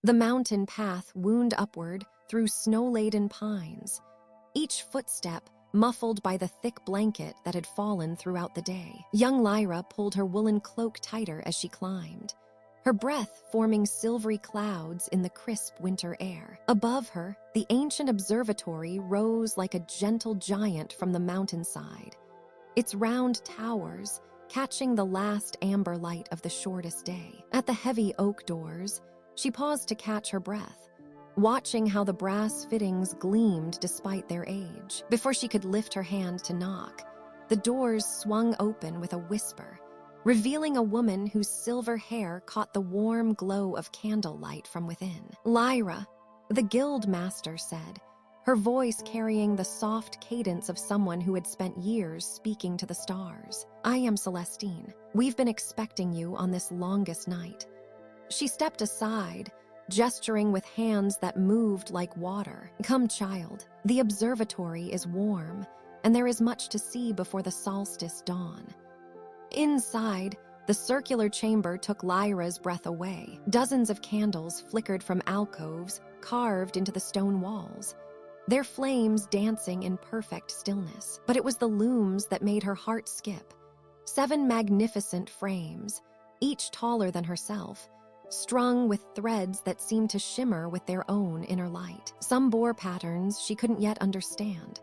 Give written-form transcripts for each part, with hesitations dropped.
The mountain path wound upward through snow-laden pines, each footstep muffled by the thick blanket that had fallen throughout the day. Young Lyra pulled her woolen cloak tighter as she climbed, her breath forming silvery clouds in the crisp winter air. Above her, the ancient observatory rose like a gentle giant from the mountainside, its round towers catching the last amber light of the shortest day. At the heavy oak doors, she paused to catch her breath, watching how the brass fittings gleamed despite their age. Before she could lift her hand to knock, the doors swung open with a whisper, revealing a woman whose silver hair caught the warm glow of candlelight from within. "Lyra," the guild master said, her voice carrying the soft cadence of someone who had spent years speaking to the stars. "I am Celestine. We've been expecting you on this longest night." She stepped aside, gesturing with hands that moved like water. "Come, child. The observatory is warm, and there is much to see before the solstice dawn." Inside, the circular chamber took Lyra's breath away. Dozens of candles flickered from alcoves carved into the stone walls, their flames dancing in perfect stillness. But it was the looms that made her heart skip. 7 magnificent frames, each taller than herself, strung with threads that seemed to shimmer with their own inner light. Some bore patterns she couldn't yet understand.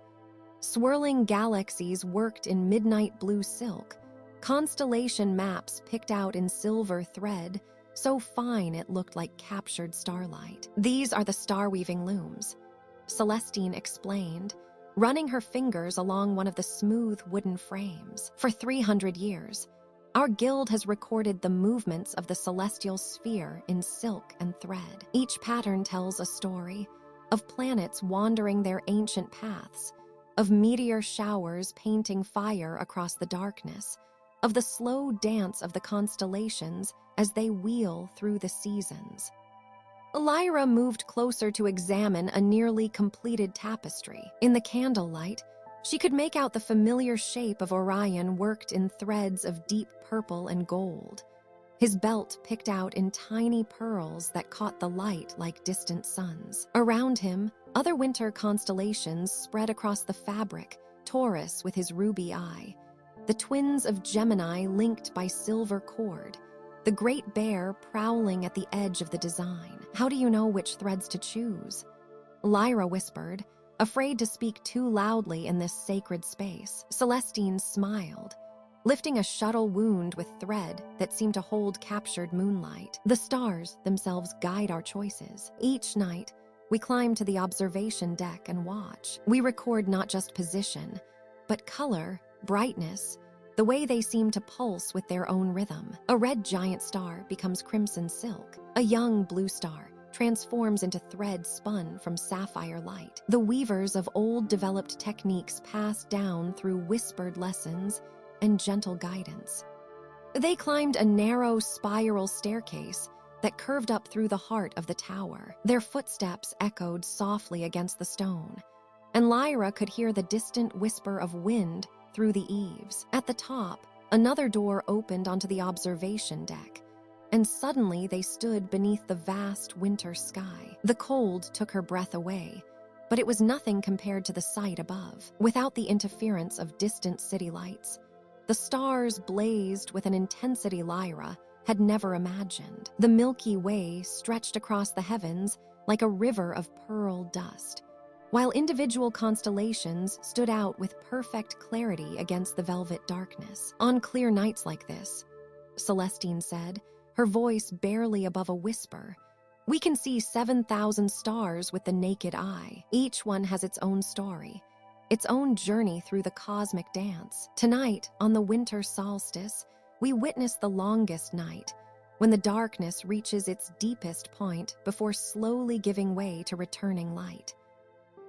Swirling galaxies worked in midnight blue silk, constellation maps picked out in silver thread, so fine it looked like captured starlight. "These are the star-weaving looms," Celestine explained, running her fingers along one of the smooth wooden frames. "For 300 years, our guild has recorded the movements of the celestial sphere in silk and thread. Each pattern tells a story of planets wandering their ancient paths, of meteor showers painting fire across the darkness, of the slow dance of the constellations as they wheel through the seasons." Lyra moved closer to examine a nearly completed tapestry. In the candlelight, she could make out the familiar shape of Orion worked in threads of deep purple and gold, his belt picked out in tiny pearls that caught the light like distant suns. Around him, other winter constellations spread across the fabric, Taurus with his ruby eye, the twins of Gemini linked by silver cord, the Great Bear prowling at the edge of the design. "How do you know which threads to choose?" Lyra whispered, afraid to speak too loudly in this sacred space. Celestine smiled, lifting a shuttle wound with thread that seemed to hold captured moonlight. "The stars themselves guide our choices. Each night, we climb to the observation deck and watch. We record not just position, but color, brightness, the way they seem to pulse with their own rhythm. A red giant star becomes crimson silk. A young blue star transforms into thread spun from sapphire light. The weavers of old developed techniques passed down through whispered lessons and gentle guidance. They climbed a narrow spiral staircase that curved up through the heart of the tower. Their footsteps echoed softly against the stone, and Lyra could hear the distant whisper of wind through the eaves. At the top, another door opened onto the observation deck, and suddenly they stood beneath the vast winter sky. The cold took her breath away, but it was nothing compared to the sight above. Without the interference of distant city lights, the stars blazed with an intensity Lyra had never imagined. The Milky Way stretched across the heavens like a river of pearl dust, while individual constellations stood out with perfect clarity against the velvet darkness. "On clear nights like this," Celestine said, her voice barely above a whisper, "we can see 7,000 stars with the naked eye. Each one has its own story, its own journey through the cosmic dance. Tonight, on the winter solstice, we witness the longest night, when the darkness reaches its deepest point before slowly giving way to returning light."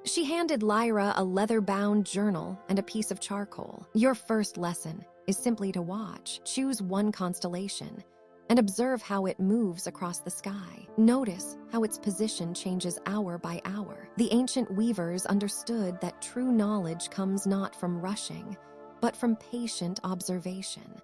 She handed Lyra a leather-bound journal and a piece of charcoal. "Your first lesson is simply to watch. Choose one constellation and observe how it moves across the sky. Notice how its position changes hour by hour." The ancient weavers understood that true knowledge comes not from rushing, but from patient observation.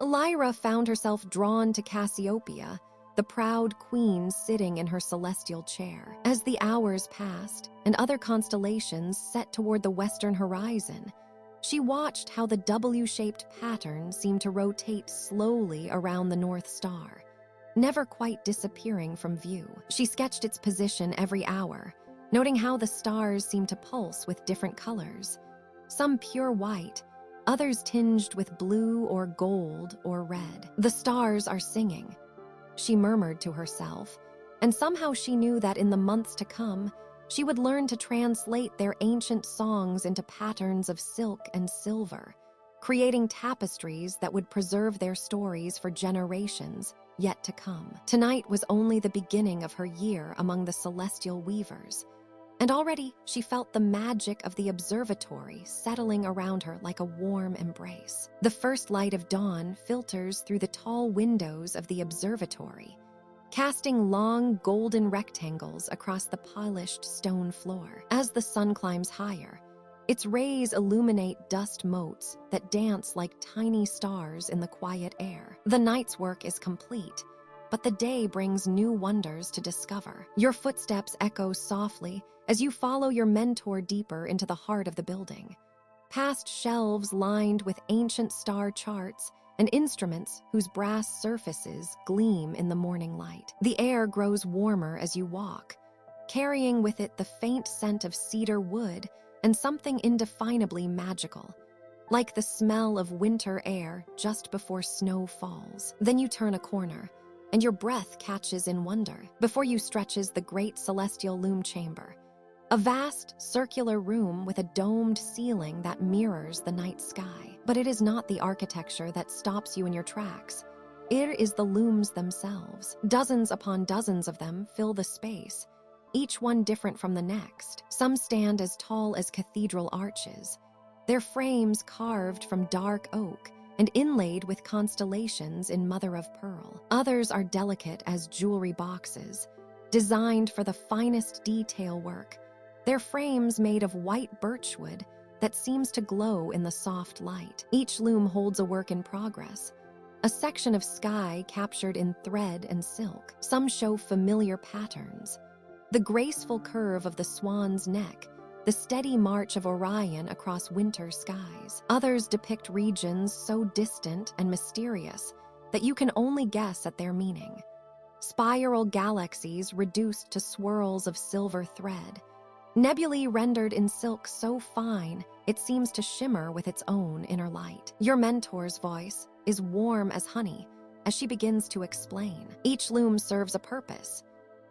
Lyra found herself drawn to Cassiopeia, the proud queen sitting in her celestial chair. As the hours passed and other constellations set toward the western horizon, she watched how the W-shaped pattern seemed to rotate slowly around the North Star, never quite disappearing from view. She sketched its position every hour, noting how the stars seemed to pulse with different colors, some pure white, others tinged with blue or gold or red. "The stars are singing," she murmured to herself, and somehow she knew that in the months to come, she would learn to translate their ancient songs into patterns of silk and silver, creating tapestries that would preserve their stories for generations yet to come. Tonight was only the beginning of her year among the celestial weavers, and already she felt the magic of the observatory settling around her like a warm embrace. The first light of dawn filters through the tall windows of the observatory, casting long golden rectangles across the polished stone floor. As the sun climbs higher, its rays illuminate dust motes that dance like tiny stars in the quiet air. The night's work is complete, but the day brings new wonders to discover. Your footsteps echo softly as you follow your mentor deeper into the heart of the building, past shelves lined with ancient star charts and instruments whose brass surfaces gleam in the morning light. The air grows warmer as you walk, carrying with it the faint scent of cedar wood and something indefinably magical, like the smell of winter air just before snow falls. Then you turn a corner, and your breath catches in wonder. Before you stretches the great celestial loom chamber, a vast circular room with a domed ceiling that mirrors the night sky. But it is not the architecture that stops you in your tracks. It is the looms themselves. Dozens upon dozens of them fill the space, each one different from the next. Some stand as tall as cathedral arches, their frames carved from dark oak and inlaid with constellations in mother of pearl. Others are delicate as jewelry boxes, designed for the finest detail work, their frames made of white birchwood that seems to glow in the soft light. Each loom holds a work in progress, a section of sky captured in thread and silk. Some show familiar patterns, the graceful curve of the swan's neck, the steady march of Orion across winter skies. Others depict regions so distant and mysterious that you can only guess at their meaning. Spiral galaxies reduced to swirls of silver thread, nebulae rendered in silk so fine it seems to shimmer with its own inner light. Your mentor's voice is warm as honey as she begins to explain. Each loom serves a purpose,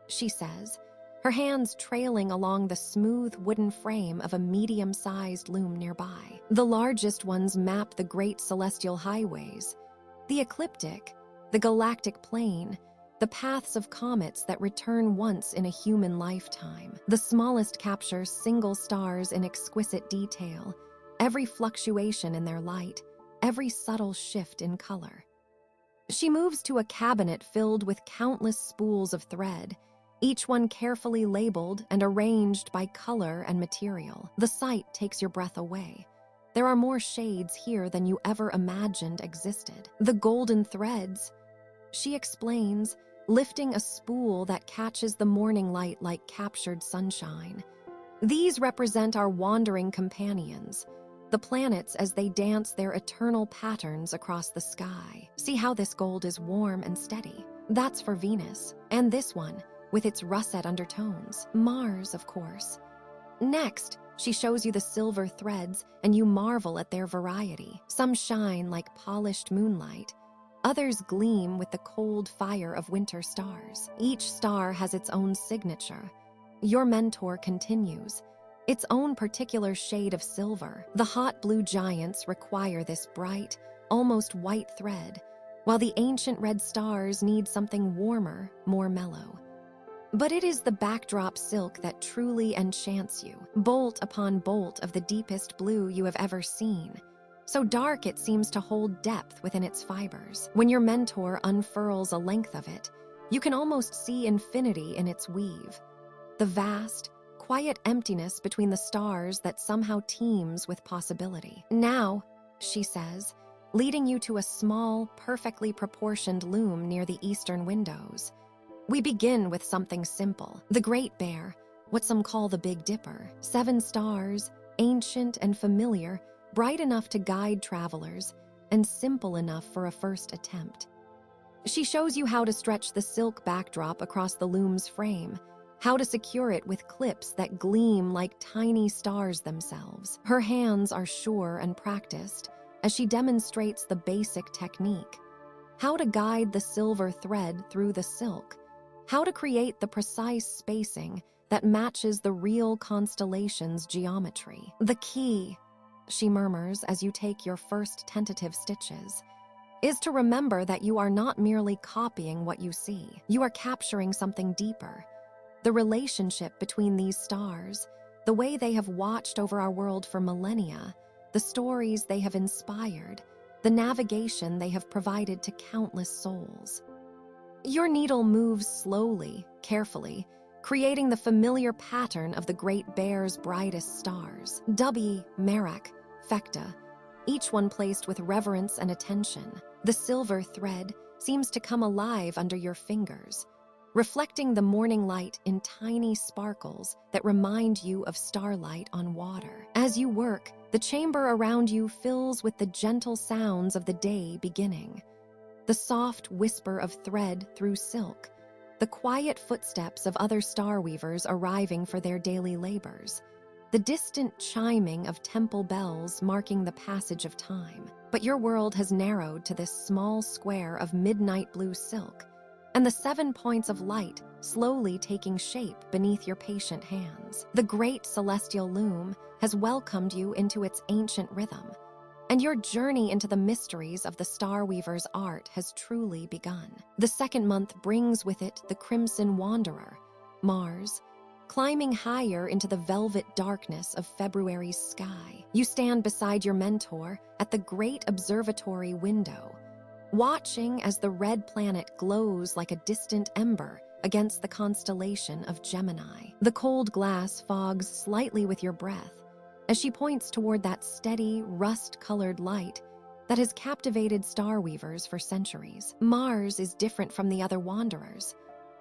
she says, her hands trailing along the smooth wooden frame of a medium-sized loom nearby. The largest ones map the great celestial highways, the ecliptic, the galactic plane, the paths of comets that return once in a human lifetime. The smallest captures single stars in exquisite detail, every fluctuation in their light, every subtle shift in color. She moves to a cabinet filled with countless spools of thread, each one carefully labeled and arranged by color and material. The sight takes your breath away. There are more shades here than you ever imagined existed. The golden threads, she explains, lifting a spool that catches the morning light like captured sunshine. These represent our wandering companions, the planets as they dance their eternal patterns across the sky. See how this gold is warm and steady? That's for Venus. And this one, with its russet undertones, Mars, of course. Next, she shows you the silver threads, and you marvel at their variety. Some shine like polished moonlight, others gleam with the cold fire of winter stars. Each star has its own signature. Your mentor continues, its own particular shade of silver. The hot blue giants require this bright, almost white thread, while the ancient red stars need something warmer, more mellow. But it is the backdrop silk that truly enchants you, bolt upon bolt of the deepest blue you have ever seen, so dark it seems to hold depth within its fibers. When your mentor unfurls a length of it, you can almost see infinity in its weave, the vast, quiet emptiness between the stars that somehow teems with possibility. Now, she says, leading you to a small, perfectly proportioned loom near the eastern windows. We begin with something simple. The Great Bear, what some call the Big Dipper. 7 stars, ancient and familiar, bright enough to guide travelers, and simple enough for a first attempt. She shows you how to stretch the silk backdrop across the loom's frame, how to secure it with clips that gleam like tiny stars themselves. Her hands are sure and practiced as she demonstrates the basic technique: how to guide the silver thread through the silk, how to create the precise spacing that matches the real constellation's geometry. The key, she murmurs as you take your first tentative stitches, is to remember that you are not merely copying what you see. You are capturing something deeper. The relationship between these stars, the way they have watched over our world for millennia, the stories they have inspired, the navigation they have provided to countless souls. Your needle moves slowly, carefully, creating the familiar pattern of the Great Bear's brightest stars. Dubby, Merak, Fecta, each one placed with reverence and attention. The silver thread seems to come alive under your fingers, reflecting the morning light in tiny sparkles that remind you of starlight on water. As you work, the chamber around you fills with the gentle sounds of the day beginning. The soft whisper of thread through silk, the quiet footsteps of other starweavers arriving for their daily labors, the distant chiming of temple bells marking the passage of time. But your world has narrowed to this small square of midnight blue silk, and the 7 points of light slowly taking shape beneath your patient hands. The great celestial loom has welcomed you into its ancient rhythm, and your journey into the mysteries of the Starweaver's art has truly begun. The second month brings with it the crimson wanderer, Mars, climbing higher into the velvet darkness of February's sky. You stand beside your mentor at the great observatory window, watching as the red planet glows like a distant ember against the constellation of Gemini. The cold glass fogs slightly with your breath as she points toward that steady, rust-colored light that has captivated starweavers for centuries. Mars is different from the other wanderers.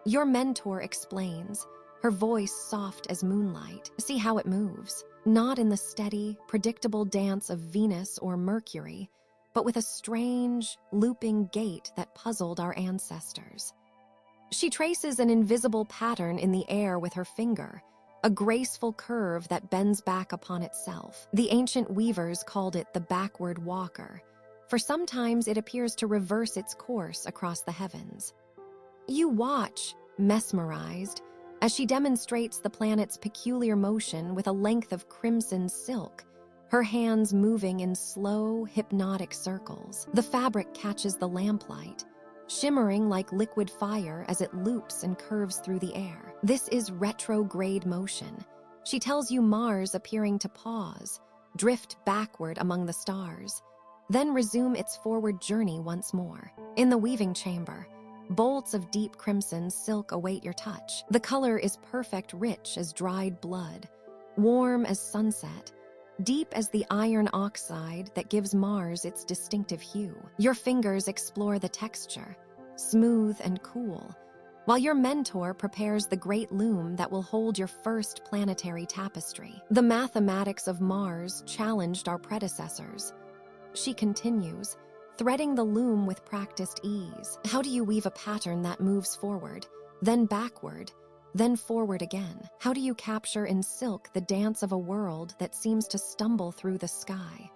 Your mentor explains, her voice soft as moonlight. See how it moves, not in the steady, predictable dance of Venus or Mercury, but with a strange, looping gait that puzzled our ancestors. She traces an invisible pattern in the air with her finger, a graceful curve that bends back upon itself. The ancient weavers called it the backward walker, for sometimes it appears to reverse its course across the heavens. You watch, mesmerized, as she demonstrates the planet's peculiar motion with a length of crimson silk, her hands moving in slow, hypnotic circles. The fabric catches the lamplight, shimmering like liquid fire as it loops and curves through the air. This is retrograde motion. She tells you Mars appearing to pause, drift backward among the stars, then resume its forward journey once more. In the weaving chamber, bolts of deep crimson silk await your touch. The color is perfect, rich as dried blood, warm as sunset, deep as the iron oxide that gives Mars its distinctive hue. Your fingers explore the texture, smooth and cool, while your mentor prepares the great loom that will hold your first planetary tapestry. The mathematics of Mars challenged our predecessors. She continues, threading the loom with practiced ease. How do you weave a pattern that moves forward, then backward, then forward again? How do you capture in silk the dance of a world that seems to stumble through the sky?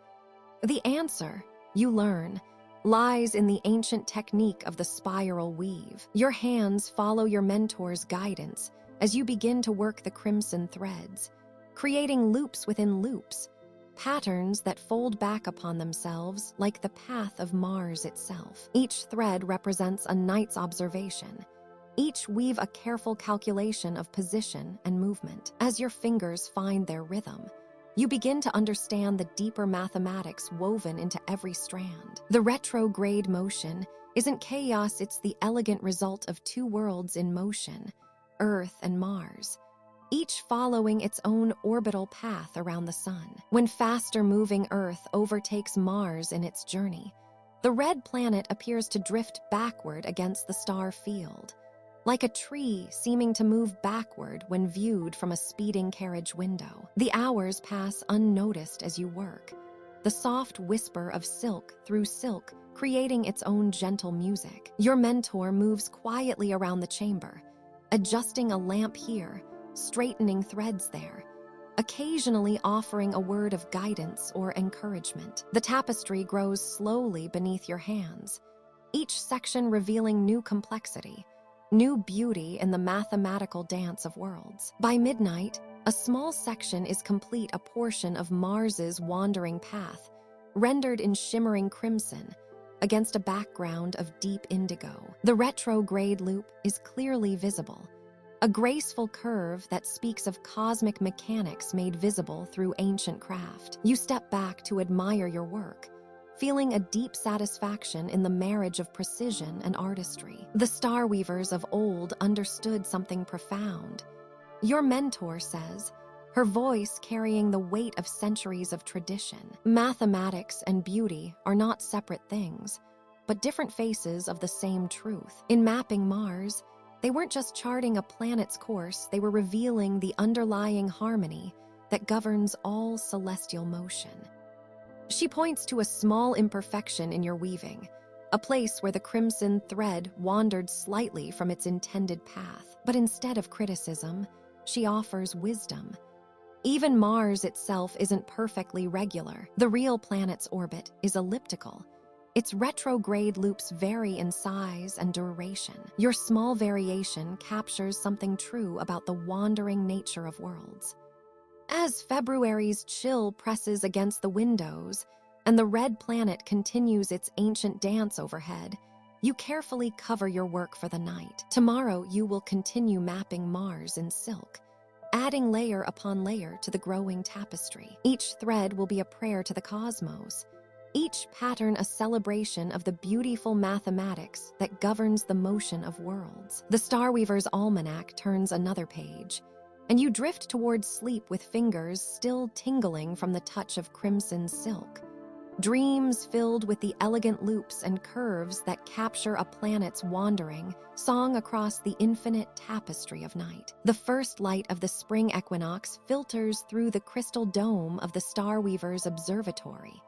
The answer, you learn, lies in the ancient technique of the spiral weave. Your hands follow your mentor's guidance as you begin to work the crimson threads, creating loops within loops, patterns that fold back upon themselves like the path of Mars itself. Each thread represents a night's observation, each weave a careful calculation of position and movement. As your fingers find their rhythm, you begin to understand the deeper mathematics woven into every strand. The retrograde motion isn't chaos, it's the elegant result of two worlds in motion, Earth and Mars, each following its own orbital path around the sun. When faster-moving Earth overtakes Mars in its journey, The red planet appears to drift backward against the star field, like a tree seeming to move backward when viewed from a speeding carriage window. The hours pass unnoticed as you work, the soft whisper of silk through silk creating its own gentle music. Your mentor moves quietly around the chamber, adjusting a lamp here, straightening threads there, occasionally offering a word of guidance or encouragement. The tapestry grows slowly beneath your hands, each section revealing new complexity, new beauty in the mathematical dance of worlds. By midnight, a small section is complete, a portion of Mars's wandering path, rendered in shimmering crimson against a background of deep indigo. The retrograde loop is clearly visible, a graceful curve that speaks of cosmic mechanics made visible through ancient craft. You step back to admire your work, feeling a deep satisfaction in the marriage of precision and artistry. The Starweavers of old understood something profound. Your mentor says, her voice carrying the weight of centuries of tradition. Mathematics and beauty are not separate things, but different faces of the same truth. In mapping Mars, they weren't just charting a planet's course, they were revealing the underlying harmony that governs all celestial motion. She points to a small imperfection in your weaving, a place where the crimson thread wandered slightly from its intended path. But instead of criticism, she offers wisdom. Even Mars itself isn't perfectly regular. The real planet's orbit is elliptical. Its retrograde loops vary in size and duration. Your small variation captures something true about the wandering nature of worlds. As February's chill presses against the windows and the red planet continues its ancient dance overhead, you carefully cover your work for the night. Tomorrow you will continue mapping Mars in silk, adding layer upon layer to the growing tapestry. Each thread will be a prayer to the cosmos, each pattern a celebration of the beautiful mathematics that governs the motion of worlds. The Starweaver's Almanac turns another page, and you drift towards sleep with fingers still tingling from the touch of crimson silk. Dreams filled with the elegant loops and curves that capture a planet's wandering song across the infinite tapestry of night. The first light of the spring equinox filters through the crystal dome of the Starweaver's observatory,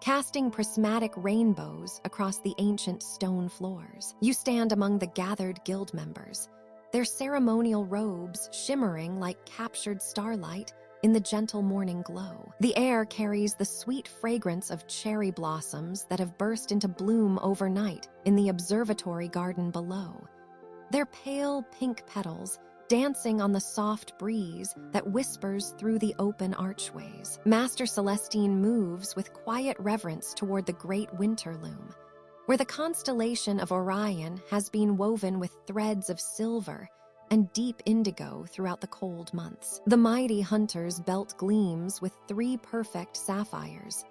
casting prismatic rainbows across the ancient stone floors. You stand among the gathered guild members, their ceremonial robes shimmering like captured starlight in the gentle morning glow. The air carries the sweet fragrance of cherry blossoms that have burst into bloom overnight in the observatory garden below, their pale pink petals dancing on the soft breeze that whispers through the open archways. Master Celestine moves with quiet reverence toward the great winter loom, where the constellation of Orion has been woven with threads of silver and deep indigo throughout the cold months. The mighty hunter's belt gleams with 3 perfect sapphires,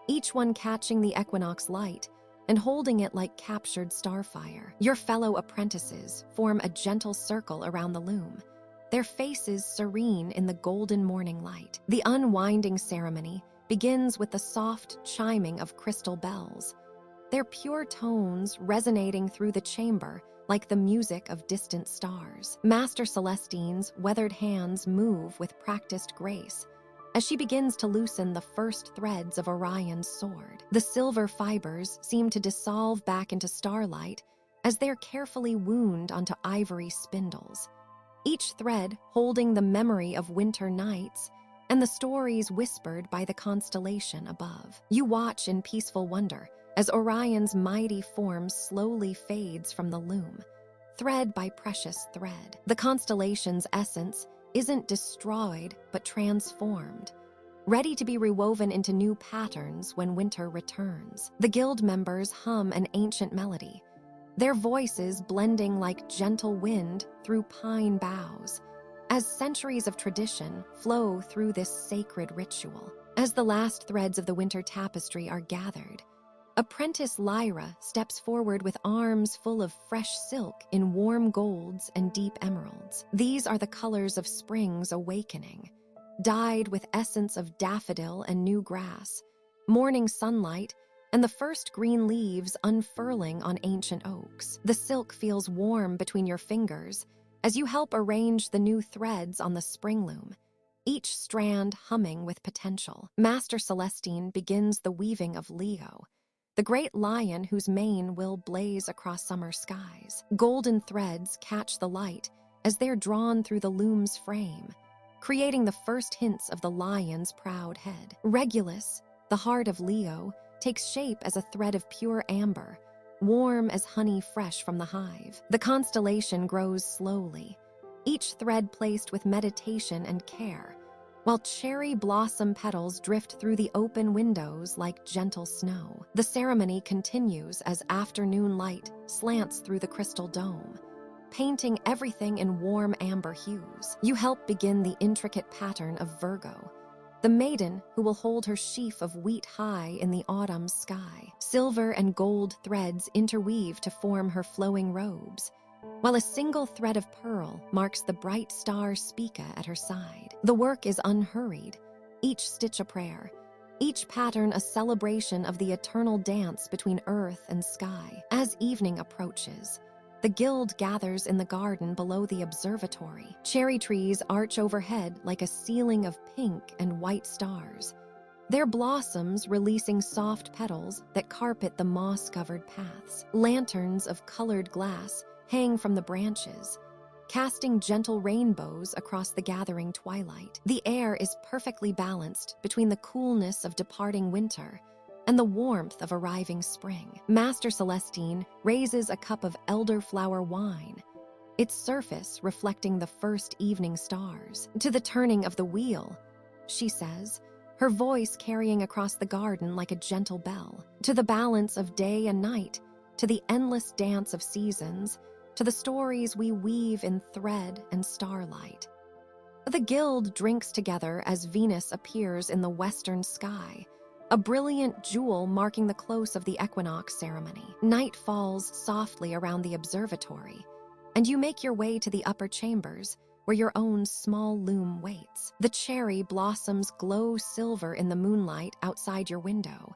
each one catching the equinox light and holding it like captured starfire. Your fellow apprentices form a gentle circle around the loom, their faces serene in the golden morning light. The unwinding ceremony begins with the soft chiming of crystal bells, their pure tones resonating through the chamber like the music of distant stars. Master Celestine's weathered hands move with practiced grace as she begins to loosen the first threads of Orion's sword. The silver fibers seem to dissolve back into starlight as they're carefully wound onto ivory spindles, each thread holding the memory of winter nights and the stories whispered by the constellation above. You watch in peaceful wonder as Orion's mighty form slowly fades from the loom, thread by precious thread. The constellation's essence isn't destroyed, but transformed, ready to be rewoven into new patterns when winter returns. The guild members hum an ancient melody, their voices blending like gentle wind through pine boughs, as centuries of tradition flow through this sacred ritual. As the last threads of the winter tapestry are gathered, Apprentice Lyra steps forward with arms full of fresh silk in warm golds and deep emeralds. These are the colors of spring's awakening, dyed with essence of daffodil and new grass, morning sunlight, and the first green leaves unfurling on ancient oaks. The silk feels warm between your fingers as you help arrange the new threads on the spring loom, each strand humming with potential. Master Celestine begins the weaving of Leo, the great lion whose mane will blaze across summer skies. Golden threads catch the light as they're drawn through the loom's frame, creating the first hints of the lion's proud head. Regulus, the heart of Leo, takes shape as a thread of pure amber, warm as honey fresh from the hive. The constellation grows slowly, each thread placed with meditation and care, while cherry blossom petals drift through the open windows like gentle snow. The ceremony continues as afternoon light slants through the crystal dome, painting everything in warm amber hues. You help begin the intricate pattern of Virgo, the maiden who will hold her sheaf of wheat high in the autumn sky. Silver and gold threads interweave to form her flowing robes, while a single thread of pearl marks the bright star Spica at her side. The work is unhurried, each stitch a prayer, each pattern a celebration of the eternal dance between earth and sky. As evening approaches, the guild gathers in the garden below the observatory. Cherry trees arch overhead like a ceiling of pink and white stars, their blossoms releasing soft petals that carpet the moss-covered paths. Lanterns of colored glass hang from the branches, casting gentle rainbows across the gathering twilight. The air is perfectly balanced between the coolness of departing winter and the warmth of arriving spring. Master Celestine raises a cup of elderflower wine, its surface reflecting the first evening stars. To the turning of the wheel, she says, her voice carrying across the garden like a gentle bell. To the balance of day and night, to the endless dance of seasons, to the stories we weave in thread and starlight. The guild drinks together as Venus appears in the western sky, a brilliant jewel marking the close of the equinox ceremony. Night falls softly around the observatory, and you make your way to the upper chambers where your own small loom waits. The cherry blossoms glow silver in the moonlight outside your window,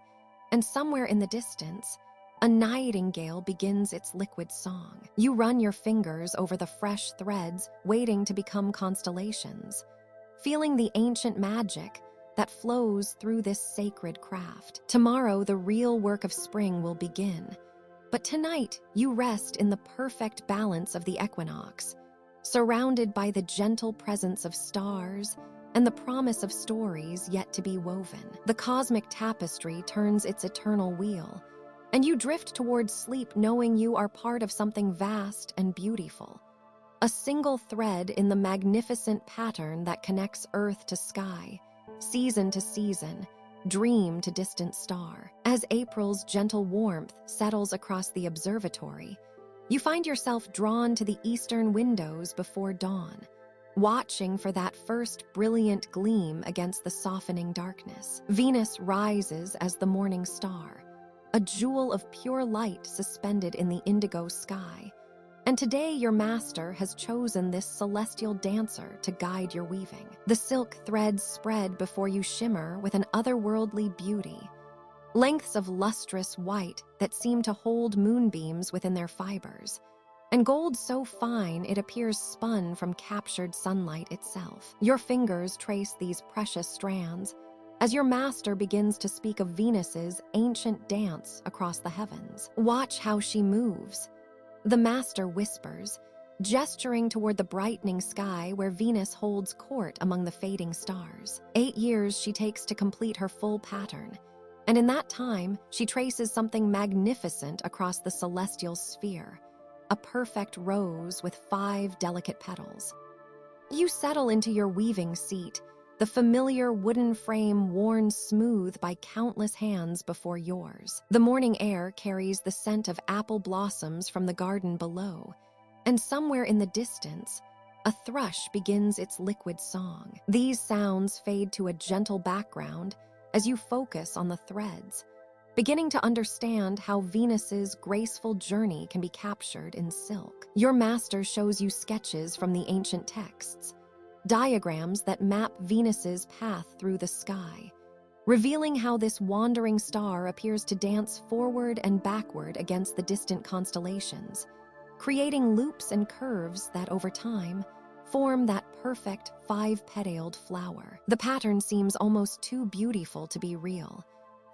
and somewhere in the distance, a nightingale begins its liquid song. You run your fingers over the fresh threads waiting to become constellations, feeling the ancient magic that flows through this sacred craft. Tomorrow, the real work of spring will begin, but tonight you rest in the perfect balance of the equinox, surrounded by the gentle presence of stars and the promise of stories yet to be woven. The cosmic tapestry turns its eternal wheel, and you drift towards sleep knowing you are part of something vast and beautiful, a single thread in the magnificent pattern that connects earth to sky, season to season, dream to distant star. As April's gentle warmth settles across the observatory, you find yourself drawn to the eastern windows before dawn, watching for that first brilliant gleam against the softening darkness. Venus rises as the morning star, a jewel of pure light suspended in the indigo sky. And today your master has chosen this celestial dancer to guide your weaving. The silk threads spread before you shimmer with an otherworldly beauty, lengths of lustrous white that seem to hold moonbeams within their fibers, and gold so fine it appears spun from captured sunlight itself. Your fingers trace these precious strands as your master begins to speak of Venus's ancient dance across the heavens. Watch how she moves, the master whispers, gesturing toward the brightening sky where Venus holds court among the fading stars. 8 years she takes to complete her full pattern, and in that time she traces something magnificent across the celestial sphere, a perfect rose with 5 delicate petals. You settle into your weaving seat, the familiar wooden frame worn smooth by countless hands before yours. The morning air carries the scent of apple blossoms from the garden below, and somewhere in the distance, a thrush begins its liquid song. These sounds fade to a gentle background as you focus on the threads, beginning to understand how Venus's graceful journey can be captured in silk. Your master shows you sketches from the ancient texts, diagrams that map Venus's path through the sky, revealing how this wandering star appears to dance forward and backward against the distant constellations, creating loops and curves that, over time, form that perfect five-petaled flower. The pattern seems almost too beautiful to be real,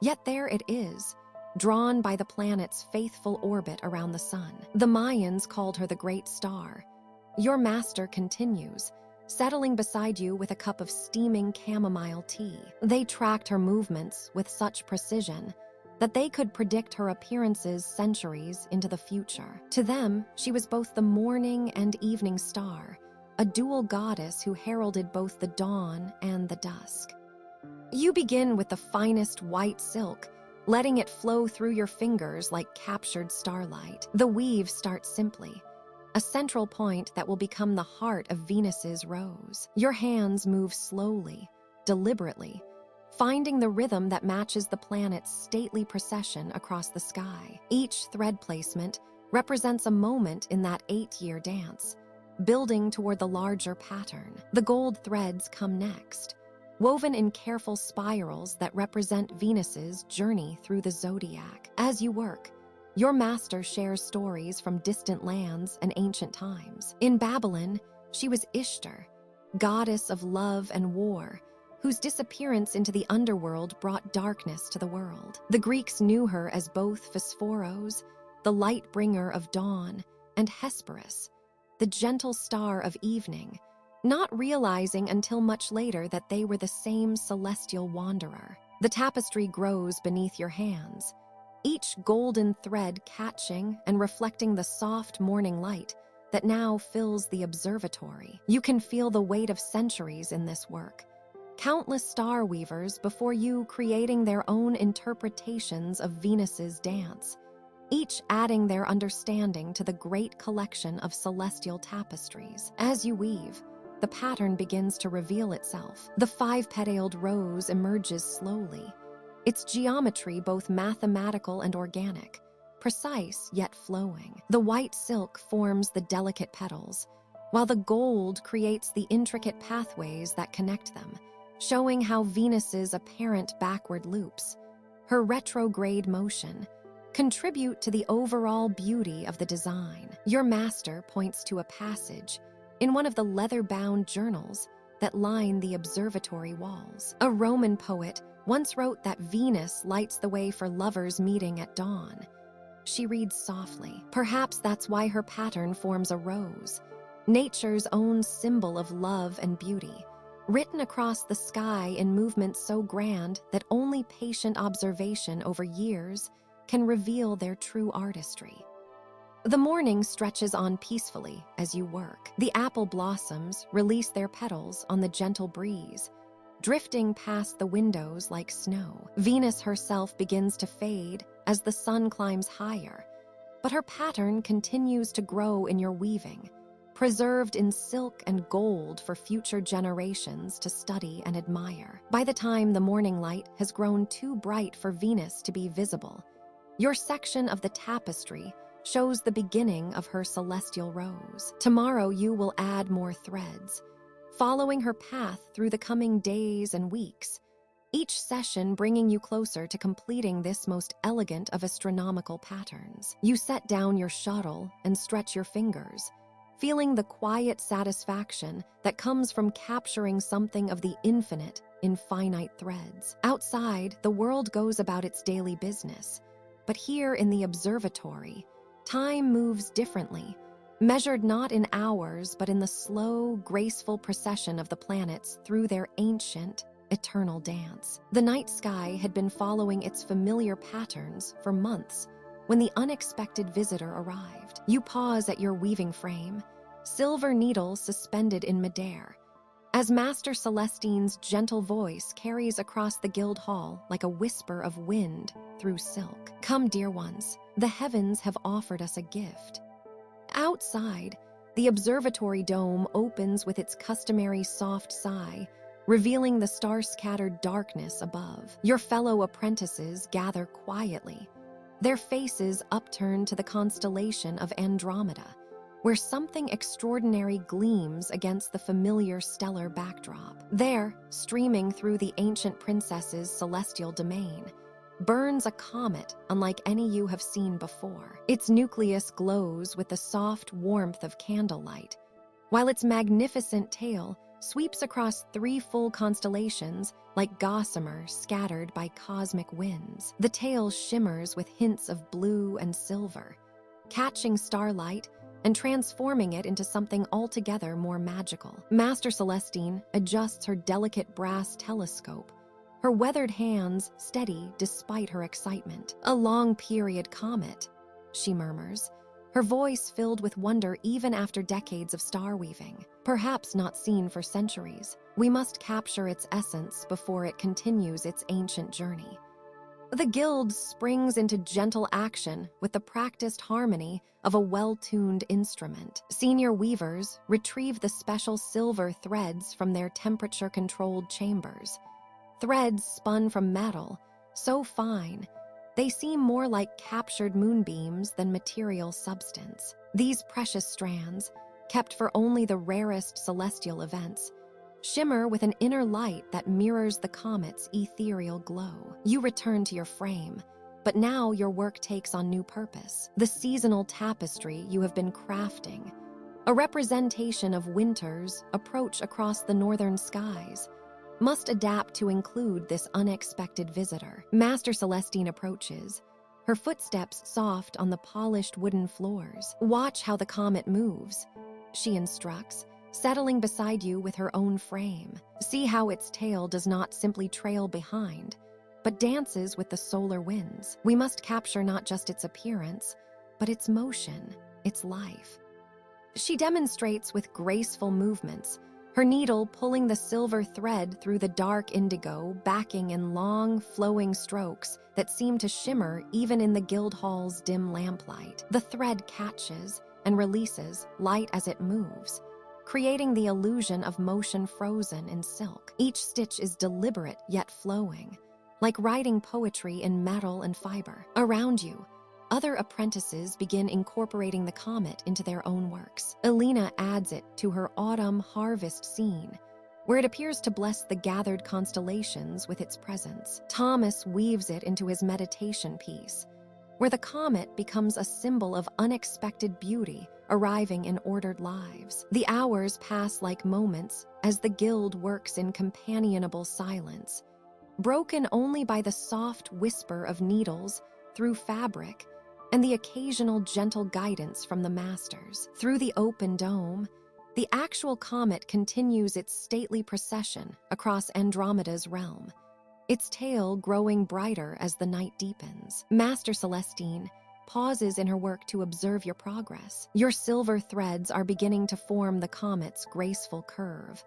yet there it is, drawn by the planet's faithful orbit around the sun. The Mayans called her the Great Star. Your master continues, settling beside you with a cup of steaming chamomile tea. They tracked her movements with such precision that they could predict her appearances centuries into the future. To them, she was both the morning and evening star, a dual goddess who heralded both the dawn and the dusk. You begin with the finest white silk, letting it flow through your fingers like captured starlight. The weave starts simply, a central point that will become the heart of Venus's rose. Your hands move slowly, deliberately, finding the rhythm that matches the planet's stately procession across the sky. Each thread placement represents a moment in that 8-year dance, building toward the larger pattern. The gold threads come next, woven in careful spirals that represent Venus's journey through the zodiac. As you work, your master shares stories from distant lands and ancient times. In Babylon, she was Ishtar, goddess of love and war, whose disappearance into the underworld brought darkness to the world. The Greeks knew her as both Phosphoros, the light bringer of dawn, and Hesperus, the gentle star of evening, not realizing until much later that they were the same celestial wanderer. The tapestry grows beneath your hands, each golden thread catching and reflecting the soft morning light that now fills the observatory. You can feel the weight of centuries in this work, countless Starweavers before you creating their own interpretations of Venus's dance, each adding their understanding to the great collection of celestial tapestries. As you weave, the pattern begins to reveal itself. The five-petaled rose emerges slowly, its geometry both mathematical and organic, precise yet flowing. The white silk forms the delicate petals, while the gold creates the intricate pathways that connect them, showing how Venus's apparent backward loops, her retrograde motion, contribute to the overall beauty of the design. Your master points to a passage in one of the leather-bound journals that line the observatory walls. A Roman poet once wrote that Venus lights the way for lovers meeting at dawn. She reads softly. Perhaps that's why her pattern forms a rose, nature's own symbol of love and beauty, written across the sky in movements so grand that only patient observation over years can reveal their true artistry. The morning stretches on peacefully as you work. The apple blossoms release their petals on the gentle breeze, drifting past the windows like snow. Venus herself begins to fade as the sun climbs higher, but her pattern continues to grow in your weaving, preserved in silk and gold for future generations to study and admire. By the time the morning light has grown too bright for Venus to be visible, your section of the tapestry shows the beginning of her celestial rose. Tomorrow you will add more threads, following her path through the coming days and weeks, each session bringing you closer to completing this most elegant of astronomical patterns. You set down your shuttle and stretch your fingers, feeling the quiet satisfaction that comes from capturing something of the infinite in finite threads. Outside, the world goes about its daily business, but here in the observatory, time moves differently, measured not in hours but in the slow, graceful procession of the planets through their ancient, eternal dance. The night sky had been following its familiar patterns for months when the unexpected visitor arrived. You pause at your weaving frame, silver needles suspended in midair, as Master Celestine's gentle voice carries across the guild hall like a whisper of wind through silk. Come, dear ones, the heavens have offered us a gift. Outside, the observatory dome opens with its customary soft sigh, revealing the star-scattered darkness above. Your fellow apprentices gather quietly, their faces upturned to the constellation of Andromeda, where something extraordinary gleams against the familiar stellar backdrop. There, streaming through the ancient princess's celestial domain, burns a comet unlike any you have seen before. Its nucleus glows with the soft warmth of candlelight, while its magnificent tail sweeps across 3 full constellations like gossamer scattered by cosmic winds. The tail shimmers with hints of blue and silver, catching starlight and transforming it into something altogether more magical. Master Celestine adjusts her delicate brass telescope, her weathered hands steady despite her excitement. "A long-period comet," she murmurs, her voice filled with wonder even after decades of star weaving. "Perhaps not seen for centuries. We must capture its essence before it continues its ancient journey." The guild springs into gentle action with the practiced harmony of a well-tuned instrument. Senior weavers retrieve the special silver threads from their temperature-controlled chambers. Threads spun from metal, so fine, they seem more like captured moonbeams than material substance. These precious strands, kept for only the rarest celestial events, shimmer with an inner light that mirrors the comet's ethereal glow. You return to your frame, but now your work takes on new purpose. The seasonal tapestry you have been crafting, a representation of winter's approach across the northern skies, must adapt to include this unexpected visitor. Master Celestine approaches, her footsteps soft on the polished wooden floors. "Watch how the comet moves," she instructs, settling beside you with her own frame. "See how its tail does not simply trail behind, but dances with the solar winds. We must capture not just its appearance, but its motion, its life." She demonstrates with graceful movements, her needle pulling the silver thread through the dark indigo, backing in long, flowing strokes that seem to shimmer even in the guild hall's dim lamplight. The thread catches and releases, light as it moves, creating the illusion of motion frozen in silk. Each stitch is deliberate yet flowing, like writing poetry in metal and fiber. Around you, other apprentices begin incorporating the comet into their own works. Elena adds it to her autumn harvest scene, where it appears to bless the gathered constellations with its presence. Thomas weaves it into his meditation piece, where the comet becomes a symbol of unexpected beauty arriving in ordered lives. The hours pass like moments as the guild works in companionable silence, broken only by the soft whisper of needles through fabric and the occasional gentle guidance from the masters. Through the open dome, the actual comet continues its stately procession across Andromeda's realm, its tail growing brighter as the night deepens. Master Celestine pauses in her work to observe your progress. Your silver threads are beginning to form the comet's graceful curve,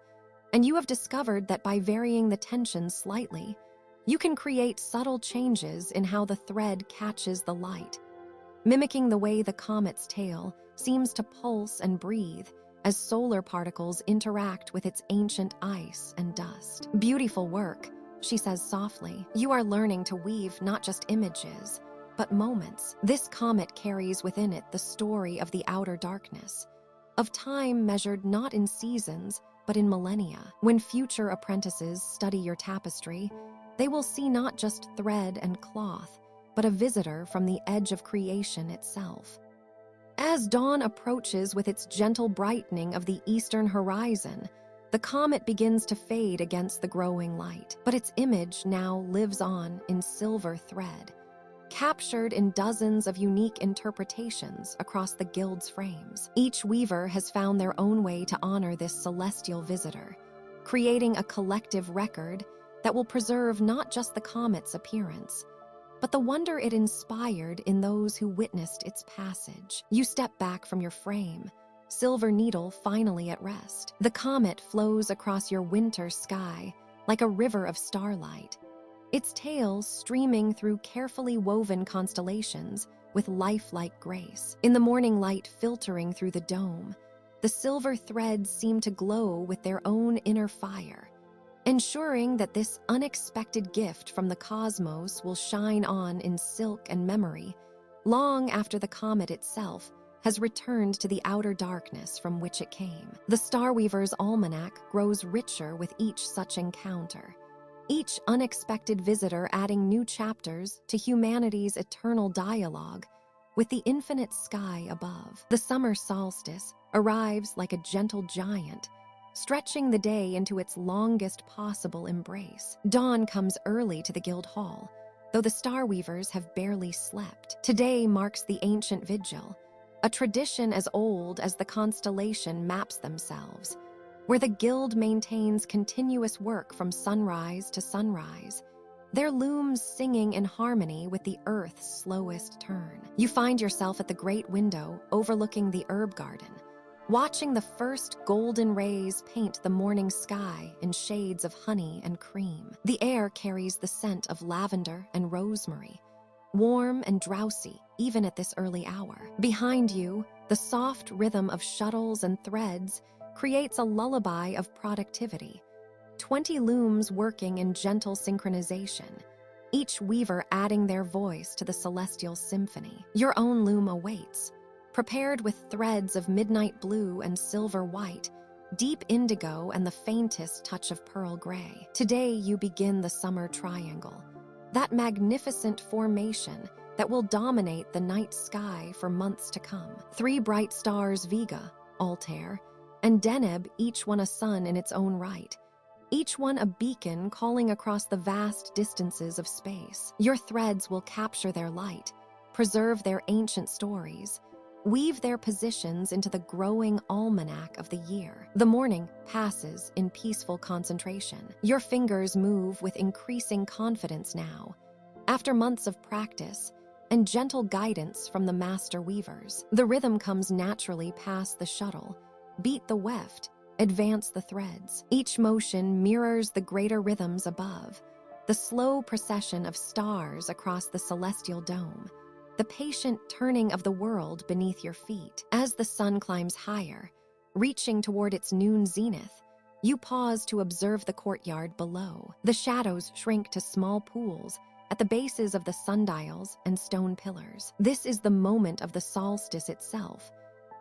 and you have discovered that by varying the tension slightly, you can create subtle changes in how the thread catches the light, mimicking the way the comet's tail seems to pulse and breathe as solar particles interact with its ancient ice and dust. "Beautiful work," she says softly. "You are learning to weave not just images, but moments." This comet carries within it the story of the outer darkness, of time measured not in seasons, but in millennia. When future apprentices study your tapestry, they will see not just thread and cloth, but a visitor from the edge of creation itself. As dawn approaches with its gentle brightening of the eastern horizon, the comet begins to fade against the growing light, but its image now lives on in silver thread, captured in dozens of unique interpretations across the guild's frames. Each weaver has found their own way to honor this celestial visitor, creating a collective record that will preserve not just the comet's appearance, but the wonder it inspired in those who witnessed its passage. You step back from your frame, silver needle finally at rest. The comet flows across your winter sky like a river of starlight, its tail streaming through carefully woven constellations with lifelike grace. In the morning light filtering through the dome, the silver threads seem to glow with their own inner fire, ensuring that this unexpected gift from the cosmos will shine on in silk and memory long after the comet itself has returned to the outer darkness from which it came. The Starweaver's Almanac grows richer with each such encounter, each unexpected visitor adding new chapters to humanity's eternal dialogue with the infinite sky above. The summer solstice arrives like a gentle giant, stretching the day into its longest possible embrace. Dawn comes early to the guild hall, though the Starweavers have barely slept. Today marks the ancient vigil, a tradition as old as the constellation maps themselves, where the guild maintains continuous work from sunrise to sunrise, their looms singing in harmony with the earth's slowest turn. You find yourself at the great window overlooking the herb garden, watching the first golden rays paint the morning sky in shades of honey and cream. The air carries the scent of lavender and rosemary, warm and drowsy even at this early hour. Behind you, the soft rhythm of shuttles and threads creates a lullaby of productivity. 20 looms working in gentle synchronization, each weaver adding their voice to the celestial symphony. Your own loom awaits, prepared with threads of midnight blue and silver white, deep indigo and the faintest touch of pearl gray. Today you begin the summer triangle, that magnificent formation that will dominate the night sky for months to come. 3 bright stars, Vega, Altair, and Deneb, each one a sun in its own right, each one a beacon calling across the vast distances of space. Your threads will capture their light, preserve their ancient stories, weave their positions into the growing almanac of the year. The morning passes in peaceful concentration. Your fingers move with increasing confidence now, after months of practice and gentle guidance from the master weavers. The rhythm comes naturally past the shuttle, beat the weft, advance the threads. Each motion mirrors the greater rhythms above, the slow procession of stars across the celestial dome, the patient turning of the world beneath your feet. As the sun climbs higher, reaching toward its noon zenith, you pause to observe the courtyard below. The shadows shrink to small pools at the bases of the sundials and stone pillars. This is the moment of the solstice itself,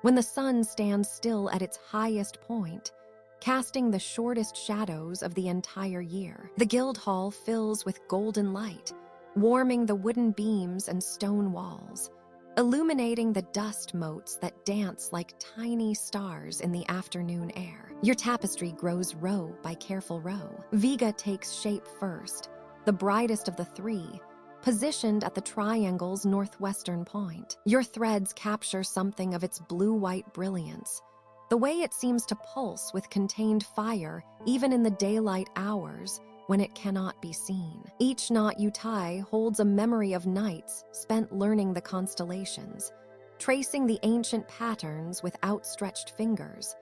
when the sun stands still at its highest point, casting the shortest shadows of the entire year. The guild hall fills with golden light, warming the wooden beams and stone walls, illuminating the dust motes that dance like tiny stars in the afternoon air. Your tapestry grows row by careful row. Vega takes shape first, the brightest of the 3, positioned at the triangle's northwestern point. Your threads capture something of its blue-white brilliance, the way it seems to pulse with contained fire even in the daylight hours when it cannot be seen. Each knot you tie holds a memory of nights spent learning the constellations, tracing the ancient patterns with outstretched fingers,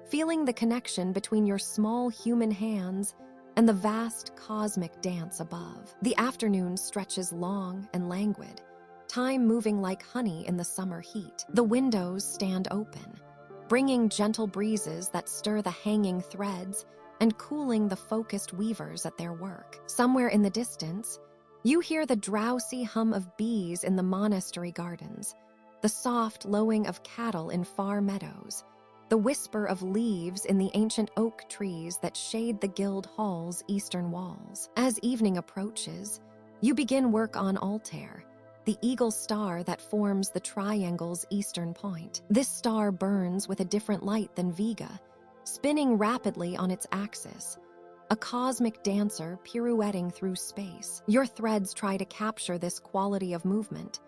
feeling the connection between your small human hands and the vast cosmic dance above. The afternoon stretches long and languid, time moving like honey in the summer heat. The windows stand open, bringing gentle breezes that stir the hanging threads and cooling the focused weavers at their work. Somewhere in the distance, you hear the drowsy hum of bees in the monastery gardens, the soft lowing of cattle in far meadows, the whisper of leaves in the ancient oak trees that shade the guild hall's eastern walls. As evening approaches, you begin work on Altair, the eagle star that forms the triangle's eastern point. This star burns with a different light than Vega, spinning rapidly on its axis, a cosmic dancer pirouetting through space. Your threads try to capture this quality of movement,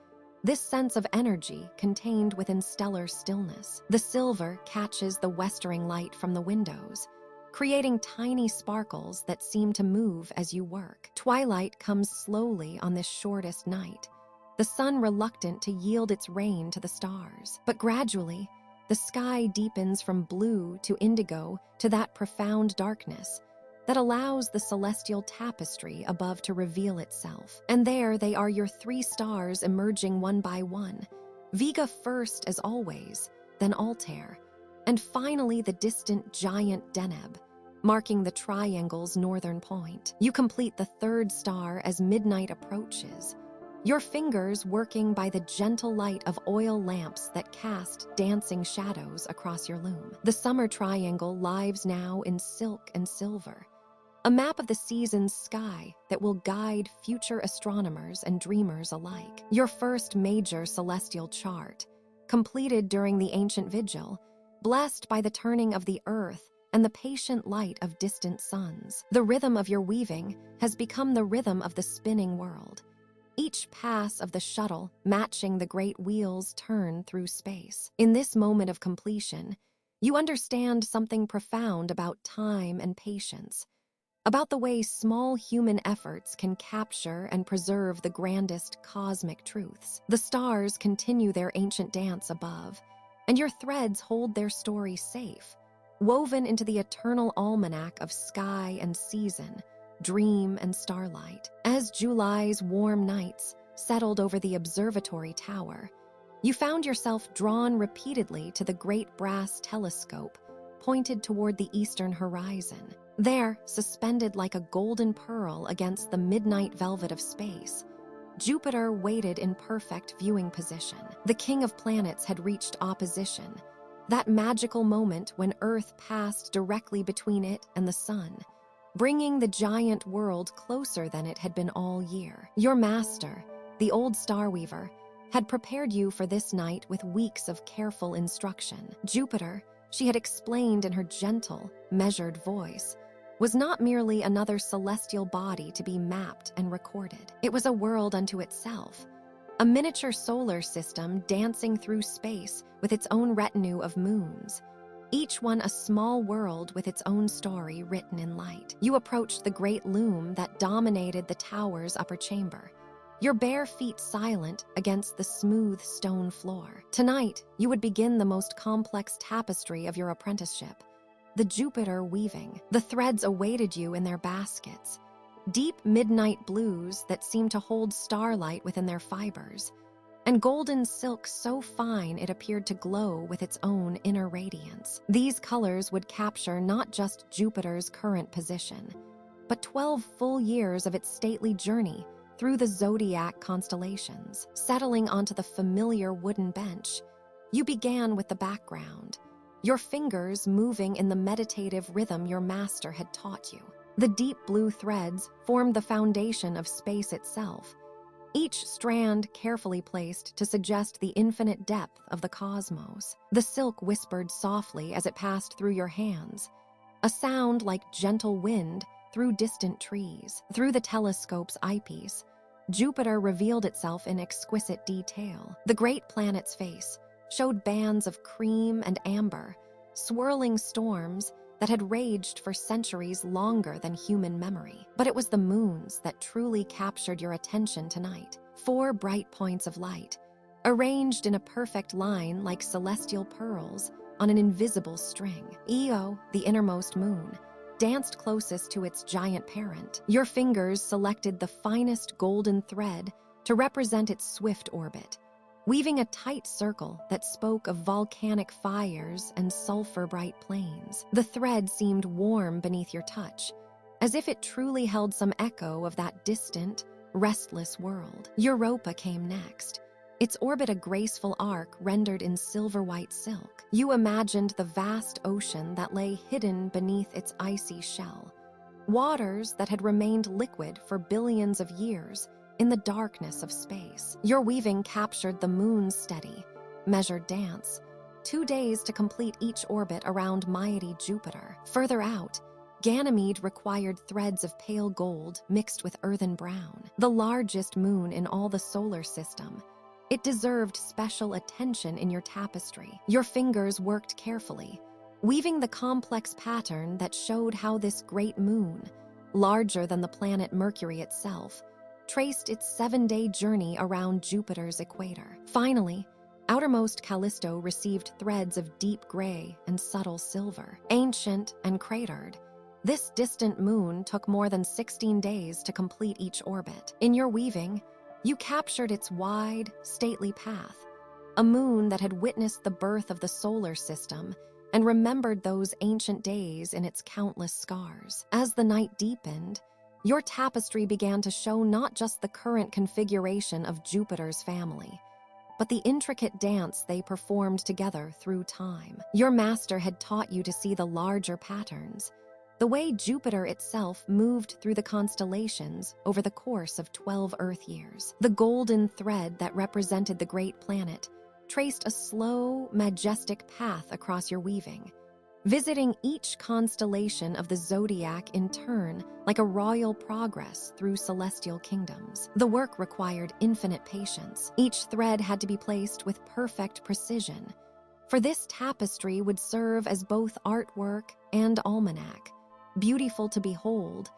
this sense of energy contained within stellar stillness. The silver catches the westering light from the windows, creating tiny sparkles that seem to move as you work. Twilight comes slowly on this shortest night, the sun reluctant to yield its reign to the stars. But gradually, the sky deepens from blue to indigo to that profound darkness that allows the celestial tapestry above to reveal itself. And there they are, your 3 stars emerging one by one, Vega first as always, then Altair, and finally the distant giant Deneb, marking the triangle's northern point. You complete the 3rd star as midnight approaches, your fingers working by the gentle light of oil lamps that cast dancing shadows across your loom. The summer triangle lives now in silk and silver, a map of the season's sky that will guide future astronomers and dreamers alike. Your first major celestial chart, completed during the ancient vigil, blessed by the turning of the earth and the patient light of distant suns. The rhythm of your weaving has become the rhythm of the spinning world, each pass of the shuttle matching the great wheel's turn through space. In this moment of completion, you understand something profound about time and patience, about the way small human efforts can capture and preserve the grandest cosmic truths. The stars continue their ancient dance above, and your threads hold their story safe, woven into the eternal almanac of sky and season, dream and starlight. As July's warm nights settled over the observatory tower, you found yourself drawn repeatedly to the great brass telescope pointed toward the eastern horizon. There, suspended like a golden pearl against the midnight velvet of space, Jupiter waited in perfect viewing position. The king of planets had reached opposition, that magical moment when Earth passed directly between it and the sun, bringing the giant world closer than it had been all year. Your master, the old Starweaver, had prepared you for this night with weeks of careful instruction. Jupiter, she had explained in her gentle, measured voice, was not merely another celestial body to be mapped and recorded. It was a world unto itself, a miniature solar system dancing through space with its own retinue of moons, each one a small world with its own story written in light. You approached the great loom that dominated the tower's upper chamber, your bare feet silent against the smooth stone floor. Tonight, you would begin the most complex tapestry of your apprenticeship, the Jupiter weaving. The threads awaited you in their baskets, deep midnight blues that seemed to hold starlight within their fibers, and golden silk so fine it appeared to glow with its own inner radiance. These colors would capture not just Jupiter's current position, but 12 full years of its stately journey through the zodiac constellations. Settling onto the familiar wooden bench, you began with the background, your fingers moving in the meditative rhythm your master had taught you. The deep blue threads formed the foundation of space itself, each strand carefully placed to suggest the infinite depth of the cosmos. The silk whispered softly as it passed through your hands, a sound like gentle wind through distant trees. Through the telescope's eyepiece, Jupiter revealed itself in exquisite detail. The great planet's face showed bands of cream and amber, swirling storms that had raged for centuries longer than human memory. But it was the moons that truly captured your attention tonight. 4 bright points of light, arranged in a perfect line like celestial pearls on an invisible string. Io, the innermost moon, danced closest to its giant parent. Your fingers selected the finest golden thread to represent its swift orbit, weaving a tight circle that spoke of volcanic fires and sulfur-bright plains. The thread seemed warm beneath your touch, as if it truly held some echo of that distant, restless world. Europa came next, its orbit a graceful arc rendered in silver-white silk. You imagined the vast ocean that lay hidden beneath its icy shell, waters that had remained liquid for billions of years in the darkness of space. Your weaving captured the moon's steady, measured dance, 2 days to complete each orbit around mighty Jupiter. Further out, Ganymede required threads of pale gold mixed with earthen brown. The largest moon in all the solar system, it deserved special attention in your tapestry. Your fingers worked carefully, weaving the complex pattern that showed how this great moon, larger than the planet Mercury itself, traced its 7-day journey around Jupiter's equator. Finally, outermost Callisto received threads of deep gray and subtle silver. Ancient and cratered, this distant moon took more than 16 days to complete each orbit. In your weaving, you captured its wide, stately path, a moon that had witnessed the birth of the solar system and remembered those ancient days in its countless scars. As the night deepened, your tapestry began to show not just the current configuration of Jupiter's family, but the intricate dance they performed together through time. Your master had taught you to see the larger patterns, the way Jupiter itself moved through the constellations over the course of 12 Earth years. The golden thread that represented the great planet traced a slow, majestic path across your weaving, visiting each constellation of the zodiac in turn like a royal progress through celestial kingdoms. The work required infinite patience. Each thread had to be placed with perfect precision, for this tapestry would serve as both artwork and almanac, beautiful to behold,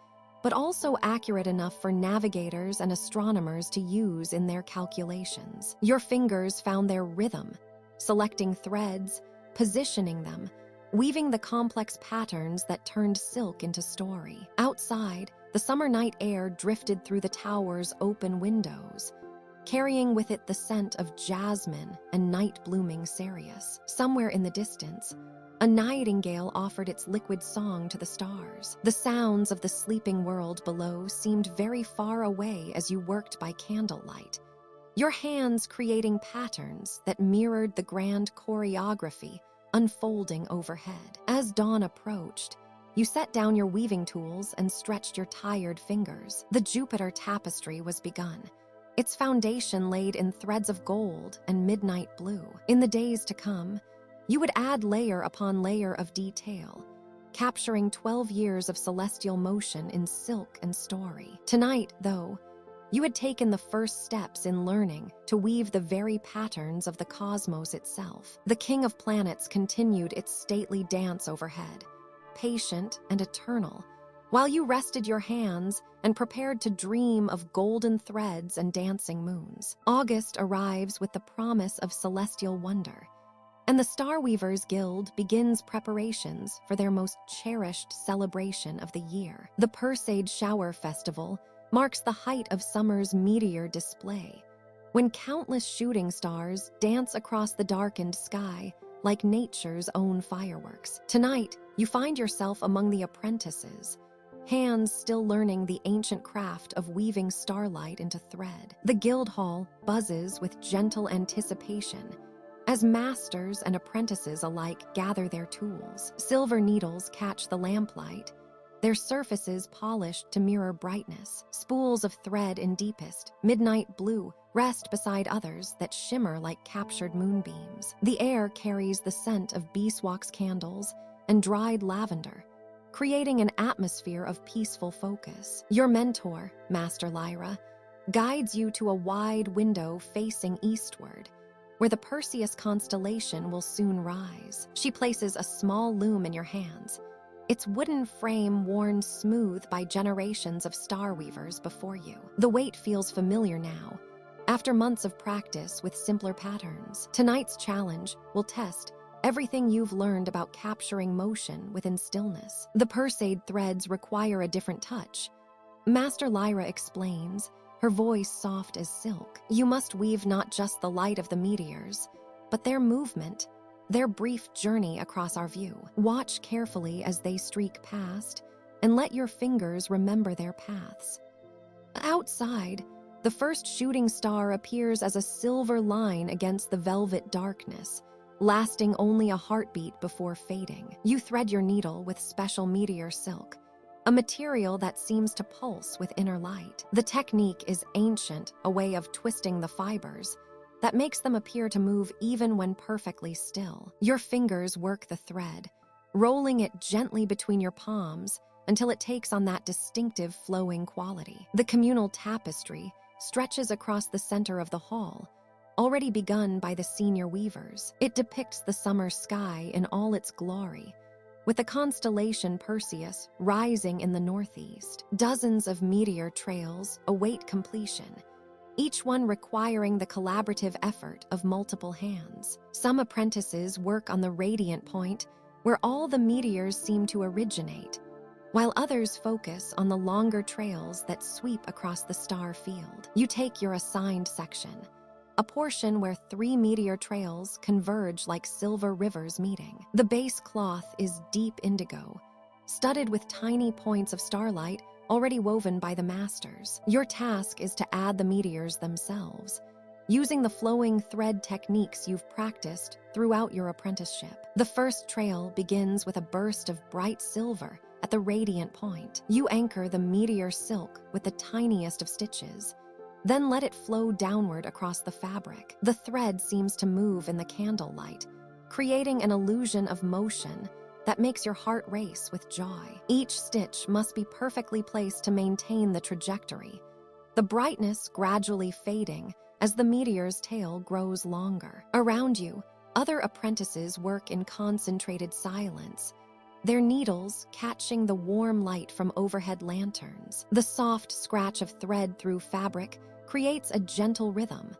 but also accurate enough for navigators and astronomers to use in their calculations. Your fingers found their rhythm, selecting threads, positioning them, weaving the complex patterns that turned silk into story. Outside, the summer night air drifted through the tower's open windows, carrying with it the scent of jasmine and night-blooming cereus. Somewhere in the distance, a nightingale offered its liquid song to the stars. The sounds of the sleeping world below seemed very far away as you worked by candlelight, your hands creating patterns that mirrored the grand choreography unfolding overhead. As dawn approached, you set down your weaving tools and stretched your tired fingers. The Jupiter tapestry was begun, its foundation laid in threads of gold and midnight blue. In the days to come, you would add layer upon layer of detail, capturing 12 years of celestial motion in silk and story. Tonight, though, you had taken the first steps in learning to weave the very patterns of the cosmos itself. The King of Planets continued its stately dance overhead, patient and eternal, while you rested your hands and prepared to dream of golden threads and dancing moons. August arrives with the promise of celestial wonder, and the Starweavers Guild begins preparations for their most cherished celebration of the year. The Perseid Shower Festival marks the height of summer's meteor display, when countless shooting stars dance across the darkened sky like nature's own fireworks. Tonight, you find yourself among the apprentices, hands still learning the ancient craft of weaving starlight into thread. The guild hall buzzes with gentle anticipation as masters and apprentices alike gather their tools. Silver needles catch the lamplight, their surfaces polished to mirror brightness. Spools of thread in deepest, midnight blue rest beside others that shimmer like captured moonbeams. The air carries the scent of beeswax candles and dried lavender, creating an atmosphere of peaceful focus. Your mentor, Master Lyra, guides you to a wide window facing eastward, where the Perseus constellation will soon rise. She places a small loom in your hands, its wooden frame worn smooth by generations of Starweavers before you. The weight feels familiar now, after months of practice with simpler patterns. Tonight's challenge will test everything you've learned about capturing motion within stillness. The Perseid threads require a different touch. Master Lyra explains, her voice soft as silk. You must weave not just the light of the meteors, but their movement, their brief journey across our view. Watch carefully as they streak past, and let your fingers remember their paths. Outside, the first shooting star appears as a silver line against the velvet darkness, lasting only a heartbeat before fading. You thread your needle with special meteor silk, a material that seems to pulse with inner light. The technique is ancient, a way of twisting the fibers that makes them appear to move even when perfectly still. Your fingers work the thread, rolling it gently between your palms until it takes on that distinctive flowing quality. The communal tapestry stretches across the center of the hall, already begun by the senior weavers. It depicts the summer sky in all its glory, with the constellation Perseus rising in the northeast. Dozens of meteor trails await completion, each one requiring the collaborative effort of multiple hands. Some apprentices work on the radiant point, where all the meteors seem to originate, while others focus on the longer trails that sweep across the star field. You take your assigned section, a portion where 3 meteor trails converge like silver rivers meeting. The base cloth is deep indigo, studded with tiny points of starlight already woven by the masters. Your task is to add the meteors themselves, using the flowing thread techniques you've practiced throughout your apprenticeship. The first trail begins with a burst of bright silver at the radiant point. You anchor the meteor silk with the tiniest of stitches, then let it flow downward across the fabric. The thread seems to move in the candlelight, creating an illusion of motion that makes your heart race with joy. Each stitch must be perfectly placed to maintain the trajectory, the brightness gradually fading as the meteor's tail grows longer. Around you, other apprentices work in concentrated silence, their needles catching the warm light from overhead lanterns. The soft scratch of thread through fabric creates a gentle rhythm,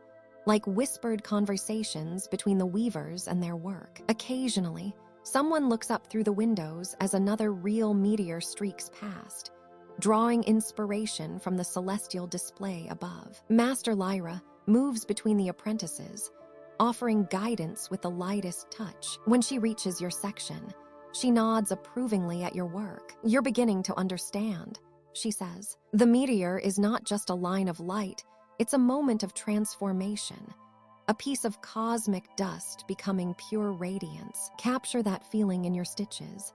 like whispered conversations between the weavers and their work. Occasionally, someone looks up through the windows as another real meteor streaks past, drawing inspiration from the celestial display above. Master Lyra moves between the apprentices, offering guidance with the lightest touch. When she reaches your section, she nods approvingly at your work. "You're beginning to understand," she says. "The meteor is not just a line of light, it's a moment of transformation, a piece of cosmic dust becoming pure radiance. Capture that feeling in your stitches."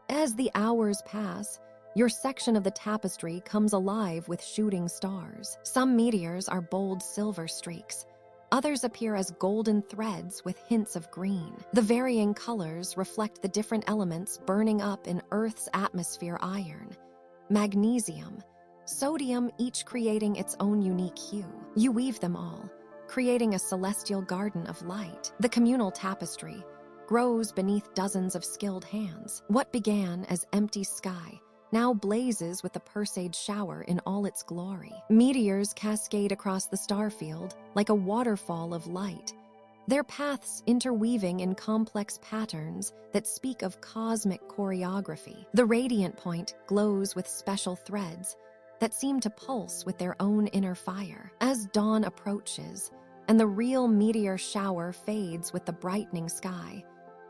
As the hours pass, your section of the tapestry comes alive with shooting stars. Some meteors are bold silver streaks. Others appear as golden threads with hints of green. The varying colors reflect the different elements burning up in Earth's atmosphere: iron, magnesium, sodium, each creating its own unique hue. You weave them all, creating a celestial garden of light. The communal tapestry grows beneath dozens of skilled hands. What began as empty sky now blazes with the Perseid shower in all its glory. Meteors cascade across the starfield like a waterfall of light, their paths interweaving in complex patterns that speak of cosmic choreography. The radiant point glows with special threads that seem to pulse with their own inner fire. As dawn approaches and the real meteor shower fades with the brightening sky,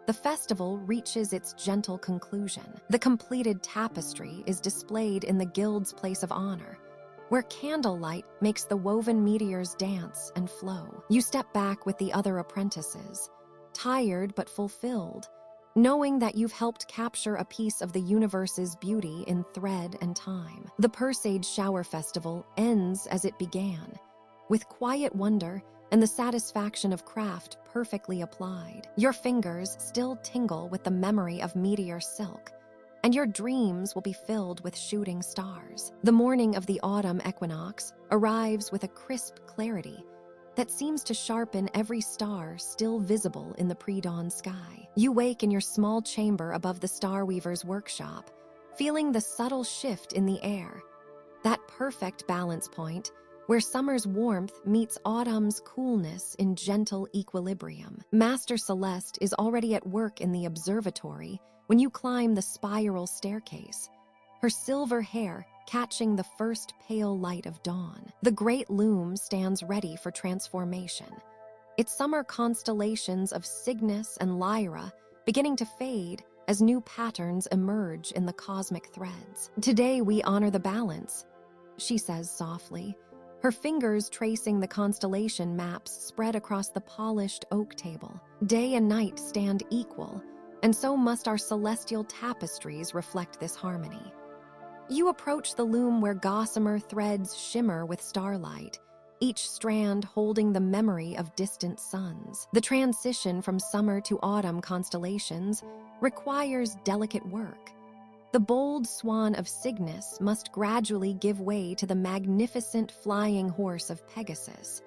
the festival reaches its gentle conclusion. The completed tapestry is displayed in the guild's place of honor, where candlelight makes the woven meteors dance and flow. You step back with the other apprentices, tired but fulfilled, knowing that you've helped capture a piece of the universe's beauty in thread and time. The Perseid Shower Festival ends as it began, with quiet wonder and the satisfaction of craft perfectly applied. Your fingers still tingle with the memory of meteor silk, and your dreams will be filled with shooting stars. The morning of the autumn equinox arrives with a crisp clarity that seems to sharpen every star still visible in the pre-dawn sky. You wake in your small chamber above the Starweaver's workshop, feeling the subtle shift in the air, that perfect balance point where summer's warmth meets autumn's coolness in gentle equilibrium. Master Celeste is already at work in the observatory when you climb the spiral staircase, her silver hair catching the first pale light of dawn. The great loom stands ready for transformation, its summer constellations of Cygnus and Lyra beginning to fade as new patterns emerge in the cosmic threads. "Today we honor the balance," she says softly, her fingers tracing the constellation maps spread across the polished oak table. "Day and night stand equal, and so must our celestial tapestries reflect this harmony." You approach the loom where gossamer threads shimmer with starlight, each strand holding the memory of distant suns. The transition from summer to autumn constellations requires delicate work. The bold swan of Cygnus must gradually give way to the magnificent flying horse of Pegasus,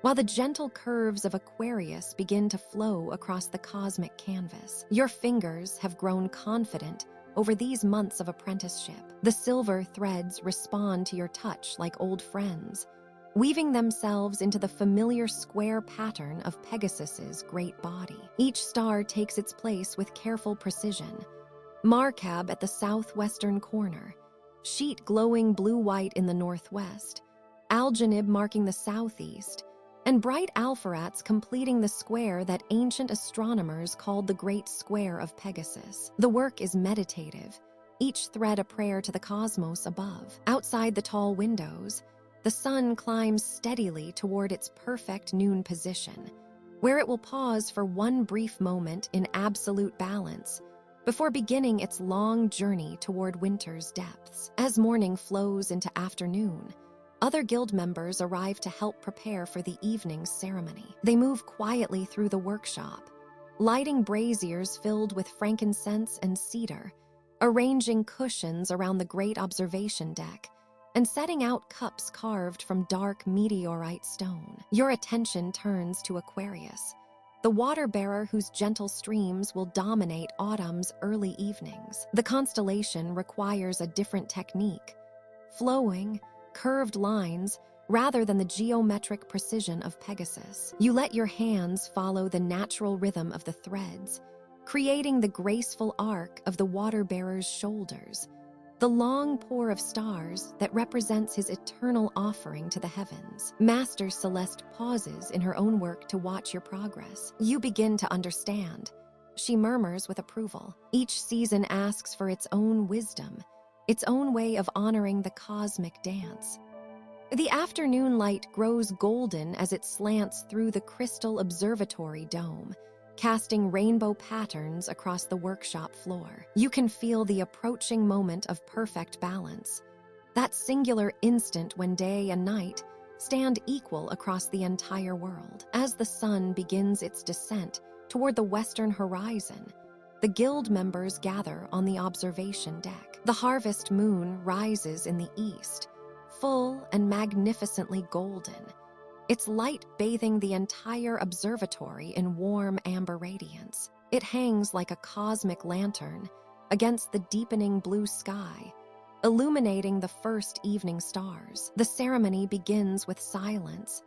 while the gentle curves of Aquarius begin to flow across the cosmic canvas. Your fingers have grown confident over these months of apprenticeship. The silver threads respond to your touch like old friends, weaving themselves into the familiar square pattern of Pegasus's great body. Each star takes its place with careful precision. Markab at the southwestern corner, Sheet glowing blue-white in the northwest, Algenib marking the southeast, and bright Alpharats completing the square that ancient astronomers called the Great Square of Pegasus. The work is meditative, each thread a prayer to the cosmos above. Outside the tall windows, the sun climbs steadily toward its perfect noon position, where it will pause for one brief moment in absolute balance before beginning its long journey toward winter's depths. As morning flows into afternoon, other guild members arrive to help prepare for the evening's ceremony. They move quietly through the workshop, lighting braziers filled with frankincense and cedar, arranging cushions around the great observation deck, and setting out cups carved from dark meteorite stone. Your attention turns to Aquarius, the water-bearer whose gentle streams will dominate autumn's early evenings. The constellation requires a different technique, flowing, curved lines rather than the geometric precision of Pegasus. You let your hands follow the natural rhythm of the threads, creating the graceful arc of the water-bearer's shoulders, the long pour of stars that represents his eternal offering to the heavens. Master Celeste pauses in her own work to watch your progress. You begin to understand. She murmurs with approval. Each season asks for its own wisdom, its own way of honoring the cosmic dance. The afternoon light grows golden as it slants through the crystal observatory dome, casting rainbow patterns across the workshop floor. You can feel the approaching moment of perfect balance, that singular instant when day and night stand equal across the entire world. As the sun begins its descent toward the western horizon, the guild members gather on the observation deck. The harvest moon rises in the east, full and magnificently golden, its light bathing the entire observatory in warm amber radiance. It hangs like a cosmic lantern against the deepening blue sky, illuminating the first evening stars. The ceremony begins with silence,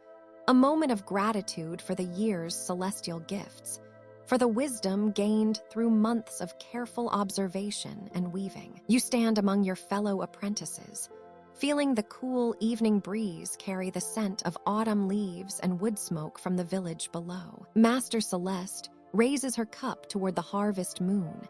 a moment of gratitude for the year's celestial gifts, for the wisdom gained through months of careful observation and weaving. You stand among your fellow apprentices, feeling the cool evening breeze carry the scent of autumn leaves and wood smoke from the village below. Master Celeste raises her cup toward the harvest moon,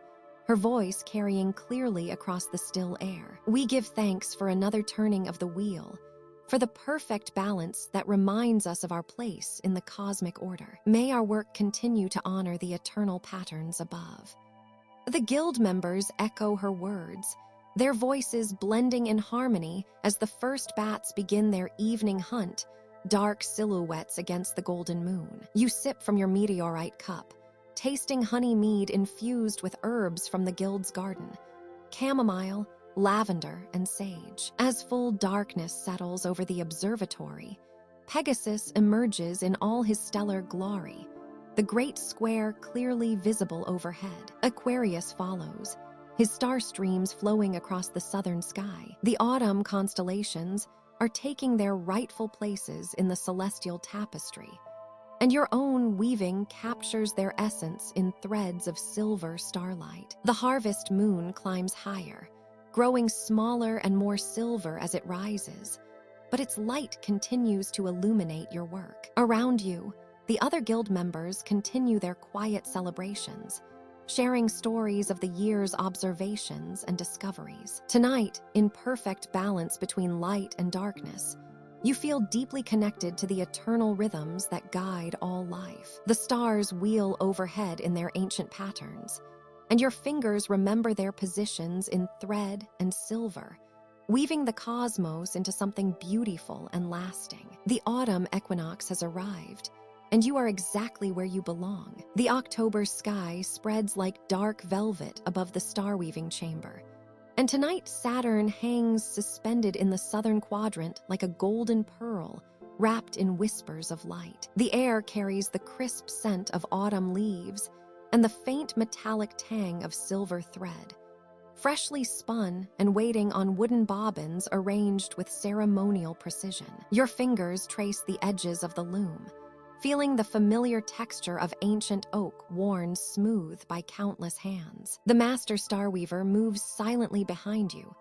her voice carrying clearly across the still air. We give thanks for another turning of the wheel, for the perfect balance that reminds us of our place in the cosmic order. May our work continue to honor the eternal patterns above. The guild members echo her words, their voices blending in harmony as the first bats begin their evening hunt, dark silhouettes against the golden moon. You sip from your meteorite cup, tasting honey mead infused with herbs from the guild's garden, chamomile, lavender, and sage. As full darkness settles over the observatory, Pegasus emerges in all his stellar glory, the great square clearly visible overhead. Aquarius follows, his star streams flowing across the southern sky. The autumn constellations are taking their rightful places in the celestial tapestry, and your own weaving captures their essence in threads of silver starlight. The harvest moon climbs higher, growing smaller and more silver as it rises, but its light continues to illuminate your work. Around you, the other guild members continue their quiet celebrations, sharing stories of the year's observations and discoveries. Tonight, in perfect balance between light and darkness, you feel deeply connected to the eternal rhythms that guide all life. The stars wheel overhead in their ancient patterns, and your fingers remember their positions in thread and silver, weaving the cosmos into something beautiful and lasting. The autumn equinox has arrived, and you are exactly where you belong. The October sky spreads like dark velvet above the star-weaving chamber, and tonight Saturn hangs suspended in the southern quadrant like a golden pearl wrapped in whispers of light. The air carries the crisp scent of autumn leaves and the faint metallic tang of silver thread, freshly spun and waiting on wooden bobbins arranged with ceremonial precision. Your fingers trace the edges of the loom, feeling the familiar texture of ancient oak worn smooth by countless hands. The master Starweaver moves silently behind you,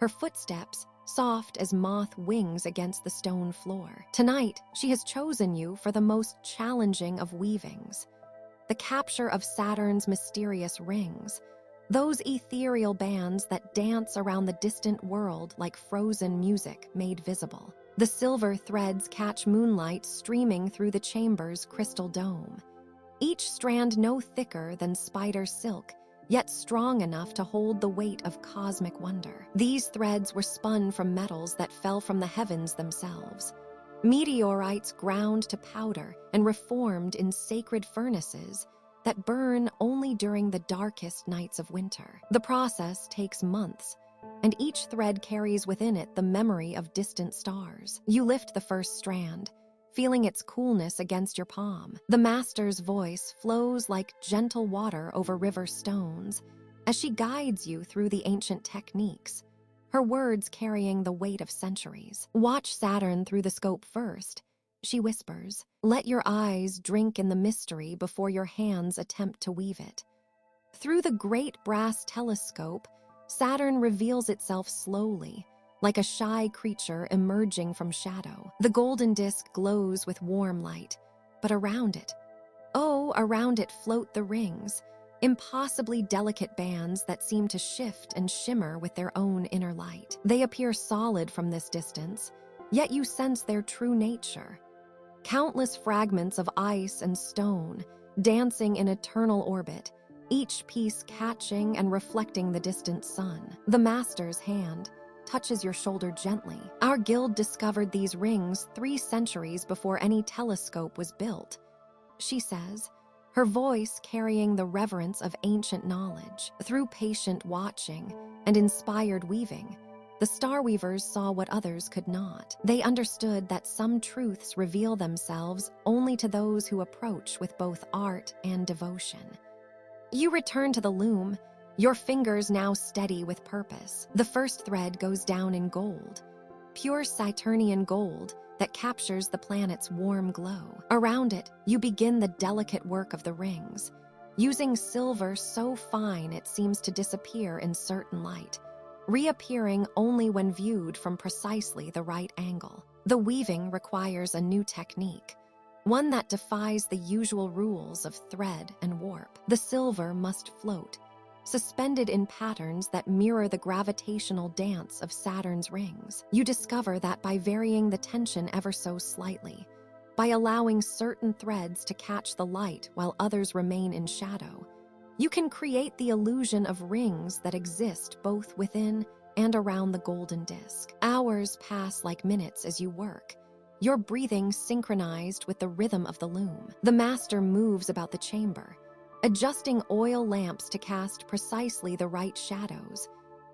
her footsteps soft as moth wings against the stone floor. Tonight, she has chosen you for the most challenging of weavings, the capture of Saturn's mysterious rings, those ethereal bands that dance around the distant world like frozen music made visible. The silver threads catch moonlight streaming through the chamber's crystal dome, each strand no thicker than spider silk, yet strong enough to hold the weight of cosmic wonder. These threads were spun from metals that fell from the heavens themselves. Meteorites ground to powder and reformed in sacred furnaces that burn only during the darkest nights of winter. The process takes months, and each thread carries within it the memory of distant stars. You lift the first strand, feeling its coolness against your palm. The master's voice flows like gentle water over river stones as she guides you through the ancient techniques, her words carrying the weight of centuries. Watch Saturn through the scope first, she whispers. Let your eyes drink in the mystery before your hands attempt to weave it. Through the great brass telescope, Saturn reveals itself slowly, like a shy creature emerging from shadow. The golden disk glows with warm light, but around it float the rings, impossibly delicate bands that seem to shift and shimmer with their own inner light. They appear solid from this distance, yet you sense their true nature. Countless fragments of ice and stone, dancing in eternal orbit, each piece catching and reflecting the distant sun. The master's hand touches your shoulder gently. Our guild discovered these rings 3 centuries before any telescope was built, she says, her voice carrying the reverence of ancient knowledge. Through patient watching and inspired weaving, the Starweavers saw what others could not. They understood that some truths reveal themselves only to those who approach with both art and devotion. You return to the loom, your fingers now steady with purpose. The first thread goes down in gold, pure Saturnian gold that captures the planet's warm glow. Around it, you begin the delicate work of the rings, using silver so fine it seems to disappear in certain light, reappearing only when viewed from precisely the right angle. The weaving requires a new technique, one that defies the usual rules of thread and warp. The silver must float, suspended in patterns that mirror the gravitational dance of Saturn's rings. You discover that by varying the tension ever so slightly, by allowing certain threads to catch the light while others remain in shadow, you can create the illusion of rings that exist both within and around the golden disk. Hours pass like minutes as you work, your breathing synchronized with the rhythm of the loom. The master moves about the chamber, adjusting oil lamps to cast precisely the right shadows,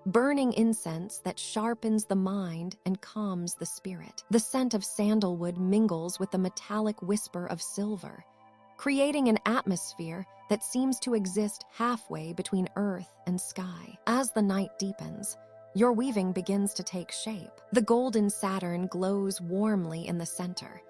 burning incense that sharpens the mind and calms the spirit. The scent of sandalwood mingles with the metallic whisper of silver, creating an atmosphere that seems to exist halfway between earth and sky. As the night deepens, your weaving begins to take shape. The golden Saturn glows warmly in the center,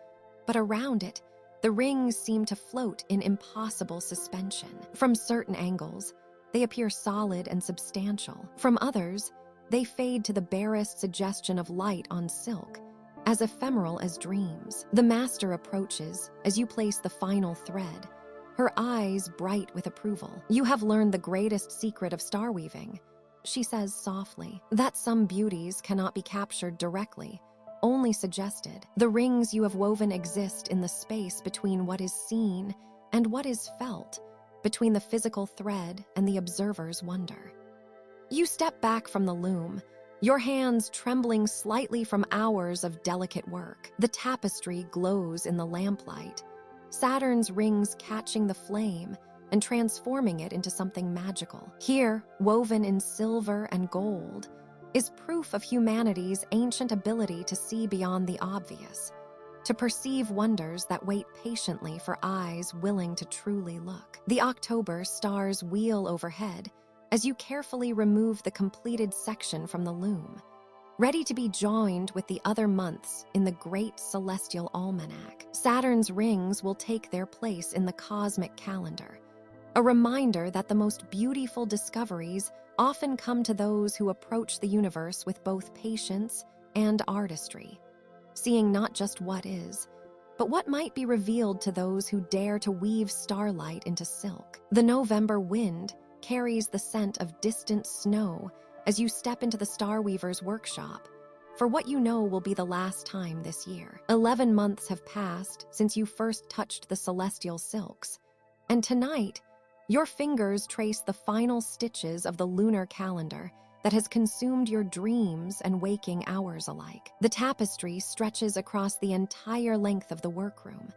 but around it, the rings seem to float in impossible suspension. From certain angles, they appear solid and substantial. From others, they fade to the barest suggestion of light on silk, as ephemeral as dreams. The master approaches as you place the final thread, her eyes bright with approval. You have learned the greatest secret of star weaving, she says softly, that some beauties cannot be captured directly, only suggested. The rings you have woven exist in the space between what is seen and what is felt, between the physical thread and the observer's wonder. You step back from the loom, your hands trembling slightly from hours of delicate work. The tapestry glows in the lamplight, Saturn's rings catching the flame and transforming it into something magical. Here, woven in silver and gold, is proof of humanity's ancient ability to see beyond the obvious, to perceive wonders that wait patiently for eyes willing to truly look. The October stars wheel overhead as you carefully remove the completed section from the loom, ready to be joined with the other months in the great celestial almanac. Saturn's rings will take their place in the cosmic calendar, a reminder that the most beautiful discoveries often come to those who approach the universe with both patience and artistry, seeing not just what is, but what might be revealed to those who dare to weave starlight into silk. The November wind carries the scent of distant snow as you step into the Starweaver's workshop for what you know will be the last time this year. 11 months have passed since you first touched the celestial silks, and tonight, your fingers trace the final stitches of the lunar calendar that has consumed your dreams and waking hours alike. The tapestry stretches across the entire length of the workroom,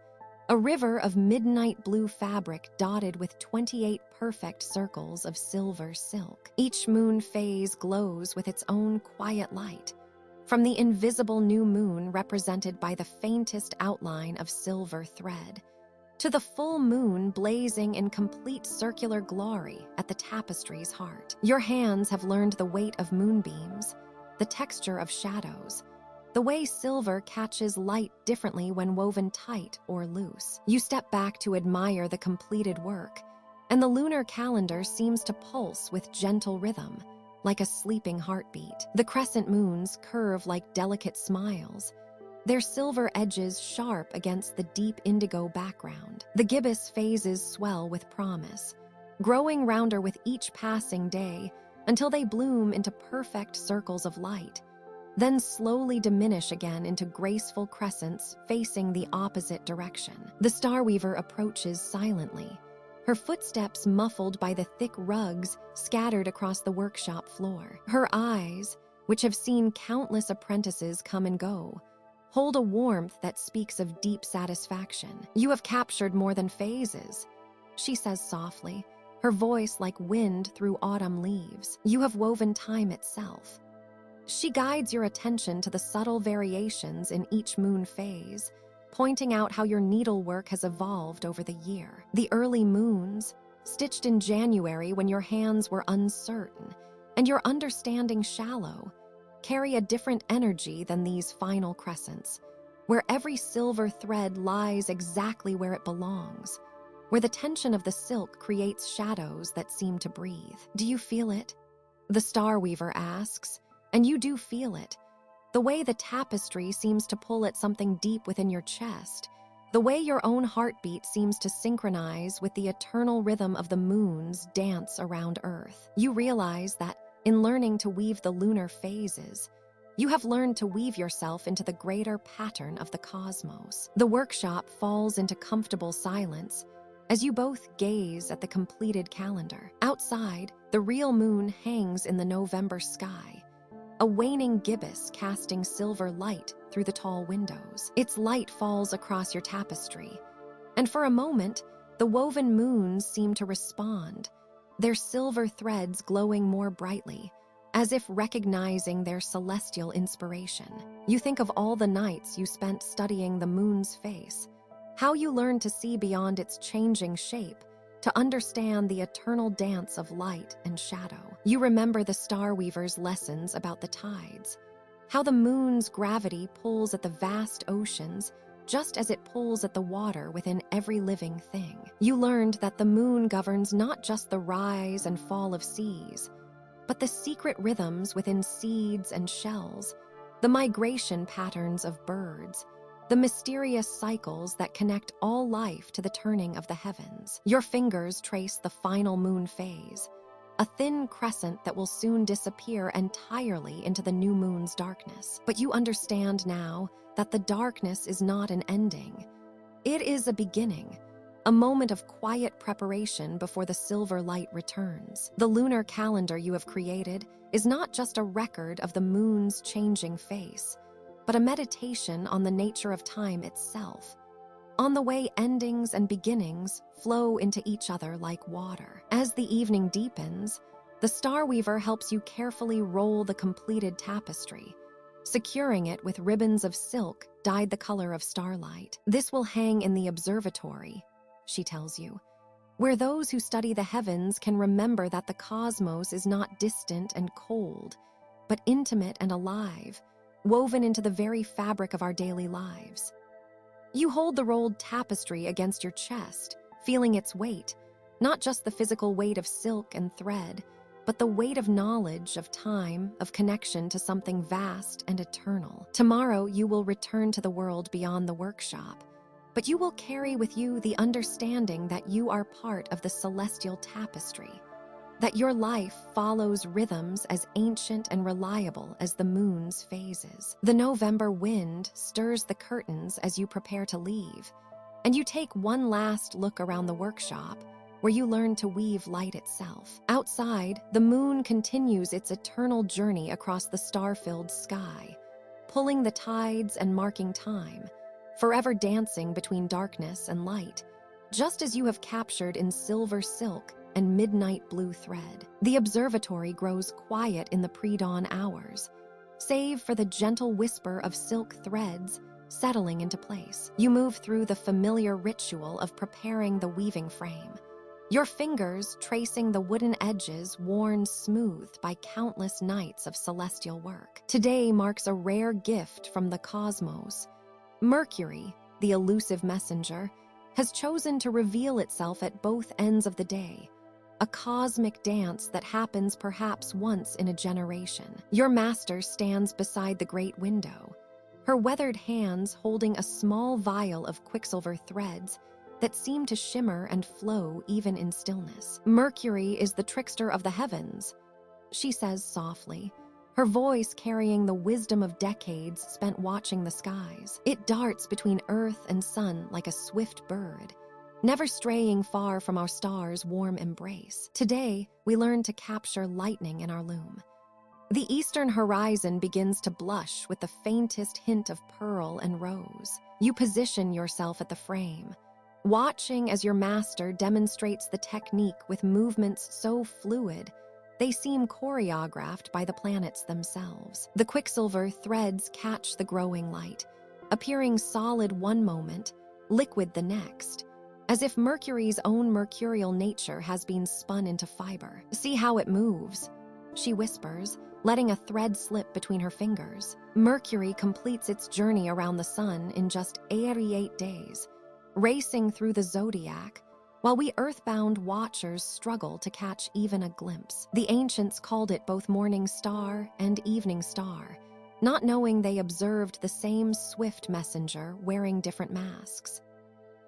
a river of midnight blue fabric dotted with 28 perfect circles of silver silk. Each moon phase glows with its own quiet light, from the invisible new moon represented by the faintest outline of silver thread, to the full moon blazing in complete circular glory at the tapestry's heart. Your hands have learned the weight of moonbeams, the texture of shadows, the way silver catches light differently when woven tight or loose. You step back to admire the completed work, and the lunar calendar seems to pulse with gentle rhythm, like a sleeping heartbeat. The crescent moons curve like delicate smiles, their silver edges sharp against the deep indigo background. The gibbous phases swell with promise, growing rounder with each passing day until they bloom into perfect circles of light, then slowly diminish again into graceful crescents facing the opposite direction. The Starweaver approaches silently, her footsteps muffled by the thick rugs scattered across the workshop floor. Her eyes, which have seen countless apprentices come and go, hold a warmth that speaks of deep satisfaction. "You have captured more than phases," she says softly, her voice like wind through autumn leaves. "You have woven time itself." She guides your attention to the subtle variations in each moon phase, pointing out how your needlework has evolved over the year. The early moons, stitched in January when your hands were uncertain and your understanding shallow, carry a different energy than these final crescents, where every silver thread lies exactly where it belongs, where the tension of the silk creates shadows that seem to breathe. "Do you feel it?" the Starweaver asks, and you do feel it. The way the tapestry seems to pull at something deep within your chest, the way your own heartbeat seems to synchronize with the eternal rhythm of the moon's dance around Earth. You realize that, in learning to weave the lunar phases, you have learned to weave yourself into the greater pattern of the cosmos. The workshop falls into comfortable silence as you both gaze at the completed calendar. Outside, the real moon hangs in the November sky, a waning gibbous casting silver light through the tall windows. Its light falls across your tapestry, and for a moment, the woven moons seem to respond, their silver threads glowing more brightly, as if recognizing their celestial inspiration. You think of all the nights you spent studying the moon's face, how you learned to see beyond its changing shape, to understand the eternal dance of light and shadow. You remember the Starweaver's lessons about the tides, how the moon's gravity pulls at the vast oceans just as it pulls at the water within every living thing. You learned that the moon governs not just the rise and fall of seas, but the secret rhythms within seeds and shells, the migration patterns of birds, the mysterious cycles that connect all life to the turning of the heavens. Your fingers trace the final moon phase, a thin crescent that will soon disappear entirely into the new moon's darkness. But you understand now that the darkness is not an ending. It is a beginning, a moment of quiet preparation before the silver light returns. The lunar calendar you have created is not just a record of the moon's changing face, but a meditation on the nature of time itself, on the way endings and beginnings flow into each other like water. As the evening deepens, the Starweaver helps you carefully roll the completed tapestry, securing it with ribbons of silk dyed the color of starlight. "This will hang in the observatory," she tells you, "where those who study the heavens can remember that the cosmos is not distant and cold, but intimate and alive, woven into the very fabric of our daily lives." You hold the rolled tapestry against your chest, feeling its weight, not just the physical weight of silk and thread, but the weight of knowledge, of time, of connection to something vast and eternal. Tomorrow you will return to the world beyond the workshop, but you will carry with you the understanding that you are part of the celestial tapestry, that your life follows rhythms as ancient and reliable as the moon's phases. The November wind stirs the curtains as you prepare to leave, and you take one last look around the workshop where you learn to weave light itself. Outside, the moon continues its eternal journey across the star-filled sky, pulling the tides and marking time, forever dancing between darkness and light, just as you have captured in silver silk and midnight blue thread. The observatory grows quiet in the pre-dawn hours, save for the gentle whisper of silk threads settling into place. You move through the familiar ritual of preparing the weaving frame, your fingers tracing the wooden edges worn smooth by countless nights of celestial work. Today marks a rare gift from the cosmos. Mercury, the elusive messenger, has chosen to reveal itself at both ends of the day, a cosmic dance that happens perhaps once in a generation. Your master stands beside the great window, her weathered hands holding a small vial of quicksilver threads that seem to shimmer and flow even in stillness. Mercury is the trickster of the heavens, she says softly, her voice carrying the wisdom of decades spent watching the skies. It darts between earth and sun like a swift bird, never straying far from our star's warm embrace. Today, we learn to capture lightning in our loom. The eastern horizon begins to blush with the faintest hint of pearl and rose. You position yourself at the frame, watching as your master demonstrates the technique with movements so fluid they seem choreographed by the planets themselves. The quicksilver threads catch the growing light, appearing solid one moment, liquid the next, as if Mercury's own mercurial nature has been spun into fiber. See how it moves, she whispers, letting a thread slip between her fingers. Mercury completes its journey around the sun in just 88 days, racing through the zodiac, while we earthbound watchers struggle to catch even a glimpse. The ancients called it both morning star and evening star, not knowing they observed the same swift messenger wearing different masks.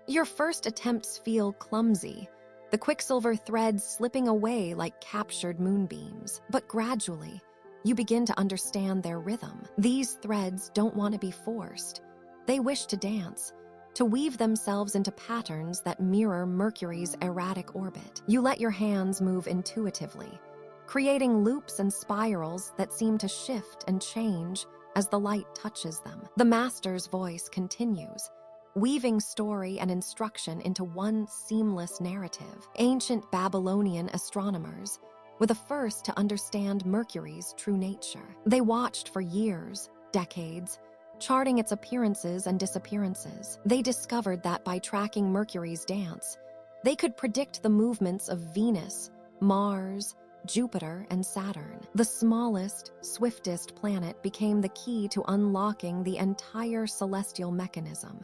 Your first attempts feel clumsy, the quicksilver threads slipping away like captured moonbeams. But gradually, you begin to understand their rhythm. These threads don't want to be forced. They wish to dance, to weave themselves into patterns that mirror Mercury's erratic orbit. You let your hands move intuitively, creating loops and spirals that seem to shift and change as the light touches them. The master's voice continues, weaving story and instruction into one seamless narrative. Ancient Babylonian astronomers were the first to understand Mercury's true nature. They watched for years, decades, charting its appearances and disappearances. They discovered that by tracking Mercury's dance, they could predict the movements of Venus, Mars, Jupiter, and Saturn. The smallest, swiftest planet became the key to unlocking the entire celestial mechanism.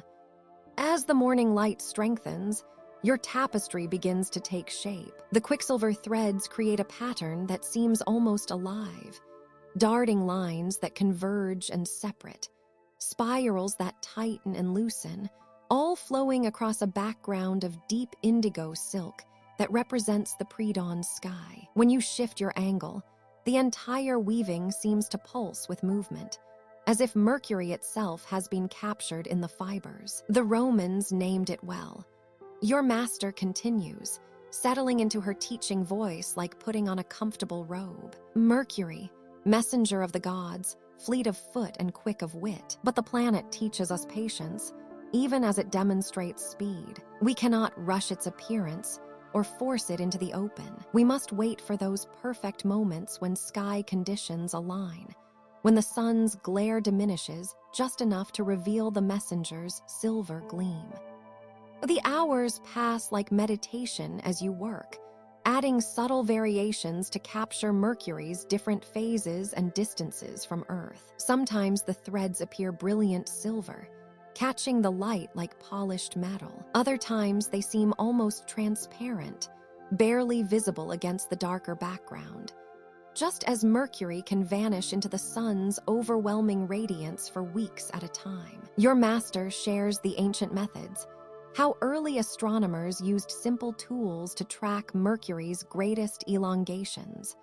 As the morning light strengthens, your tapestry begins to take shape. The quicksilver threads create a pattern that seems almost alive, darting lines that converge and separate, spirals that tighten and loosen, all flowing across a background of deep indigo silk that represents the pre-dawn sky. When you shift your angle, the entire weaving seems to pulse with movement, as if Mercury itself has been captured in the fibers. The Romans named it well. Your master continues, settling into her teaching voice like putting on a comfortable robe. Mercury, messenger of the gods, fleet of foot and quick of wit. But the planet teaches us patience, even as it demonstrates speed. We cannot rush its appearance or force it into the open. We must wait for those perfect moments when sky conditions align, when the sun's glare diminishes just enough to reveal the messenger's silver gleam. The hours pass like meditation as you work, adding subtle variations to capture Mercury's different phases and distances from Earth. Sometimes the threads appear brilliant silver, catching the light like polished metal. Other times they seem almost transparent, barely visible against the darker background, just as Mercury can vanish into the sun's overwhelming radiance for weeks at a time. Your master shares the ancient methods, How early astronomers used simple tools to track Mercury's greatest elongations,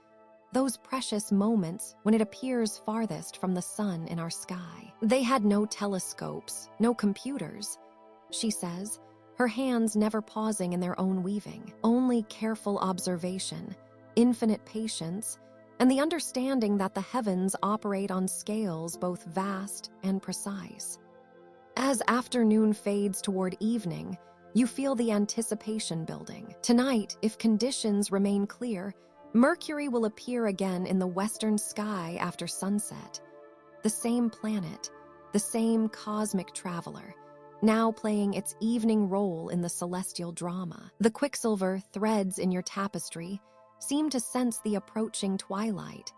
those precious moments when it appears farthest from the sun in our sky. They had no telescopes, no computers, she says, her hands never pausing in their own weaving, only careful observation, infinite patience, and the understanding that the heavens operate on scales both vast and precise. As afternoon fades toward evening, you feel the anticipation building. Tonight, if conditions remain clear, Mercury will appear again in the western sky after sunset. The same planet, the same cosmic traveler, now playing its evening role in the celestial drama. The quicksilver threads in your tapestry seem to sense the approaching twilight,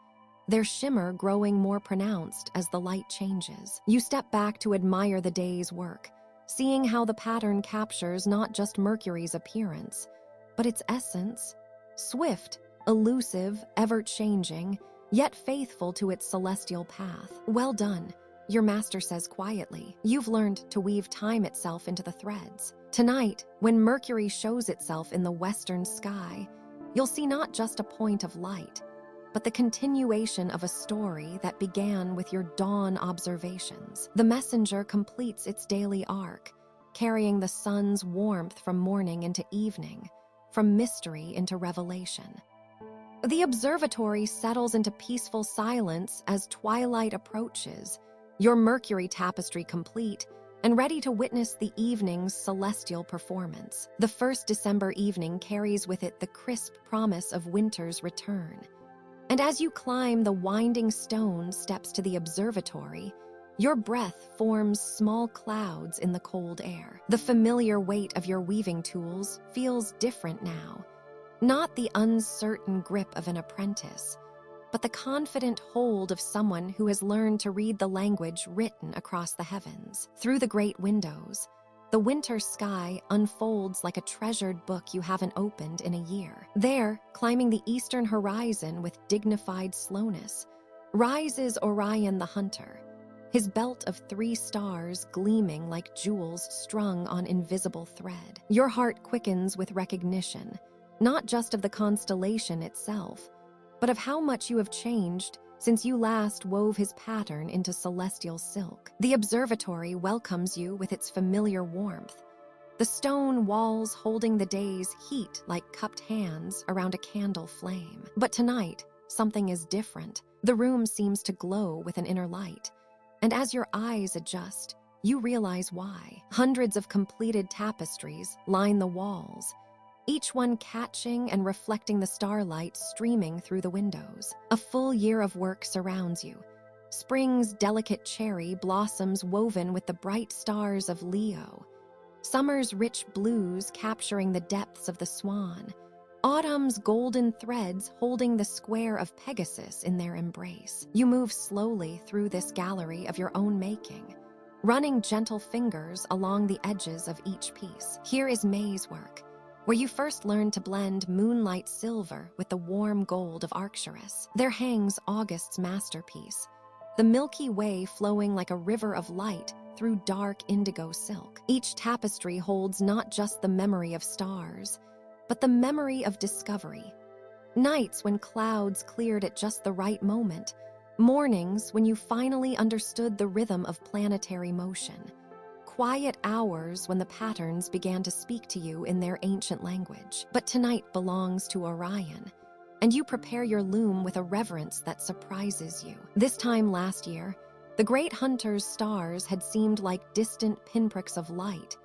their shimmer growing more pronounced as the light changes. You step back to admire the day's work, seeing how the pattern captures not just Mercury's appearance, but its essence, swift, elusive, ever-changing, yet faithful to its celestial path. Well done, your master says quietly. You've learned to weave time itself into the threads. Tonight, when Mercury shows itself in the western sky, you'll see not just a point of light, but the continuation of a story that began with your dawn observations. The messenger completes its daily arc, carrying the sun's warmth from morning into evening, from mystery into revelation. The observatory settles into peaceful silence as twilight approaches, your Mercury tapestry complete and ready to witness the evening's celestial performance. The first December evening carries with it the crisp promise of winter's return. And as you climb the winding stone steps to the observatory, your breath forms small clouds in the cold air. The familiar weight of your weaving tools feels different now. Not the uncertain grip of an apprentice, but the confident hold of someone who has learned to read the language written across the heavens. Through the great windows, the winter sky unfolds like a treasured book you haven't opened in a year. There, climbing the eastern horizon with dignified slowness, rises Orion the Hunter, his belt of 3 stars gleaming like jewels strung on invisible thread. Your heart quickens with recognition, not just of the constellation itself, but of how much you have changed since you last wove his pattern into celestial silk. The observatory welcomes you with its familiar warmth, the stone walls holding the day's heat like cupped hands around a candle flame. But tonight, something is different. The room seems to glow with an inner light, and as your eyes adjust, you realize why. Hundreds of completed tapestries line the walls, each one catching and reflecting the starlight streaming through the windows. A full year of work surrounds you. Spring's delicate cherry blossoms woven with the bright stars of Leo. Summer's rich blues capturing the depths of the swan. Autumn's golden threads holding the square of Pegasus in their embrace. You move slowly through this gallery of your own making, running gentle fingers along the edges of each piece. Here is May's work, where you first learned to blend moonlight silver with the warm gold of Arcturus. There hangs August's masterpiece, the Milky Way flowing like a river of light through dark indigo silk. Each tapestry holds not just the memory of stars, but the memory of discovery. Nights when clouds cleared at just the right moment, mornings when you finally understood the rhythm of planetary motion. Quiet hours when the patterns began to speak to you in their ancient language. But tonight belongs to Orion, and you prepare your loom with a reverence that surprises you. This time last year, the great hunter's stars had seemed like distant pinpricks of light,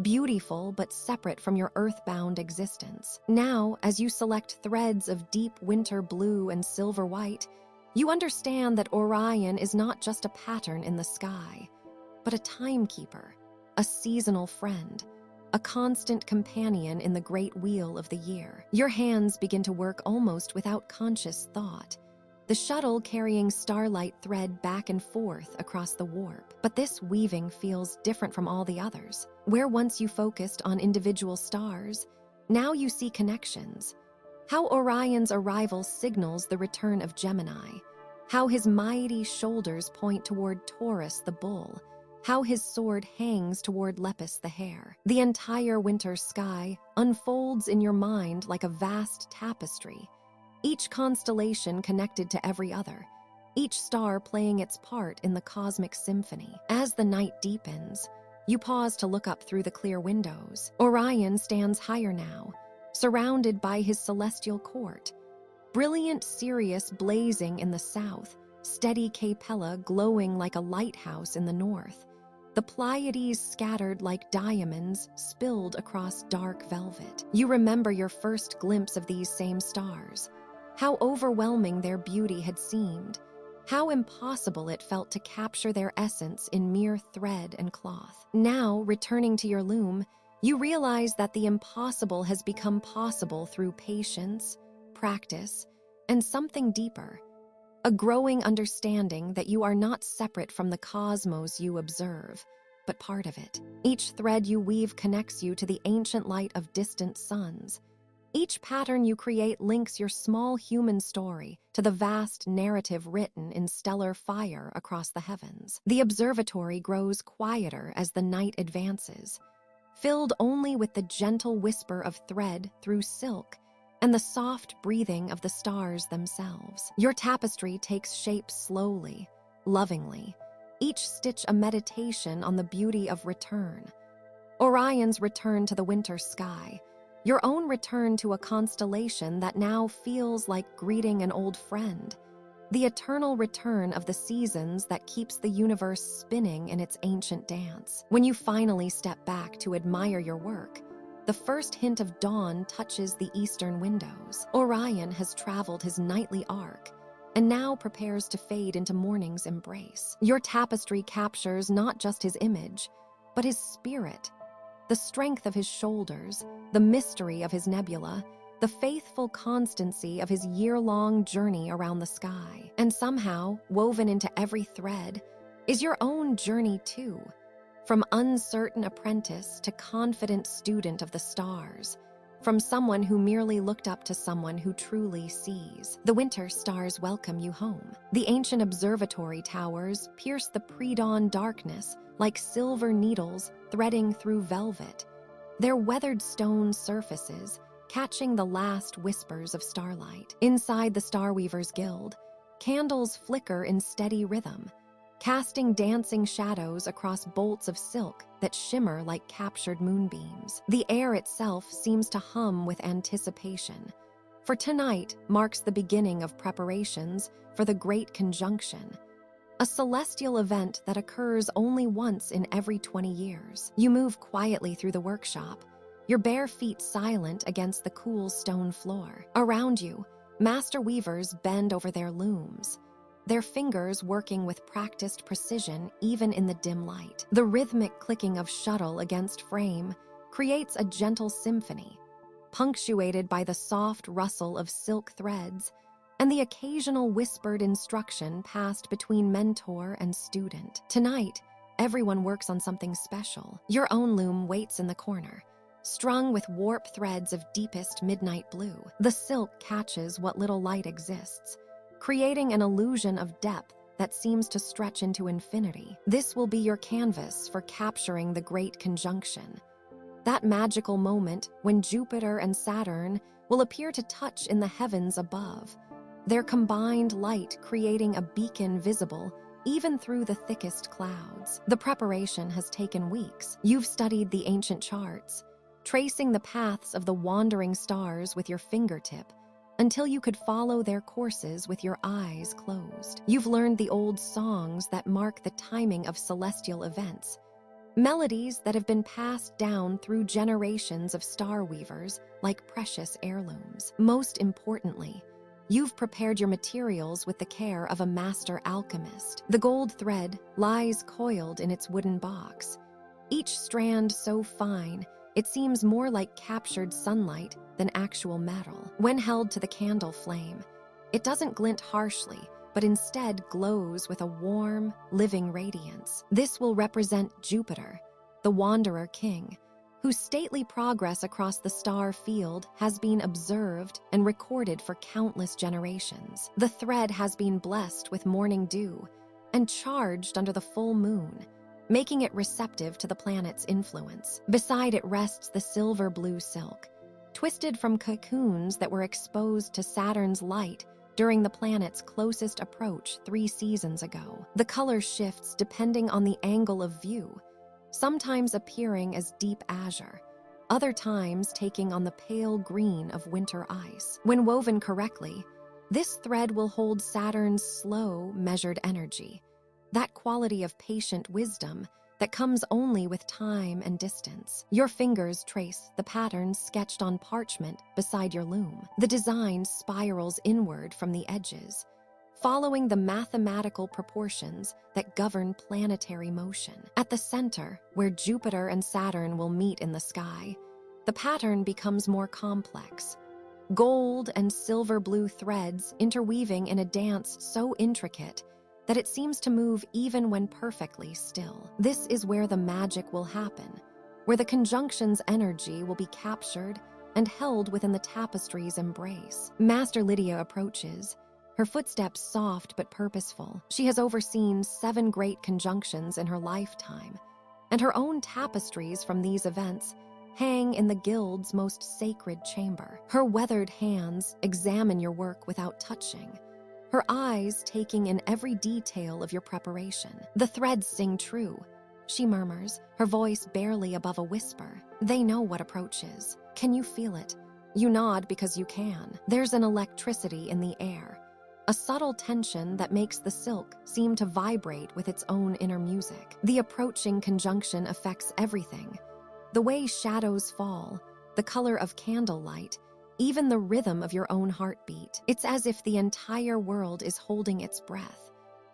beautiful but separate from your earthbound existence. Now, as you select threads of deep winter blue and silver white, you understand that Orion is not just a pattern in the sky, but a timekeeper, a seasonal friend, a constant companion in the great wheel of the year. Your hands begin to work almost without conscious thought, the shuttle carrying starlight thread back and forth across the warp. But this weaving feels different from all the others. Where once you focused on individual stars, now you see connections. How Orion's arrival signals the return of Gemini, how his mighty shoulders point toward Taurus the bull, how his sword hangs toward Lepus the hare. The entire winter sky unfolds in your mind like a vast tapestry, each constellation connected to every other, each star playing its part in the cosmic symphony. As the night deepens, you pause to look up through the clear windows. Orion stands higher now, surrounded by his celestial court. Brilliant Sirius blazing in the south, steady Capella glowing like a lighthouse in the north. The Pleiades scattered like diamonds spilled across dark velvet. You remember your first glimpse of these same stars, how overwhelming their beauty had seemed, how impossible it felt to capture their essence in mere thread and cloth. Now, returning to your loom, you realize that the impossible has become possible through patience, practice, and something deeper, a growing understanding that you are not separate from the cosmos you observe, but part of it. Each thread you weave connects you to the ancient light of distant suns. Each pattern you create links your small human story to the vast narrative written in stellar fire across the heavens. The observatory grows quieter as the night advances, filled only with the gentle whisper of thread through silk and the soft breathing of the stars themselves. Your tapestry takes shape slowly, lovingly, each stitch a meditation on the beauty of return. Orion's return to the winter sky, your own return to a constellation that now feels like greeting an old friend, the eternal return of the seasons that keeps the universe spinning in its ancient dance. When you finally step back to admire your work, the first hint of dawn touches the eastern windows. Orion has traveled his nightly arc and now prepares to fade into morning's embrace. Your tapestry captures not just his image, but his spirit, the strength of his shoulders, the mystery of his nebula, the faithful constancy of his year-long journey around the sky. And somehow, woven into every thread, is your own journey too. From uncertain apprentice to confident student of the stars, from someone who merely looked up to someone who truly sees. The winter stars welcome you home. The ancient observatory towers pierce the pre-dawn darkness like silver needles threading through velvet, their weathered stone surfaces catching the last whispers of starlight. Inside the Starweaver's Guild, candles flicker in steady rhythm, casting dancing shadows across bolts of silk that shimmer like captured moonbeams. The air itself seems to hum with anticipation, for tonight marks the beginning of preparations for the Great Conjunction, a celestial event that occurs only once in every 20 years. You move quietly through the workshop, your bare feet silent against the cool stone floor. Around you, master weavers bend over their looms, their fingers working with practiced precision even in the dim light. The rhythmic clicking of shuttle against frame creates a gentle symphony, punctuated by the soft rustle of silk threads and the occasional whispered instruction passed between mentor and student. Tonight, everyone works on something special. Your own loom waits in the corner, strung with warp threads of deepest midnight blue. The silk catches what little light exists, creating an illusion of depth that seems to stretch into infinity. This will be your canvas for capturing the Great Conjunction, that magical moment when Jupiter and Saturn will appear to touch in the heavens above, their combined light creating a beacon visible even through the thickest clouds. The preparation has taken weeks. You've studied the ancient charts, tracing the paths of the wandering stars with your fingertip until you could follow their courses with your eyes closed. You've learned the old songs that mark the timing of celestial events, melodies that have been passed down through generations of star weavers like precious heirlooms. Most importantly, you've prepared your materials with the care of a master alchemist. The gold thread lies coiled in its wooden box, each strand so fine it seems more like captured sunlight than actual metal. When held to the candle flame, it doesn't glint harshly, but instead glows with a warm, living radiance. This will represent Jupiter, the Wanderer King, whose stately progress across the star field has been observed and recorded for countless generations. The thread has been blessed with morning dew and charged under the full moon, making it receptive to the planet's influence. Beside it rests the silver-blue silk, twisted from cocoons that were exposed to Saturn's light during the planet's closest approach 3 seasons ago. The color shifts depending on the angle of view, sometimes appearing as deep azure, other times taking on the pale green of winter ice. When woven correctly, this thread will hold Saturn's slow, measured energy, that quality of patient wisdom that comes only with time and distance. Your fingers trace the patterns sketched on parchment beside your loom. The design spirals inward from the edges, following the mathematical proportions that govern planetary motion. At the center, where Jupiter and Saturn will meet in the sky, the pattern becomes more complex. Gold and silver-blue threads interweaving in a dance so intricate that it seems to move even when perfectly still. This is where the magic will happen, where the conjunction's energy will be captured and held within the tapestry's embrace. Master Lydia approaches, her footsteps soft but purposeful. She has overseen 7 great conjunctions in her lifetime, and her own tapestries from these events hang in the guild's most sacred chamber. Her weathered hands examine your work without touching, her eyes taking in every detail of your preparation. The threads sing true, she murmurs, her voice barely above a whisper. They know what approaches. Can you feel it? You nod because you can. There's an electricity in the air, a subtle tension that makes the silk seem to vibrate with its own inner music. The approaching conjunction affects everything. The way shadows fall, the color of candlelight, even the rhythm of your own heartbeat. It's as if the entire world is holding its breath,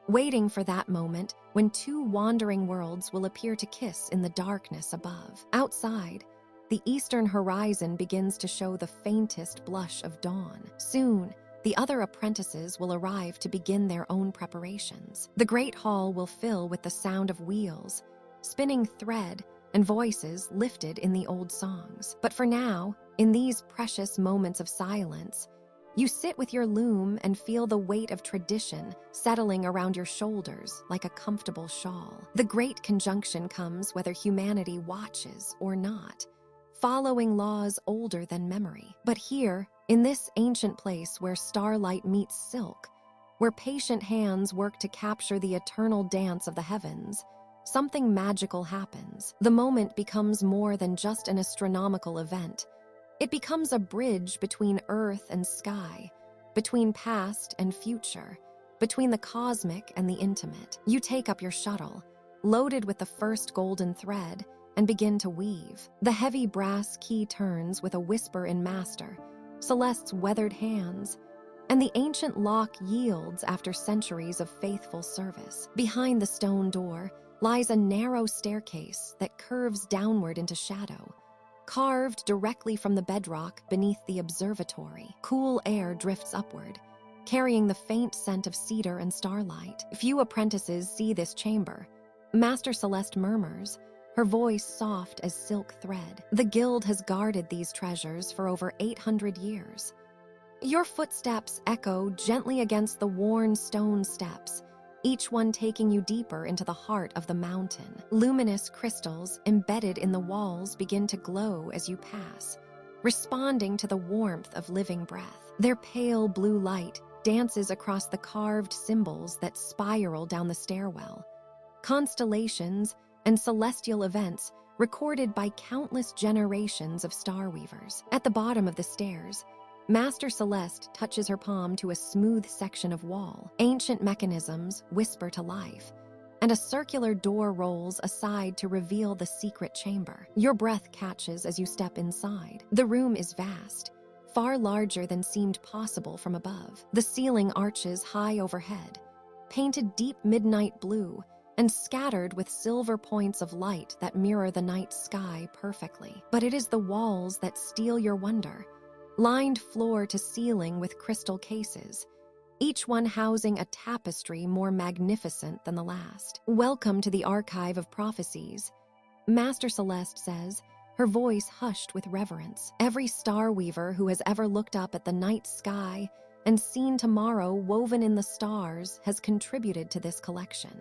waiting for that moment when 2 wandering worlds will appear to kiss in the darkness above. Outside, the eastern horizon begins to show the faintest blush of dawn. Soon, the other apprentices will arrive to begin their own preparations. The great hall will fill with the sound of wheels, spinning thread, and voices lifted in the old songs. But for now, in these precious moments of silence, you sit with your loom and feel the weight of tradition settling around your shoulders like a comfortable shawl. The great conjunction comes whether humanity watches or not, following laws older than memory. But here, in this ancient place where starlight meets silk, where patient hands work to capture the eternal dance of the heavens, something magical happens. The moment becomes more than just an astronomical event. It becomes a bridge between earth and sky, between past and future, between the cosmic and the intimate. You take up your shuttle, loaded with the first golden thread, and begin to weave. The heavy brass key turns with a whisper in master, Celeste's weathered hands, and the ancient lock yields after centuries of faithful service. Behind the stone door lies a narrow staircase that curves downward into shadow, carved directly from the bedrock beneath the observatory. Cool air drifts upward, carrying the faint scent of cedar and starlight. Few apprentices see this chamber. Master Celeste murmurs, her voice soft as silk thread. The guild has guarded these treasures for over 800 years. Your footsteps echo gently against the worn stone steps, each one taking you deeper into the heart of the mountain. Luminous crystals embedded in the walls begin to glow as you pass, responding to the warmth of living breath. Their pale blue light dances across the carved symbols that spiral down the stairwell, constellations and celestial events recorded by countless generations of Starweavers. At the bottom of the stairs, Master Celeste touches her palm to a smooth section of wall. Ancient mechanisms whisper to life, and a circular door rolls aside to reveal the secret chamber. Your breath catches as you step inside. The room is vast, far larger than seemed possible from above. The ceiling arches high overhead, painted deep midnight blue, and scattered with silver points of light that mirror the night sky perfectly. But it is the walls that steal your wonder, lined floor to ceiling with crystal cases, each one housing a tapestry more magnificent than the last. Welcome to the archive of prophecies, Master Celeste says, her voice hushed with reverence. Every Starweaver who has ever looked up at the night sky and seen tomorrow woven in the stars has contributed to this collection.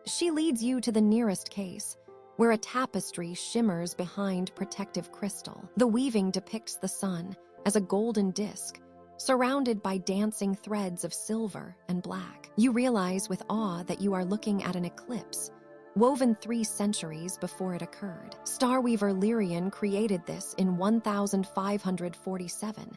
She leads you to the nearest case, where a tapestry shimmers behind protective crystal. The weaving depicts the sun as a golden disc, surrounded by dancing threads of silver and black. You realize with awe that you are looking at an eclipse, woven 3 centuries before it occurred. Starweaver Lyrian created this in 1547.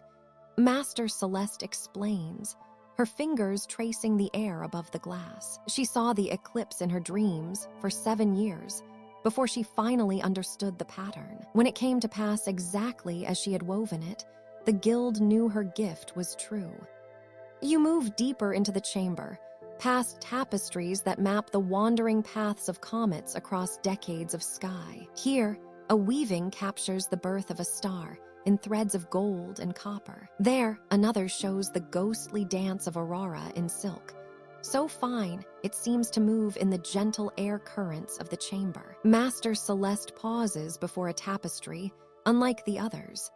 Master Celeste explains, her fingers tracing the air above the glass. She saw the eclipse in her dreams for 7 years before she finally understood the pattern. When it came to pass exactly as she had woven it, the guild knew her gift was true. You move deeper into the chamber, past tapestries that map the wandering paths of comets across decades of sky. Here, a weaving captures the birth of a star in threads of gold and copper. There, another shows the ghostly dance of aurora in silk, so fine it seems to move in the gentle air currents of the chamber. Master Celeste pauses before a tapestry, unlike the others.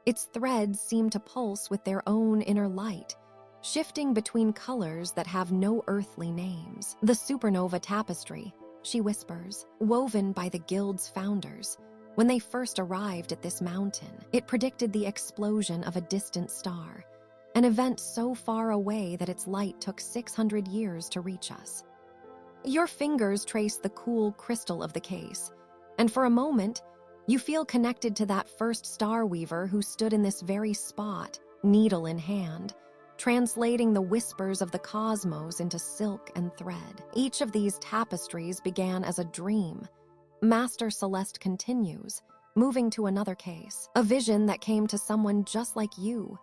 Its threads seem to pulse with their own inner light, shifting between colors that have no earthly names. The supernova tapestry, she whispers, woven by the guild's founders. When they first arrived at this mountain, it predicted the explosion of a distant star, an event so far away that its light took 600 years to reach us. Your fingers trace the cool crystal of the case, and for a moment, you feel connected to that first Starweaver who stood in this very spot, needle in hand, translating the whispers of the cosmos into silk and thread. Each of these tapestries began as a dream. Master Celeste continues, moving to another case, a vision that came to someone just like you,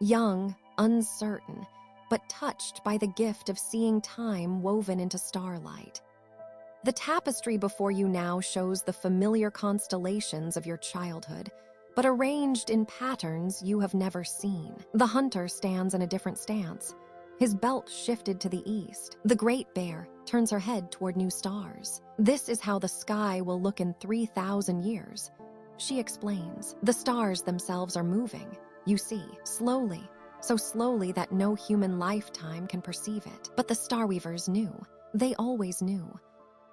young, uncertain, but touched by the gift of seeing time woven into starlight. The tapestry before you now shows the familiar constellations of your childhood, but arranged in patterns you have never seen. The hunter stands in a different stance, his belt shifted to the east. The great bear turns her head toward new stars. This is how the sky will look in 3,000 years. She explains, the stars themselves are moving, you see, slowly, so slowly that no human lifetime can perceive it. But the Starweavers knew. They always knew.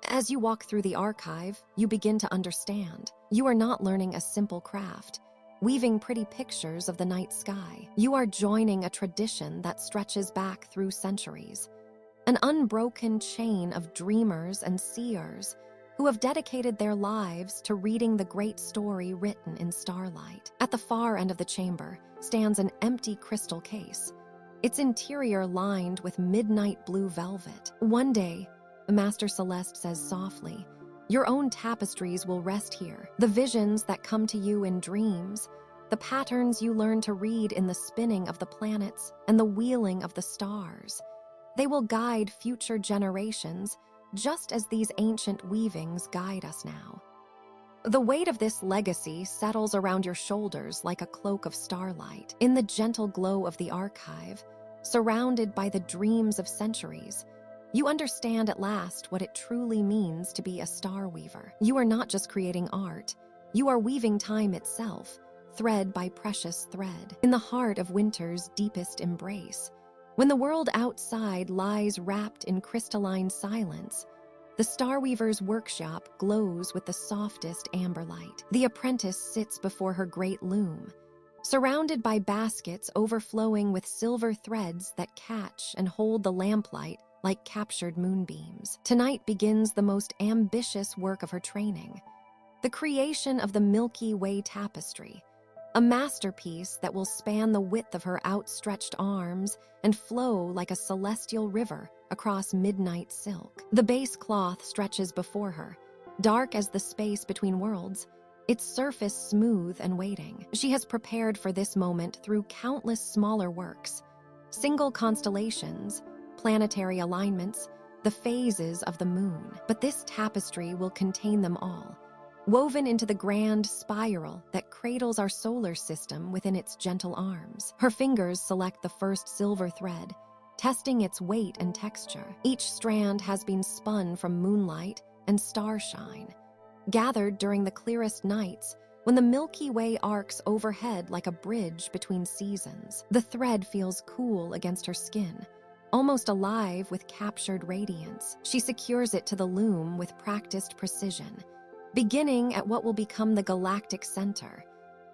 As you walk through the archive, you begin to understand. You are not learning a simple craft, weaving pretty pictures of the night sky. You are joining a tradition that stretches back through centuries, an unbroken chain of dreamers and seers who have dedicated their lives to reading the great story written in starlight. At the far end of the chamber stands an empty crystal case, its interior lined with midnight blue velvet. One day, Master Celeste says softly, your own tapestries will rest here. The visions that come to you in dreams, the patterns you learn to read in the spinning of the planets and the wheeling of the stars. They will guide future generations, just as these ancient weavings guide us now. The weight of this legacy settles around your shoulders like a cloak of starlight. In the gentle glow of the archive, surrounded by the dreams of centuries, you understand at last what it truly means to be a Starweaver. You are not just creating art, you are weaving time itself, thread by precious thread. In the heart of winter's deepest embrace, when the world outside lies wrapped in crystalline silence, the Starweaver's workshop glows with the softest amber light. The apprentice sits before her great loom, surrounded by baskets overflowing with silver threads that catch and hold the lamplight like captured moonbeams. Tonight begins the most ambitious work of her training, the creation of the Milky Way tapestry, a masterpiece that will span the width of her outstretched arms and flow like a celestial river across midnight silk. The base cloth stretches before her, dark as the space between worlds, its surface smooth and waiting. She has prepared for this moment through countless smaller works, single constellations, planetary alignments, the phases of the moon. But this tapestry will contain them all, woven into the grand spiral that cradles our solar system within its gentle arms. Her fingers select the first silver thread, testing its weight and texture. Each strand has been spun from moonlight and starshine, gathered during the clearest nights when the Milky Way arcs overhead like a bridge between seasons. The thread feels cool against her skin, almost alive with captured radiance. She secures it to the loom with practiced precision, beginning at what will become the galactic center,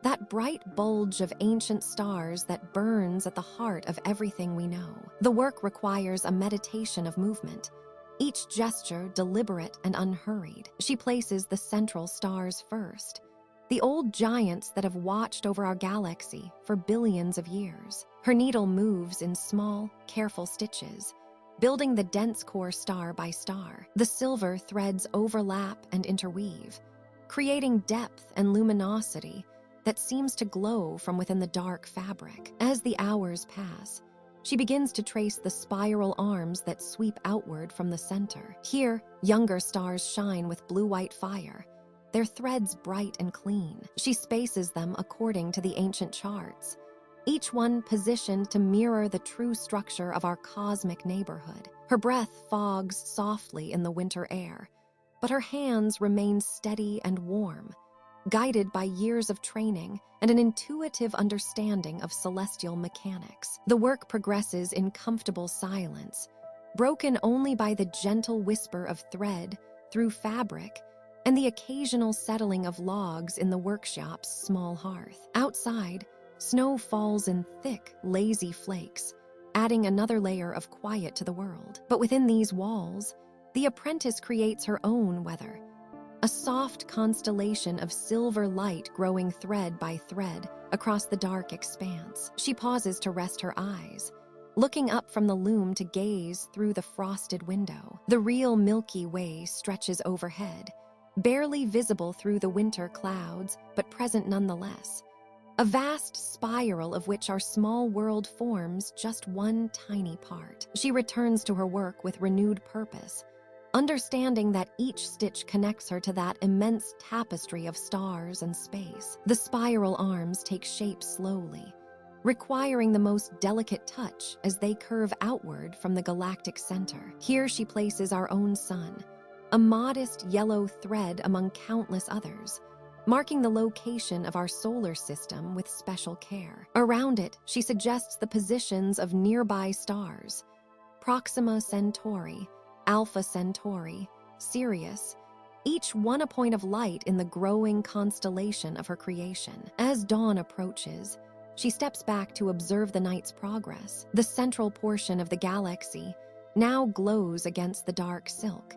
that bright bulge of ancient stars that burns at the heart of everything we know. The work requires a meditation of movement, each gesture deliberate and unhurried. She places the central stars first, the old giants that have watched over our galaxy for billions of years. Her needle moves in small, careful stitches, building the dense core star by star. The silver threads overlap and interweave, creating depth and luminosity that seems to glow from within the dark fabric. As the hours pass, she begins to trace the spiral arms that sweep outward from the center. Here, younger stars shine with blue-white fire, their threads bright and clean. She spaces them according to the ancient charts, each one positioned to mirror the true structure of our cosmic neighborhood. Her breath fogs softly in the winter air, but her hands remain steady and warm, guided by years of training and an intuitive understanding of celestial mechanics. The work progresses in comfortable silence, broken only by the gentle whisper of thread through fabric and the occasional settling of logs in the workshop's small hearth. Outside, snow falls in thick, lazy flakes, adding another layer of quiet to the world. But within these walls, the apprentice creates her own weather, a soft constellation of silver light growing thread by thread across the dark expanse. She pauses to rest her eyes, looking up from the loom to gaze through the frosted window. The real Milky Way stretches overhead, barely visible through the winter clouds, but present nonetheless. A vast spiral of which our small world forms just one tiny part. She returns to her work with renewed purpose, understanding that each stitch connects her to that immense tapestry of stars and space. The spiral arms take shape slowly, requiring the most delicate touch as they curve outward from the galactic center. Here she places our own sun, a modest yellow thread among countless others, marking the location of our solar system with special care. Around it, she suggests the positions of nearby stars: Proxima Centauri, Alpha Centauri, Sirius, each one a point of light in the growing constellation of her creation. As dawn approaches, she steps back to observe the night's progress. The central portion of the galaxy now glows against the dark silk,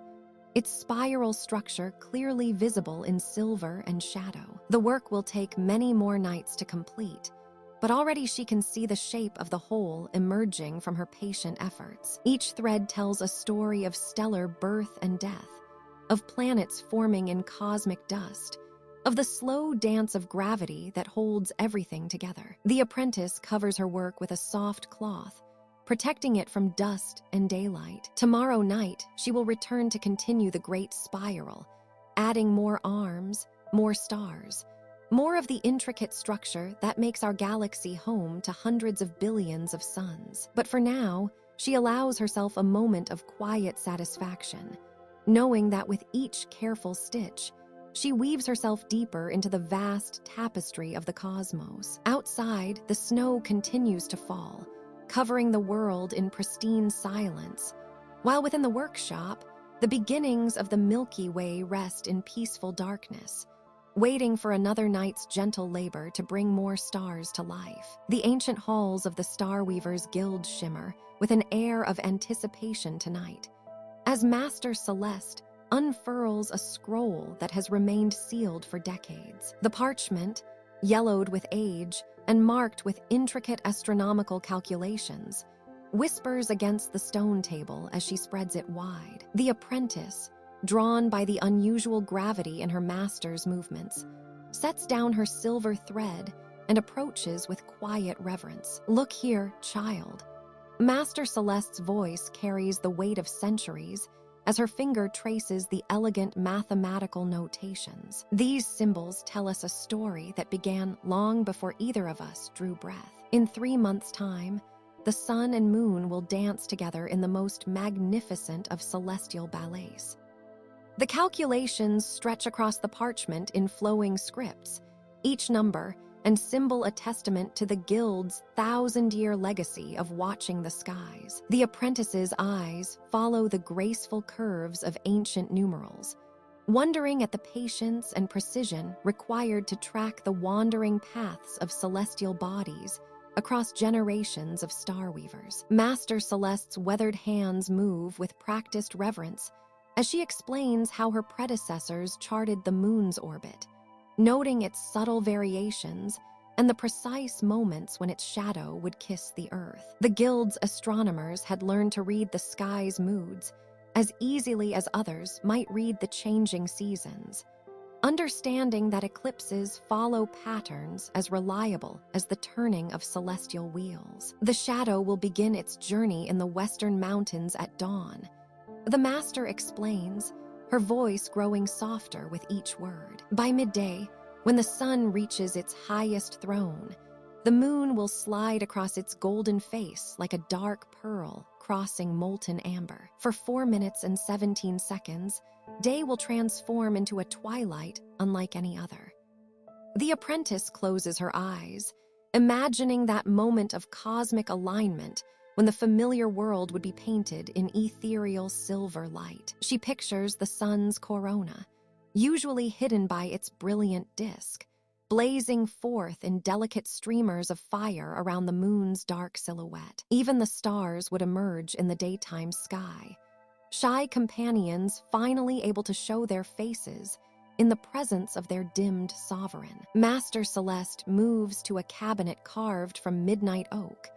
its spiral structure clearly visible in silver and shadow. The work will take many more nights to complete, but already she can see the shape of the whole emerging from her patient efforts. Each thread tells a story of stellar birth and death, of planets forming in cosmic dust, of the slow dance of gravity that holds everything together. The apprentice covers her work with a soft cloth, protecting it from dust and daylight. Tomorrow night, she will return to continue the great spiral, adding more arms, more stars, more of the intricate structure that makes our galaxy home to hundreds of billions of suns. But for now, she allows herself a moment of quiet satisfaction, knowing that with each careful stitch, she weaves herself deeper into the vast tapestry of the cosmos. Outside, the snow continues to fall, covering the world in pristine silence, while within the workshop, the beginnings of the Milky Way rest in peaceful darkness, waiting for another night's gentle labor to bring more stars to life. The ancient halls of the Starweaver's guild shimmer with an air of anticipation tonight, as Master Celeste unfurls a scroll that has remained sealed for decades. The parchment, yellowed with age and marked with intricate astronomical calculations, whispers against the stone table as she spreads it wide. The apprentice, drawn by the unusual gravity in her master's movements, sets down her silver thread and approaches with quiet reverence. "Look here, child." Master Celeste's voice carries the weight of centuries as her finger traces the elegant mathematical notations. These symbols tell us a story that began long before either of us drew breath. In 3 months' time, the sun and moon will dance together in the most magnificent of celestial ballets. The calculations stretch across the parchment in flowing scripts, each number, and symbol a testament to the guild's 1,000-year legacy of watching the skies. The apprentice's eyes follow the graceful curves of ancient numerals, wondering at the patience and precision required to track the wandering paths of celestial bodies across generations of Starweavers. Master Celeste's weathered hands move with practiced reverence as she explains how her predecessors charted the moon's orbit, noting its subtle variations and the precise moments when its shadow would kiss the earth. The guild's astronomers had learned to read the sky's moods as easily as others might read the changing seasons, understanding that eclipses follow patterns as reliable as the turning of celestial wheels. The shadow will begin its journey in the western mountains at dawn, the master explains, her voice growing softer with each word. By midday, when the sun reaches its highest throne, the moon will slide across its golden face like a dark pearl crossing molten amber. For 4 minutes and 17 seconds, day will transform into a twilight unlike any other. The apprentice closes her eyes, imagining that moment of cosmic alignment when the familiar world would be painted in ethereal silver light. She pictures the sun's corona, usually hidden by its brilliant disk, blazing forth in delicate streamers of fire around the moon's dark silhouette. Even the stars would emerge in the daytime sky, shy companions finally able to show their faces in the presence of their dimmed sovereign. Master Celeste moves to a cabinet carved from midnight oak,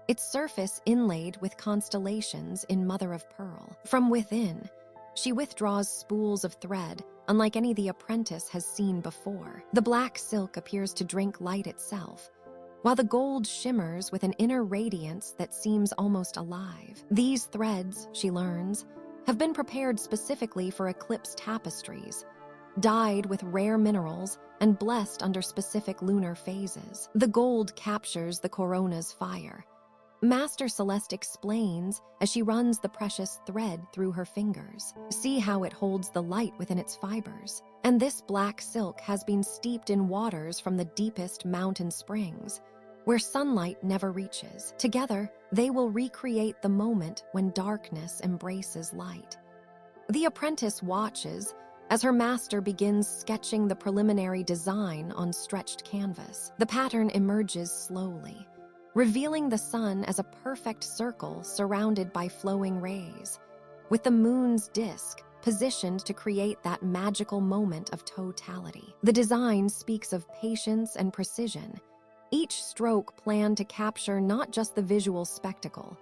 its surface inlaid with constellations in mother-of-pearl. From within, she withdraws spools of thread unlike any the apprentice has seen before. The black silk appears to drink light itself, while the gold shimmers with an inner radiance that seems almost alive. These threads, she learns, have been prepared specifically for eclipse tapestries, dyed with rare minerals and blessed under specific lunar phases. The gold captures the corona's fire. Master Celeste explains as she runs the precious thread through her fingers. See how it holds the light within its fibers. And this black silk has been steeped in waters from the deepest mountain springs, where sunlight never reaches. Together, they will recreate the moment when darkness embraces light. The apprentice watches as her master begins sketching the preliminary design on stretched canvas. The pattern emerges slowly, revealing the sun as a perfect circle surrounded by flowing rays, with the moon's disk positioned to create that magical moment of totality. The design speaks of patience and precision, each stroke planned to capture not just the visual spectacle,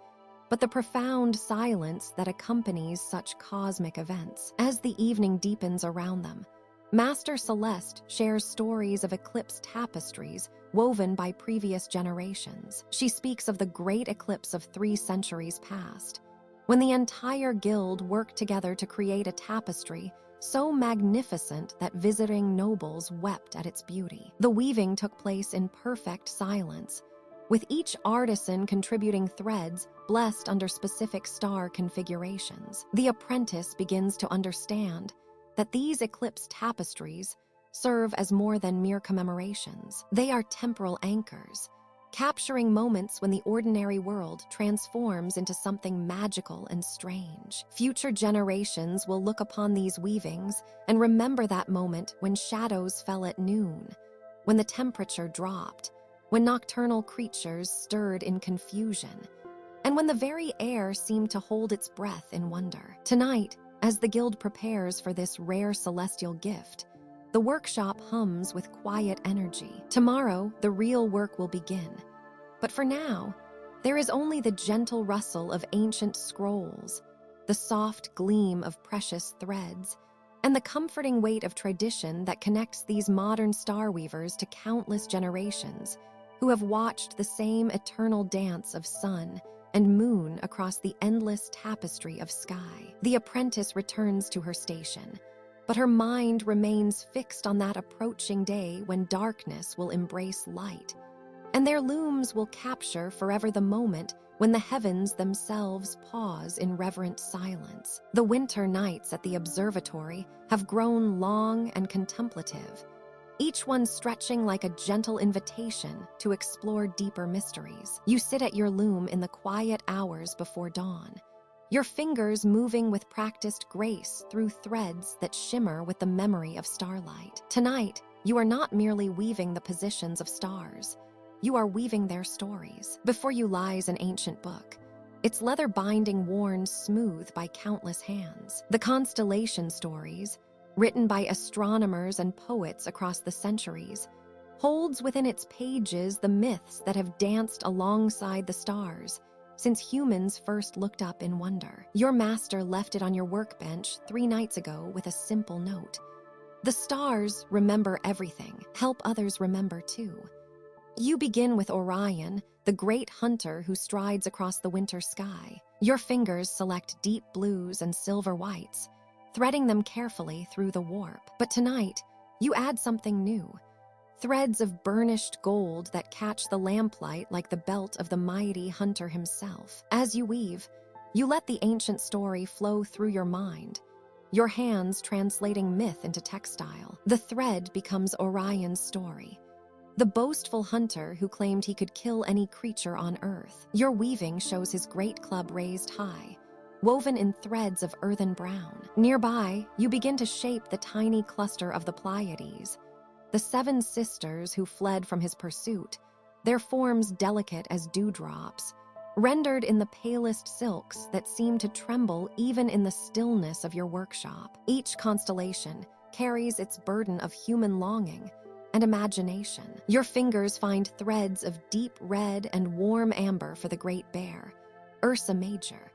but the profound silence that accompanies such cosmic events. As the evening deepens around them, Master Celeste shares stories of eclipse tapestries woven by previous generations. She speaks of the great eclipse of 3 centuries past, when the entire guild worked together to create a tapestry so magnificent that visiting nobles wept at its beauty. The weaving took place in perfect silence, with each artisan contributing threads blessed under specific star configurations. The apprentice begins to understand that these eclipse tapestries serve as more than mere commemorations. They are temporal anchors, capturing moments when the ordinary world transforms into something magical and strange. Future generations will look upon these weavings and remember that moment when shadows fell at noon, when the temperature dropped, when nocturnal creatures stirred in confusion, and when the very air seemed to hold its breath in wonder. Tonight, as the guild prepares for this rare celestial gift, the workshop hums with quiet energy. Tomorrow, the real work will begin. But for now, there is only the gentle rustle of ancient scrolls, the soft gleam of precious threads, and the comforting weight of tradition that connects these modern Starweavers to countless generations who have watched the same eternal dance of sun and moon across the endless tapestry of sky. The apprentice returns to her station, but her mind remains fixed on that approaching day when darkness will embrace light, and their looms will capture forever the moment when the heavens themselves pause in reverent silence. The winter nights at the observatory have grown long and contemplative, each one stretching like a gentle invitation to explore deeper mysteries. You sit at your loom in the quiet hours before dawn, your fingers moving with practiced grace through threads that shimmer with the memory of starlight. Tonight, you are not merely weaving the positions of stars. You are weaving their stories. Before you lies an ancient book, its leather binding worn smooth by countless hands. The constellation stories, written by astronomers and poets across the centuries, holds within its pages the myths that have danced alongside the stars since humans first looked up in wonder. Your master left it on your workbench 3 nights ago with a simple note. The stars remember everything. Help others remember too. You begin with Orion, the great hunter who strides across the winter sky. Your fingers select deep blues and silver whites, threading them carefully through the warp. But tonight, you add something new. Threads of burnished gold that catch the lamplight like the belt of the mighty hunter himself. As you weave, you let the ancient story flow through your mind, your hands translating myth into textile. The thread becomes Orion's story, the boastful hunter who claimed he could kill any creature on Earth. Your weaving shows his great club raised high, woven in threads of earthen brown. Nearby, you begin to shape the tiny cluster of the Pleiades, the 7 sisters who fled from his pursuit, their forms delicate as dewdrops, rendered in the palest silks that seem to tremble even in the stillness of your workshop. Each constellation carries its burden of human longing and imagination. Your fingers find threads of deep red and warm amber for the Great Bear, Ursa Major,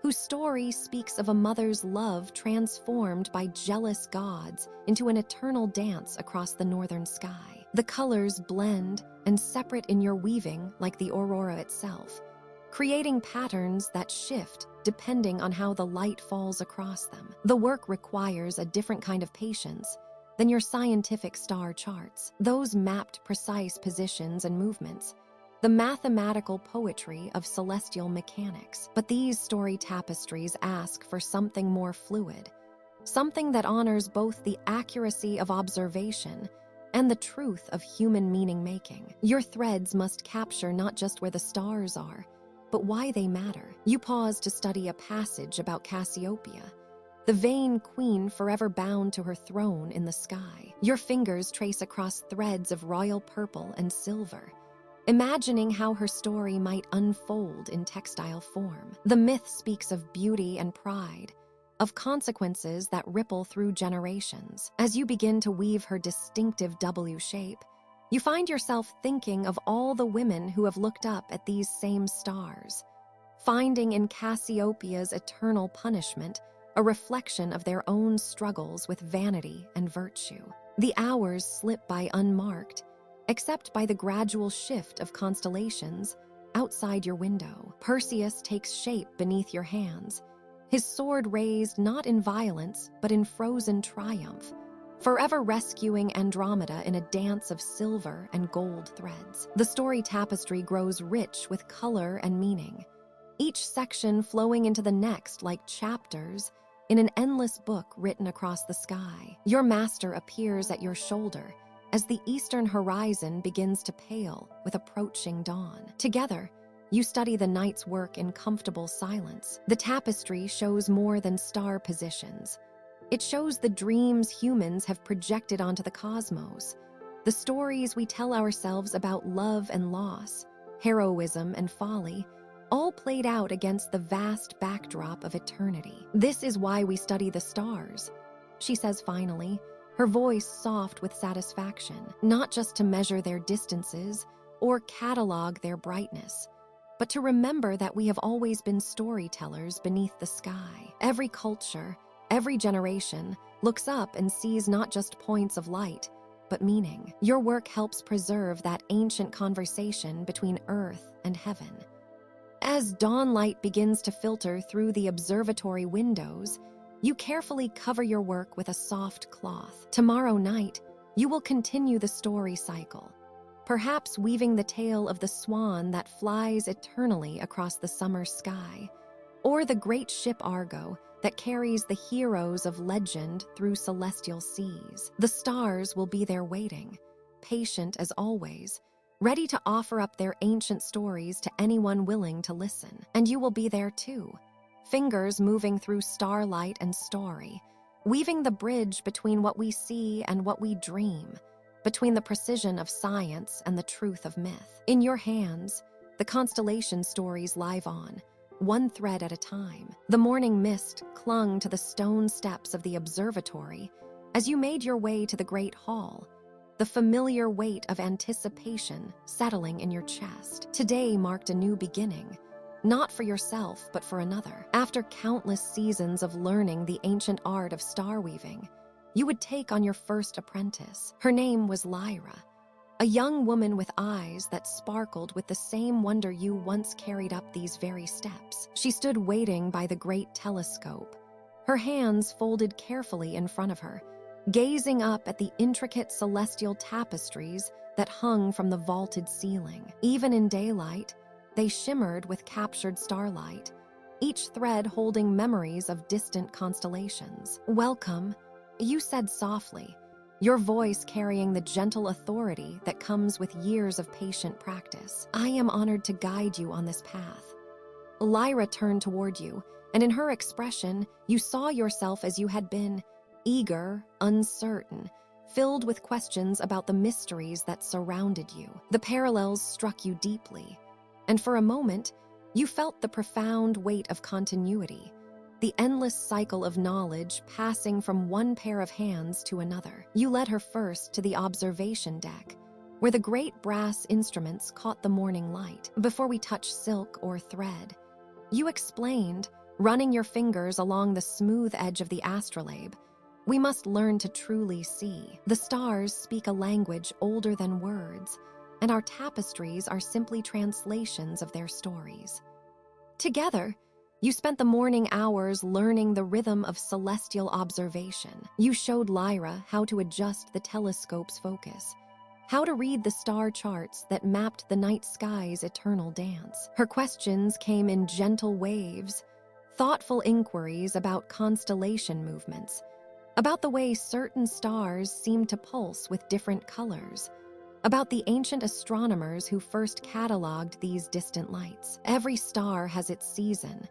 whose story speaks of a mother's love transformed by jealous gods into an eternal dance across the northern sky. The colors blend and separate in your weaving like the aurora itself, creating patterns that shift depending on how the light falls across them. The work requires a different kind of patience than your scientific star charts. Those mapped precise positions and movements, the mathematical poetry of celestial mechanics. But these story tapestries ask for something more fluid, something that honors both the accuracy of observation and the truth of human meaning-making. Your threads must capture not just where the stars are, but why they matter. You pause to study a passage about Cassiopeia, the vain queen forever bound to her throne in the sky. Your fingers trace across threads of royal purple and silver, imagining how her story might unfold in textile form. The myth speaks of beauty and pride, of consequences that ripple through generations. As you begin to weave her distinctive W shape, you find yourself thinking of all the women who have looked up at these same stars, finding in Cassiopeia's eternal punishment a reflection of their own struggles with vanity and virtue. The hours slip by unmarked, except by the gradual shift of constellations outside your window. Perseus takes shape beneath your hands, his sword raised not in violence, but in frozen triumph, forever rescuing Andromeda in a dance of silver and gold threads. The story tapestry grows rich with color and meaning, each section flowing into the next like chapters in an endless book written across the sky. Your master appears at your shoulder as the eastern horizon begins to pale with approaching dawn. Together, you study the night's work in comfortable silence. The tapestry shows more than star positions. It shows the dreams humans have projected onto the cosmos, the stories we tell ourselves about love and loss, heroism and folly, all played out against the vast backdrop of eternity. This is why we study the stars, she says finally, her voice soft with satisfaction, not just to measure their distances or catalog their brightness, but to remember that we have always been storytellers beneath the sky. Every culture, every generation looks up and sees not just points of light, but meaning. Your work helps preserve that ancient conversation between earth and heaven. As dawn light begins to filter through the observatory windows, you carefully cover your work with a soft cloth. Tomorrow night, you will continue the story cycle, perhaps weaving the tale of the swan that flies eternally across the summer sky, or the great ship Argo that carries the heroes of legend through celestial seas. The stars will be there waiting, patient as always, ready to offer up their ancient stories to anyone willing to listen. And you will be there too, fingers moving through starlight and story, weaving the bridge between what we see and what we dream, between the precision of science and the truth of myth. In your hands, the constellation stories live on, one thread at a time. The morning mist clung to the stone steps of the observatory as you made your way to the great hall, the familiar weight of anticipation settling in your chest. Today marked a new beginning, not for yourself, but for another. After countless seasons of learning the ancient art of star weaving, you would take on your first apprentice. Her name was Lyra, a young woman with eyes that sparkled with the same wonder you once carried up these very steps. She stood waiting by the great telescope, her hands folded carefully in front of her, gazing up at the intricate celestial tapestries that hung from the vaulted ceiling. Even in daylight, they shimmered with captured starlight, each thread holding memories of distant constellations. "Welcome," you said softly, your voice carrying the gentle authority that comes with years of patient practice. "I am honored to guide you on this path." Lyra turned toward you, and in her expression, you saw yourself as you had been, eager, uncertain, filled with questions about the mysteries that surrounded you. The parallels struck you deeply, and for a moment, you felt the profound weight of continuity, the endless cycle of knowledge passing from one pair of hands to another. You led her first to the observation deck, where the great brass instruments caught the morning light. "Before we touch silk or thread," you explained, running your fingers along the smooth edge of the astrolabe, "we must learn to truly see. The stars speak a language older than words, and our tapestries are simply translations of their stories." Together, you spent the morning hours learning the rhythm of celestial observation. You showed Lyra how to adjust the telescope's focus, how to read the star charts that mapped the night sky's eternal dance. Her questions came in gentle waves, thoughtful inquiries about constellation movements, about the way certain stars seemed to pulse with different colors, about the ancient astronomers who first cataloged these distant lights. "Every star has its season,"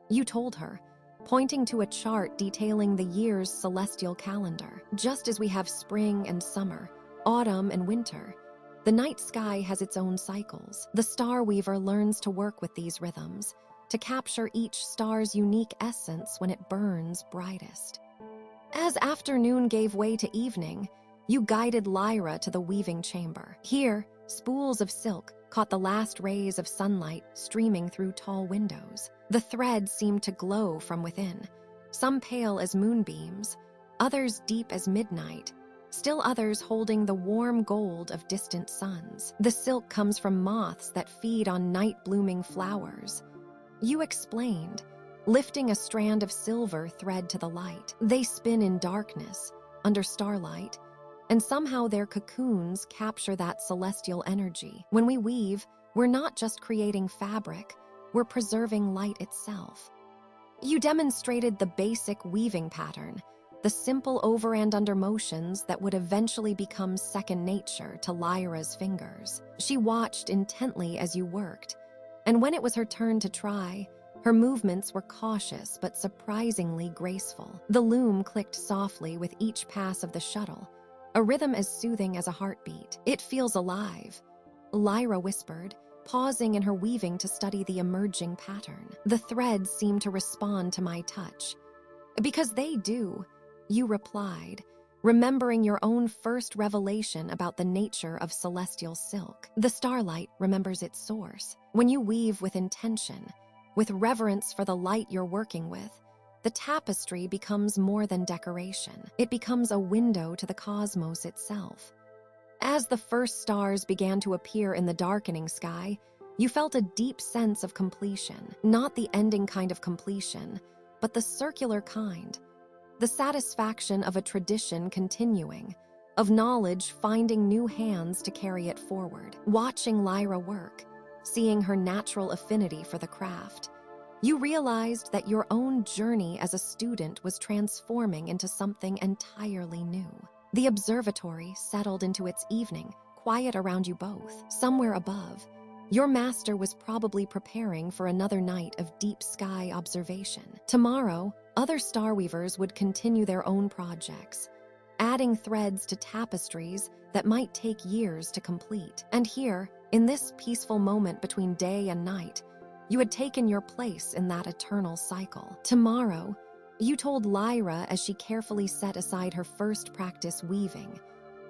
you told her, pointing to a chart detailing the year's celestial calendar. "Just as we have spring and summer, autumn and winter, the night sky has its own cycles. The Starweaver learns to work with these rhythms, to capture each star's unique essence when it burns brightest." As afternoon gave way to evening, you guided Lyra to the weaving chamber. Here, spools of silk caught the last rays of sunlight streaming through tall windows. The threads seemed to glow from within, some pale as moonbeams, others deep as midnight, still others holding the warm gold of distant suns. "The silk comes from moths that feed on night-blooming flowers," you explained, lifting a strand of silver thread to the light. "They spin in darkness, under starlight, and somehow their cocoons capture that celestial energy. When we weave, we're not just creating fabric, we're preserving light itself." You demonstrated the basic weaving pattern, the simple over and under motions that would eventually become second nature to Lyra's fingers. She watched intently as you worked, and when it was her turn to try, her movements were cautious but surprisingly graceful. The loom clicked softly with each pass of the shuttle, a rhythm as soothing as a heartbeat. "It feels alive," Lyra whispered, pausing in her weaving to study the emerging pattern. "The threads seem to respond to my touch." "Because they do," you replied, remembering your own first revelation about the nature of celestial silk. "The starlight remembers its source." When you weave with intention, with reverence for the light you're working with, the tapestry becomes more than decoration. It becomes a window to the cosmos itself. As the first stars began to appear in the darkening sky, you felt a deep sense of completion. Not the ending kind of completion, but the circular kind. The satisfaction of a tradition continuing, of knowledge finding new hands to carry it forward. Watching Lyra work, seeing her natural affinity for the craft, You realized that your own journey as a student was transforming into something entirely new. The observatory settled into its evening, quiet around you both. Somewhere above, your master was probably preparing for another night of deep sky observation. Tomorrow, other Starweavers would continue their own projects, adding threads to tapestries that might take years to complete. And here, in this peaceful moment between day and night, you had taken your place in that eternal cycle. Tomorrow, you told Lyra as she carefully set aside her first practice weaving,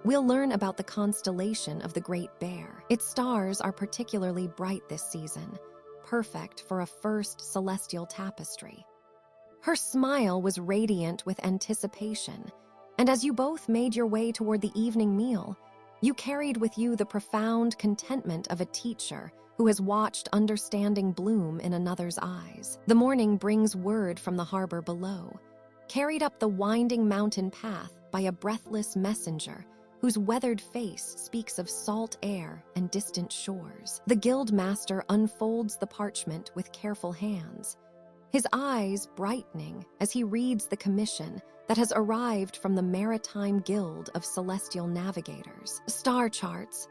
we'll learn about the constellation of the Great Bear. Its stars are particularly bright this season, perfect for a first celestial tapestry. Her smile was radiant with anticipation, and as you both made your way toward the evening meal, you carried with you the profound contentment of a teacher who has watched understanding bloom in another's eyes. The morning brings word from the harbor below, carried up the winding mountain path by a breathless messenger whose weathered face speaks of salt air and distant shores. The guild master unfolds the parchment with careful hands, his eyes brightening as he reads the commission that has arrived from the Maritime Guild of Celestial Navigators. Star charts,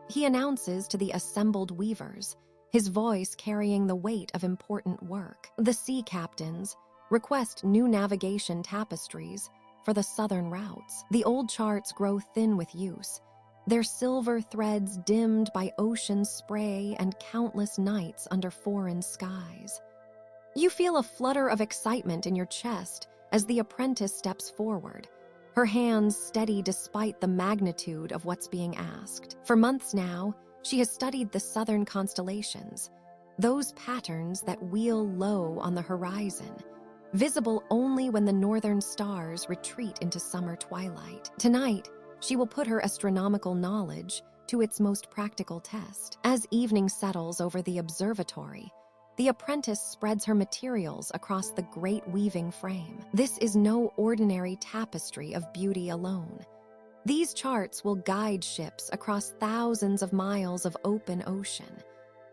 he announces to the assembled weavers, his voice carrying the weight of important work. The sea captains request new navigation tapestries for the southern routes. The old charts grow thin with use, their silver threads dimmed by ocean spray and countless nights under foreign skies. You feel a flutter of excitement in your chest as the apprentice steps forward, her hands steady despite the magnitude of what's being asked. For months now, she has studied the southern constellations, those patterns that wheel low on the horizon, visible only when the northern stars retreat into summer twilight. Tonight, she will put her astronomical knowledge to its most practical test. As evening settles over the observatory, the apprentice spreads her materials across the great weaving frame. This is no ordinary tapestry of beauty alone. These charts will guide ships across thousands of miles of open ocean,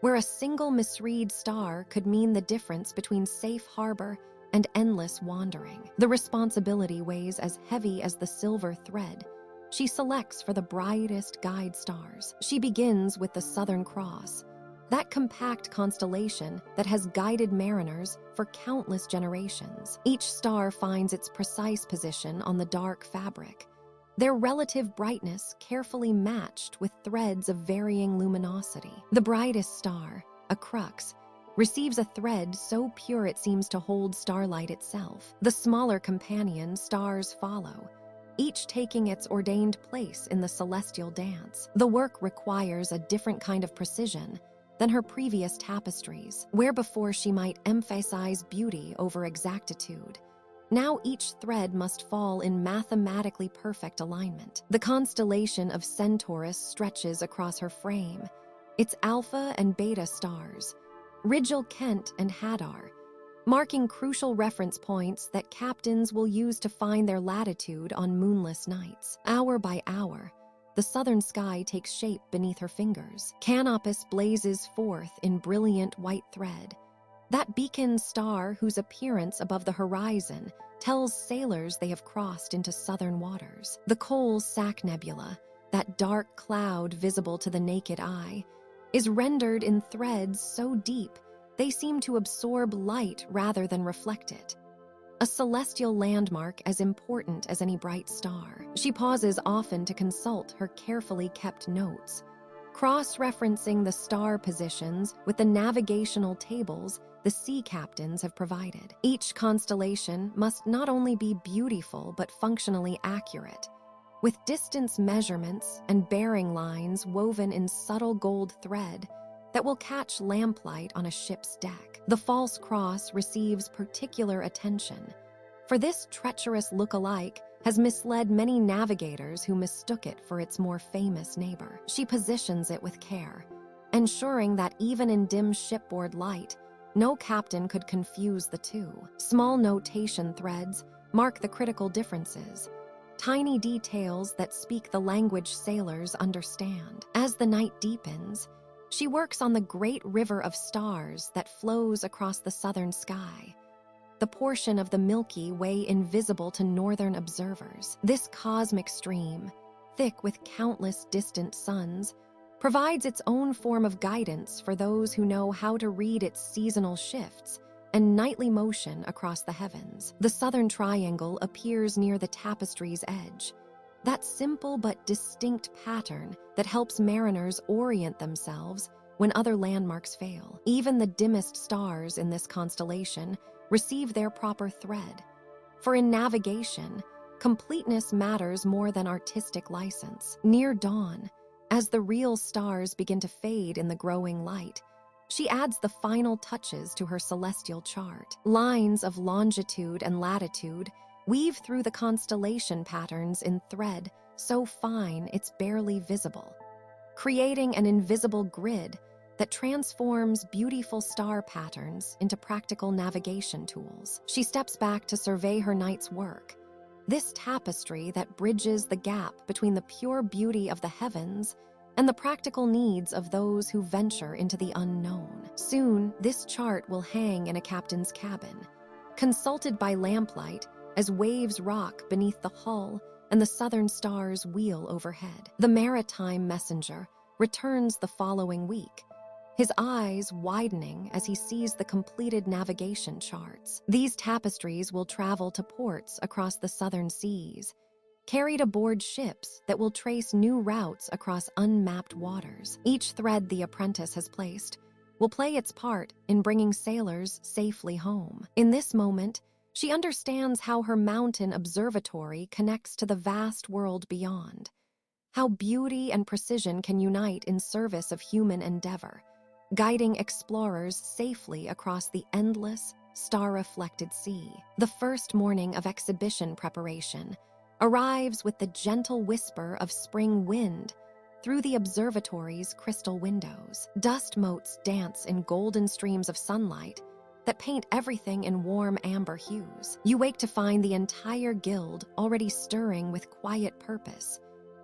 where a single misread star could mean the difference between safe harbor and endless wandering. The responsibility weighs as heavy as the silver thread she selects for the brightest guide stars. She begins with the Southern Cross, that compact constellation that has guided mariners for countless generations. Each star finds its precise position on the dark fabric, their relative brightness carefully matched with threads of varying luminosity. The brightest star, a crux, receives a thread so pure it seems to hold starlight itself. The smaller companion stars follow, each taking its ordained place in the celestial dance. The work requires a different kind of precision than her previous tapestries, where before she might emphasize beauty over exactitude. Now each thread must fall in mathematically perfect alignment. The constellation of Centaurus stretches across her frame, its alpha and beta stars, Rigel Kent and Hadar, marking crucial reference points that captains will use to find their latitude on moonless nights. Hour by hour, the southern sky takes shape beneath her fingers. Canopus blazes forth in brilliant white thread, that beacon star whose appearance above the horizon tells sailors they have crossed into southern waters. The Coal Sack Nebula, that dark cloud visible to the naked eye, is rendered in threads so deep they seem to absorb light rather than reflect it. A celestial landmark as important as any bright star. She pauses often to consult her carefully kept notes, cross-referencing the star positions with the navigational tables the sea captains have provided. Each constellation must not only be beautiful but functionally accurate, with distance measurements and bearing lines woven in subtle gold thread that will catch lamplight on a ship's deck. The false cross receives particular attention, for this treacherous look-alike has misled many navigators who mistook it for its more famous neighbor. She positions it with care, ensuring that even in dim shipboard light, no captain could confuse the two. Small notation threads mark the critical differences, tiny details that speak the language sailors understand. As the night deepens, She works on the great river of stars that flows across the southern sky, the portion of the Milky Way invisible to northern observers. This cosmic stream, thick with countless distant suns, provides its own form of guidance for those who know how to read its seasonal shifts and nightly motion across the heavens. The southern triangle appears near the tapestry's edge, that simple but distinct pattern that helps mariners orient themselves when other landmarks fail. Even the dimmest stars in this constellation receive their proper thread. For in navigation, completeness matters more than artistic license. Near dawn, as the real stars begin to fade in the growing light, she adds the final touches to her celestial chart. Lines of longitude and latitude weave through the constellation patterns in thread so fine it's barely visible, creating an invisible grid that transforms beautiful star patterns into practical navigation tools. She steps back to survey her night's work, this tapestry that bridges the gap between the pure beauty of the heavens and the practical needs of those who venture into the unknown. Soon, this chart will hang in a captain's cabin, consulted by lamplight as waves rock beneath the hull and the southern stars wheel overhead. The maritime messenger returns the following week, his eyes widening as he sees the completed navigation charts. These tapestries will travel to ports across the southern seas, carried aboard ships that will trace new routes across unmapped waters. Each thread the apprentice has placed will play its part in bringing sailors safely home. In this moment, she understands how her mountain observatory connects to the vast world beyond, how beauty and precision can unite in service of human endeavor, guiding explorers safely across the endless, star-reflected sea. The first morning of exhibition preparation arrives with the gentle whisper of spring wind through the observatory's crystal windows. Dust motes dance in golden streams of sunlight that paint everything in warm amber hues. You wake to find the entire guild already stirring with quiet purpose,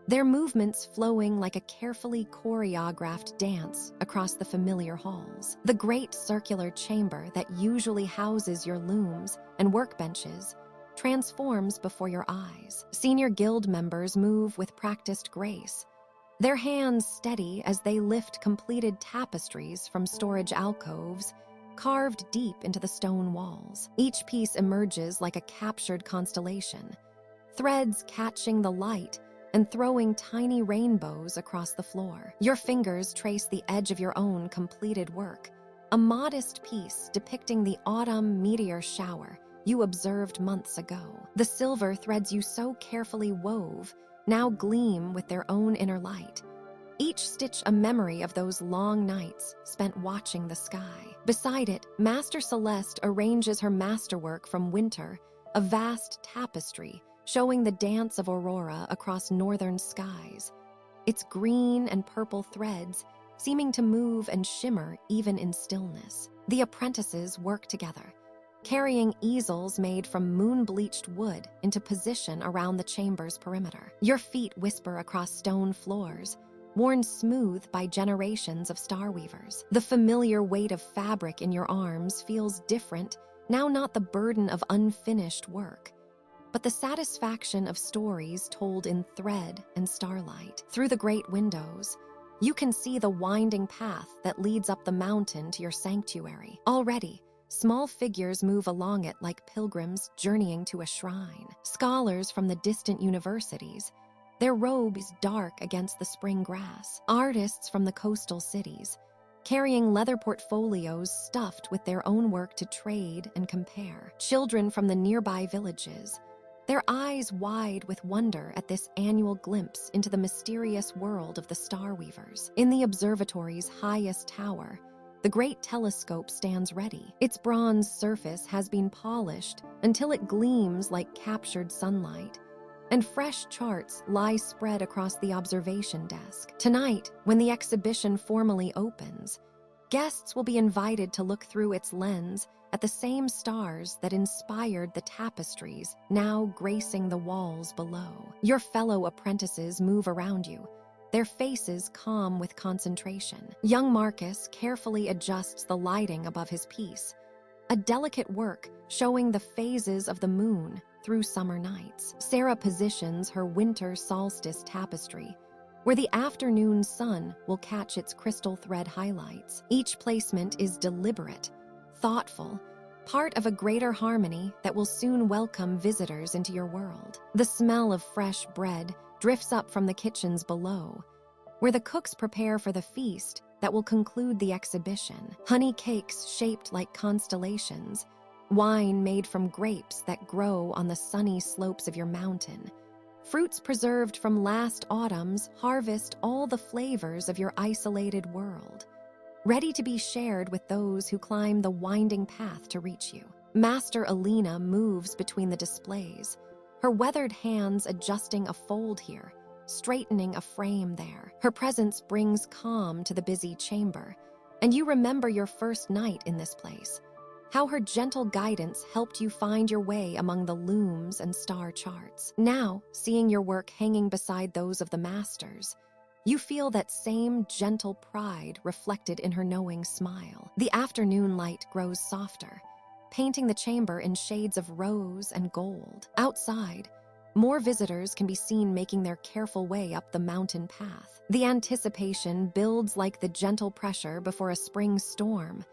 their movements flowing like a carefully choreographed dance across the familiar halls. The great circular chamber that usually houses your looms and workbenches transforms before your eyes. Senior guild members move with practiced grace, their hands steady as they lift completed tapestries from storage alcoves carved deep into the stone walls. Each piece emerges like a captured constellation, threads catching the light and throwing tiny rainbows across the floor. Your fingers trace the edge of your own completed work, a modest piece depicting the autumn meteor shower you observed months ago. The silver threads you so carefully wove now gleam with their own inner light, each stitch a memory of those long nights spent watching the sky. Beside it, Master Celeste arranges her masterwork from winter, a vast tapestry showing the dance of aurora across northern skies, its green and purple threads seeming to move and shimmer even in stillness. The apprentices work together, carrying easels made from moon-bleached wood into position around the chamber's perimeter. Your feet whisper across stone floors, worn smooth by generations of Starweavers. The familiar weight of fabric in your arms feels different, now not the burden of unfinished work, but the satisfaction of stories told in thread and starlight. Through the great windows, you can see the winding path that leads up the mountain to your sanctuary. Already, small figures move along it like pilgrims journeying to a shrine. Scholars from the distant universities, their robes dark against the spring grass. Artists from the coastal cities, carrying leather portfolios stuffed with their own work to trade and compare. Children from the nearby villages, their eyes wide with wonder at this annual glimpse into the mysterious world of the Starweavers. In the observatory's highest tower, the great telescope stands ready. Its bronze surface has been polished until it gleams like captured sunlight, and fresh charts lie spread across the observation desk. Tonight, when the exhibition formally opens, guests will be invited to look through its lens at the same stars that inspired the tapestries now gracing the walls below. Your fellow apprentices move around you, their faces calm with concentration. Young Marcus carefully adjusts the lighting above his piece, a delicate work showing the phases of the moon through summer nights. Sarah positions her winter solstice tapestry, where the afternoon sun will catch its crystal thread highlights. Each placement is deliberate, thoughtful, part of a greater harmony that will soon welcome visitors into your world. The smell of fresh bread drifts up from the kitchens below, where the cooks prepare for the feast that will conclude the exhibition. Honey cakes shaped like constellations, wine made from grapes that grow on the sunny slopes of your mountain, fruits preserved from last autumn's harvest all the flavors of your isolated world, ready to be shared with those who climb the winding path to reach you. Master Alina moves between the displays, her weathered hands adjusting a fold here, straightening a frame there. Her presence brings calm to the busy chamber, and you remember your first night in this place, how her gentle guidance helped you find your way among the looms and star charts. Now, seeing your work hanging beside those of the masters, you feel that same gentle pride reflected in her knowing smile. The afternoon light grows softer, painting the chamber in shades of rose and gold. Outside, more visitors can be seen making their careful way up the mountain path. The anticipation builds like the gentle pressure before a spring storm,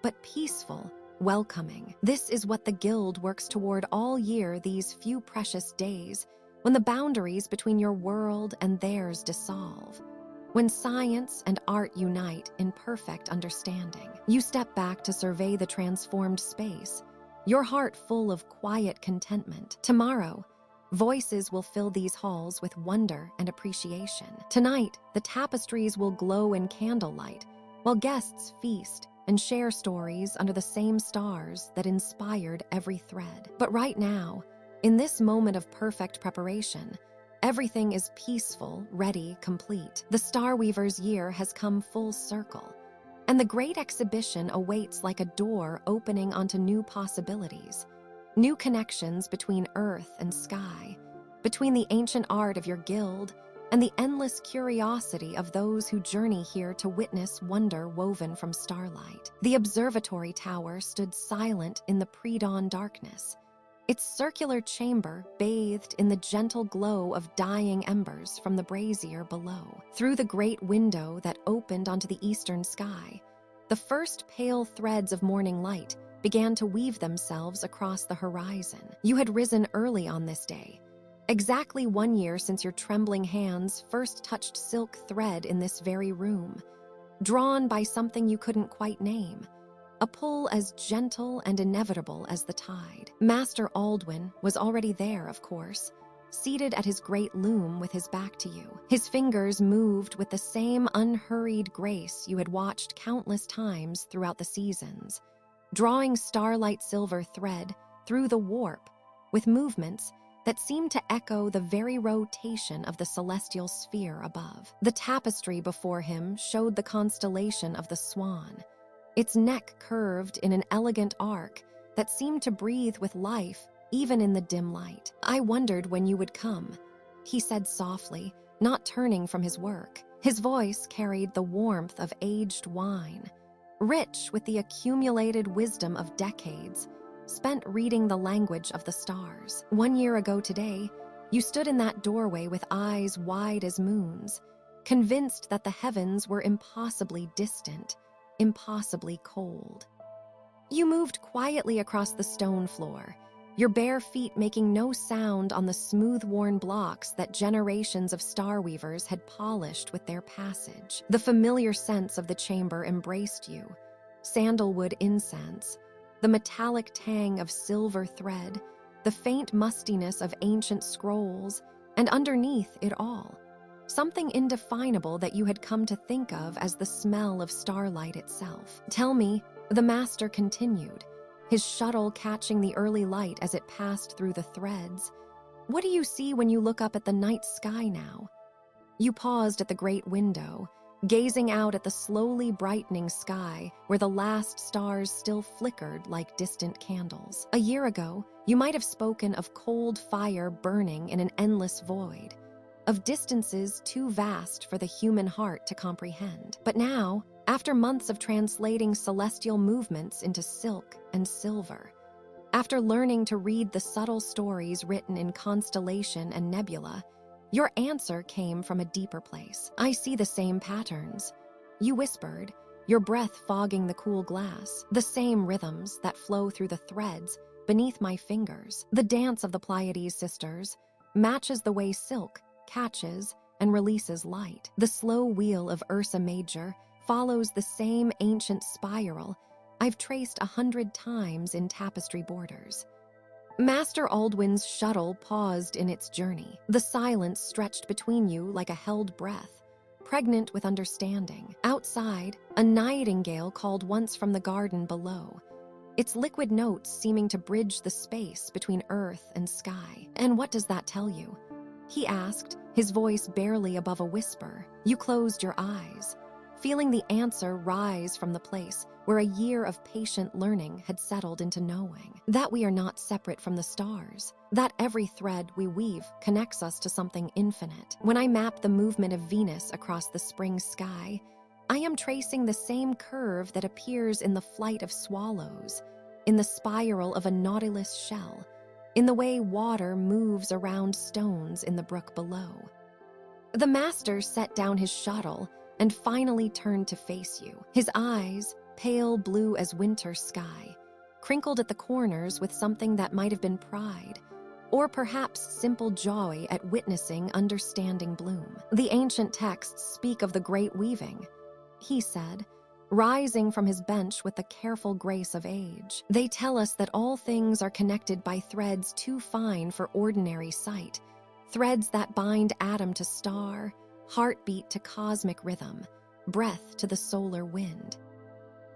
but peaceful, welcoming. This is what the Guild works toward all year, these few precious days, when the boundaries between your world and theirs dissolve, when science and art unite in perfect understanding. You step back to survey the transformed space, your heart full of quiet contentment. Tomorrow, voices will fill these halls with wonder and appreciation. Tonight, the tapestries will glow in candlelight, while guests feast and share stories under the same stars that inspired every thread. But right now, in this moment of perfect preparation, everything is peaceful, ready, complete. The Starweaver's year has come full circle, and the great exhibition awaits like a door opening onto new possibilities. New connections between earth and sky, between the ancient art of your guild and the endless curiosity of those who journey here to witness wonder woven from starlight. The observatory tower stood silent in the pre-dawn darkness, its circular chamber bathed in the gentle glow of dying embers from the brazier below. Through the great window that opened onto the eastern sky, the first pale threads of morning light began to weave themselves across the horizon. You had risen early on this day, exactly 1 year since your trembling hands first touched silk thread in this very room, drawn by something you couldn't quite name, a pull as gentle and inevitable as the tide. Master Aldwin was already there, of course, seated at his great loom with his back to you. His fingers moved with the same unhurried grace you had watched countless times throughout the seasons, drawing starlight silver thread through the warp with movements that seemed to echo the very rotation of the celestial sphere above. The tapestry before him showed the constellation of the Swan, its neck curved in an elegant arc that seemed to breathe with life even in the dim light. "I wondered when you would come," he said softly, not turning from his work. His voice carried the warmth of aged wine, rich with the accumulated wisdom of decades spent reading the language of the stars. 1 year ago today, you stood in that doorway with eyes wide as moons, convinced that the heavens were impossibly distant, impossibly cold. You moved quietly across the stone floor, your bare feet making no sound on the smooth-worn blocks that generations of Starweavers had polished with their passage. The familiar scents of the chamber embraced you: sandalwood incense, the metallic tang of silver thread, the faint mustiness of ancient scrolls, and underneath it all, something indefinable that you had come to think of as the smell of starlight itself. "Tell me," the master continued, his shuttle catching the early light as it passed through the threads, "what do you see when you look up at the night sky now?" You paused at the great window, gazing out at the slowly brightening sky where the last stars still flickered like distant candles. A year ago, you might have spoken of cold fire burning in an endless void. of distances too vast for the human heart to comprehend. But now, after months of translating celestial movements into silk and silver, after learning to read the subtle stories written in constellation and nebula, your answer came from a deeper place. "I see the same patterns," you whispered, your breath fogging the cool glass. "The same rhythms that flow through the threads beneath my fingers. The dance of the Pleiades sisters matches the way silk catches and releases light. The slow wheel of Ursa Major follows the same ancient spiral I've traced 100 times in tapestry borders." Master Aldwin's shuttle paused in its journey. The silence stretched between you like a held breath, pregnant with understanding. Outside, a nightingale called once from the garden below, its liquid notes seeming to bridge the space between earth and sky. "And what does that tell you?" he asked, his voice barely above a whisper. You closed your eyes, feeling the answer rise from the place where a year of patient learning had settled into knowing. That we are not separate from the stars. That every thread we weave connects us to something infinite. When I map the movement of Venus across the spring sky, I am tracing the same curve that appears in the flight of swallows, in the spiral of a nautilus shell, in the way water moves around stones in the brook below. The master set down his shuttle and finally turned to face you. His eyes, pale blue as winter sky, crinkled at the corners with something that might have been pride, or perhaps simple joy at witnessing understanding bloom. "The ancient texts speak of the great weaving," he said, rising from his bench with the careful grace of age. "They tell us that all things are connected by threads too fine for ordinary sight, threads that bind atom to star, heartbeat to cosmic rhythm, breath to the solar wind."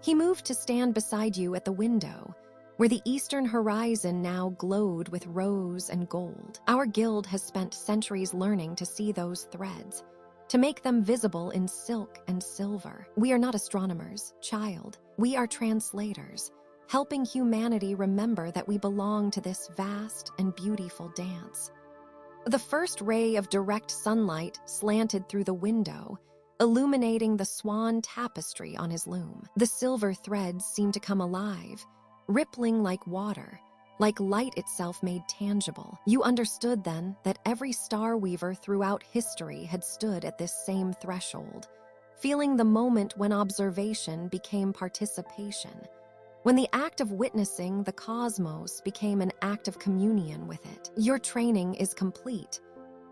He moved to stand beside you at the window, where the eastern horizon now glowed with rose and gold. "Our guild has spent centuries learning to see those threads, to make them visible in silk and silver. We are not astronomers, child. We are translators, helping humanity remember that we belong to this vast and beautiful dance." The first ray of direct sunlight slanted through the window, illuminating the swan tapestry on his loom. The silver threads seemed to come alive, rippling like water, like light itself made tangible. You understood then that every Starweaver throughout history had stood at this same threshold, feeling the moment when observation became participation, when the act of witnessing the cosmos became an act of communion with it. "Your training is complete,"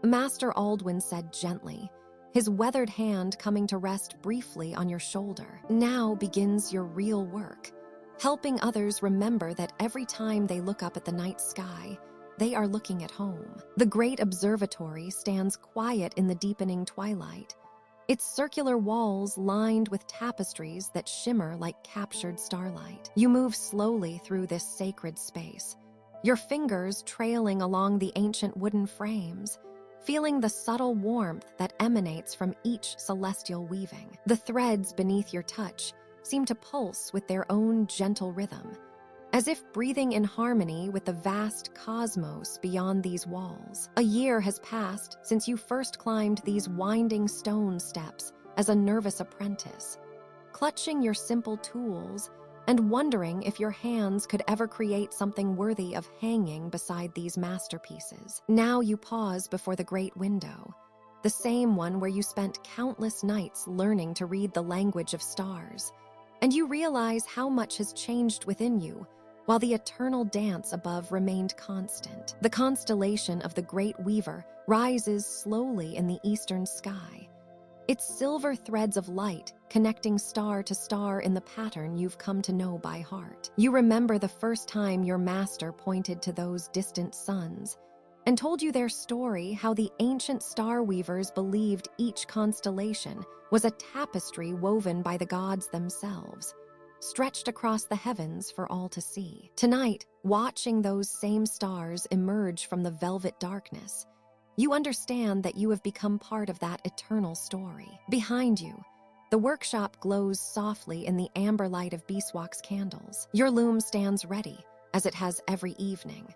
Master Aldwin said gently, his weathered hand coming to rest briefly on your shoulder. "Now begins your real work, helping others remember that every time they look up at the night sky, they are looking at home." The great observatory stands quiet in the deepening twilight, its circular walls lined with tapestries that shimmer like captured starlight. You move slowly through this sacred space, your fingers trailing along the ancient wooden frames, feeling the subtle warmth that emanates from each celestial weaving. The threads beneath your touch seem to pulse with their own gentle rhythm, as if breathing in harmony with the vast cosmos beyond these walls. A year has passed since you first climbed these winding stone steps as a nervous apprentice, clutching your simple tools and wondering if your hands could ever create something worthy of hanging beside these masterpieces. Now you pause before the great window, the same one where you spent countless nights learning to read the language of stars, and you realize how much has changed within you, while the eternal dance above remained constant. The constellation of the Great Weaver rises slowly in the eastern sky, its silver threads of light connecting star to star in the pattern you've come to know by heart. You remember the first time your master pointed to those distant suns and told you their story, how the ancient star weavers believed each constellation was a tapestry woven by the gods themselves, stretched across the heavens for all to see. Tonight, watching those same stars emerge from the velvet darkness, you understand that you have become part of that eternal story. Behind you, the workshop glows softly in the amber light of beeswax candles. Your loom stands ready, as it has every evening,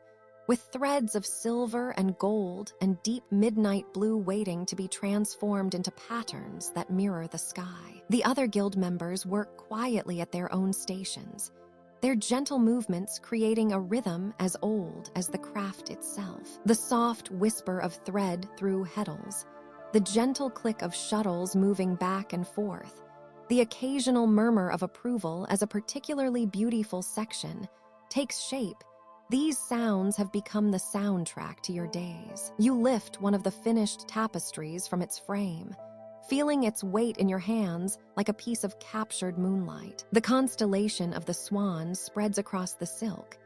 with threads of silver and gold and deep midnight blue waiting to be transformed into patterns that mirror the sky. The other guild members work quietly at their own stations, their gentle movements creating a rhythm as old as the craft itself. The soft whisper of thread through heddles, the gentle click of shuttles moving back and forth, the occasional murmur of approval as a particularly beautiful section takes shape. These sounds have become the soundtrack to your days. You lift one of the finished tapestries from its frame, feeling its weight in your hands like a piece of captured moonlight. The constellation of the swan spreads across the silk,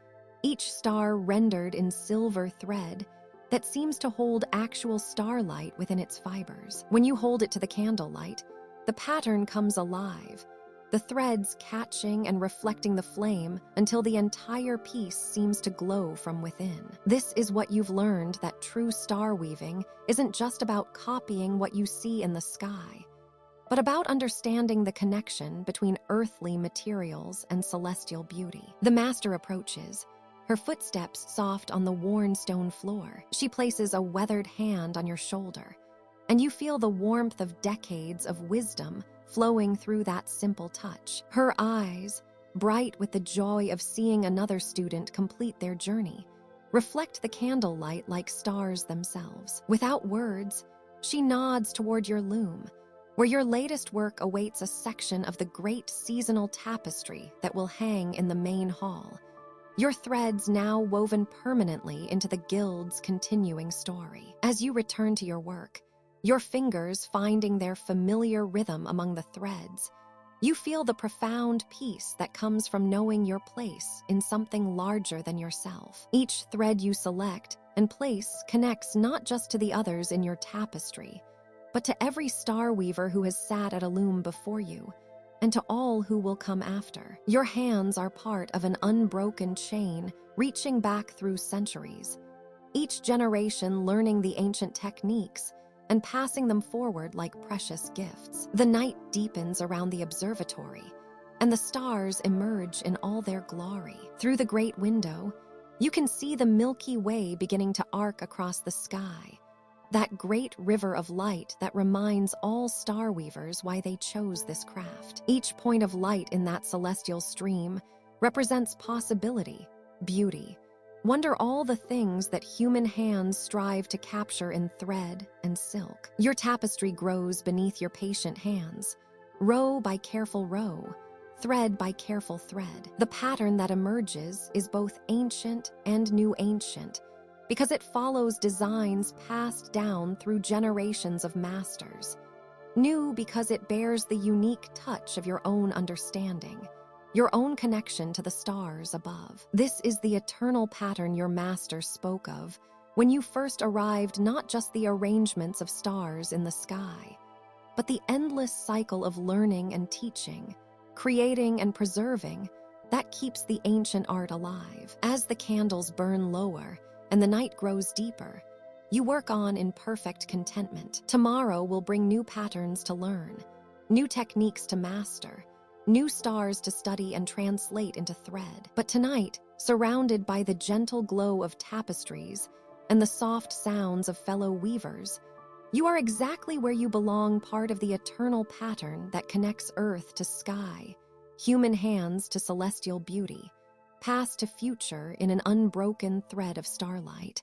each star rendered in silver thread that seems to hold actual starlight within its fibers. When you hold it to the candlelight, the pattern comes alive, the threads catching and reflecting the flame until the entire piece seems to glow from within. This is what you've learned, that true star weaving isn't just about copying what you see in the sky, but about understanding the connection between earthly materials and celestial beauty. The master approaches, her footsteps soft on the worn stone floor. She places a weathered hand on your shoulder, and you feel the warmth of decades of wisdom flowing through that simple touch. Her eyes, bright with the joy of seeing another student complete their journey, reflect the candlelight like stars themselves. Without words, she nods toward your loom, where your latest work awaits a section of the great seasonal tapestry that will hang in the main hall, your threads now woven permanently into the guild's continuing story. As you return to your work, your fingers finding their familiar rhythm among the threads, you feel the profound peace that comes from knowing your place in something larger than yourself. Each thread you select and place connects not just to the others in your tapestry, but to every star weaver who has sat at a loom before you, and to all who will come after. Your hands are part of an unbroken chain reaching back through centuries, each generation learning the ancient techniques and passing them forward like precious gifts. The night deepens around the observatory, and the stars emerge in all their glory. Through the great window, you can see the Milky Way beginning to arc across the sky, that great river of light that reminds all star weavers why they chose this craft. Each point of light in that celestial stream represents possibility, beauty, wonder, all the things that human hands strive to capture in thread and silk. Your tapestry grows beneath your patient hands, row by careful row, thread by careful thread. The pattern that emerges is both ancient and new ancient, because it follows designs passed down through generations of masters. New because it bears the unique touch of your own understanding, your own connection to the stars above. This is the eternal pattern your master spoke of when you first arrived, not just the arrangements of stars in the sky, but the endless cycle of learning and teaching, creating and preserving that keeps the ancient art alive. As the candles burn lower and the night grows deeper, you work on in perfect contentment. Tomorrow will bring new patterns to learn, new techniques to master, new stars to study and translate into thread. But tonight, surrounded by the gentle glow of tapestries and the soft sounds of fellow weavers, you are exactly where you belong, part of the eternal pattern that connects earth to sky, human hands to celestial beauty, past to future in an unbroken thread of starlight.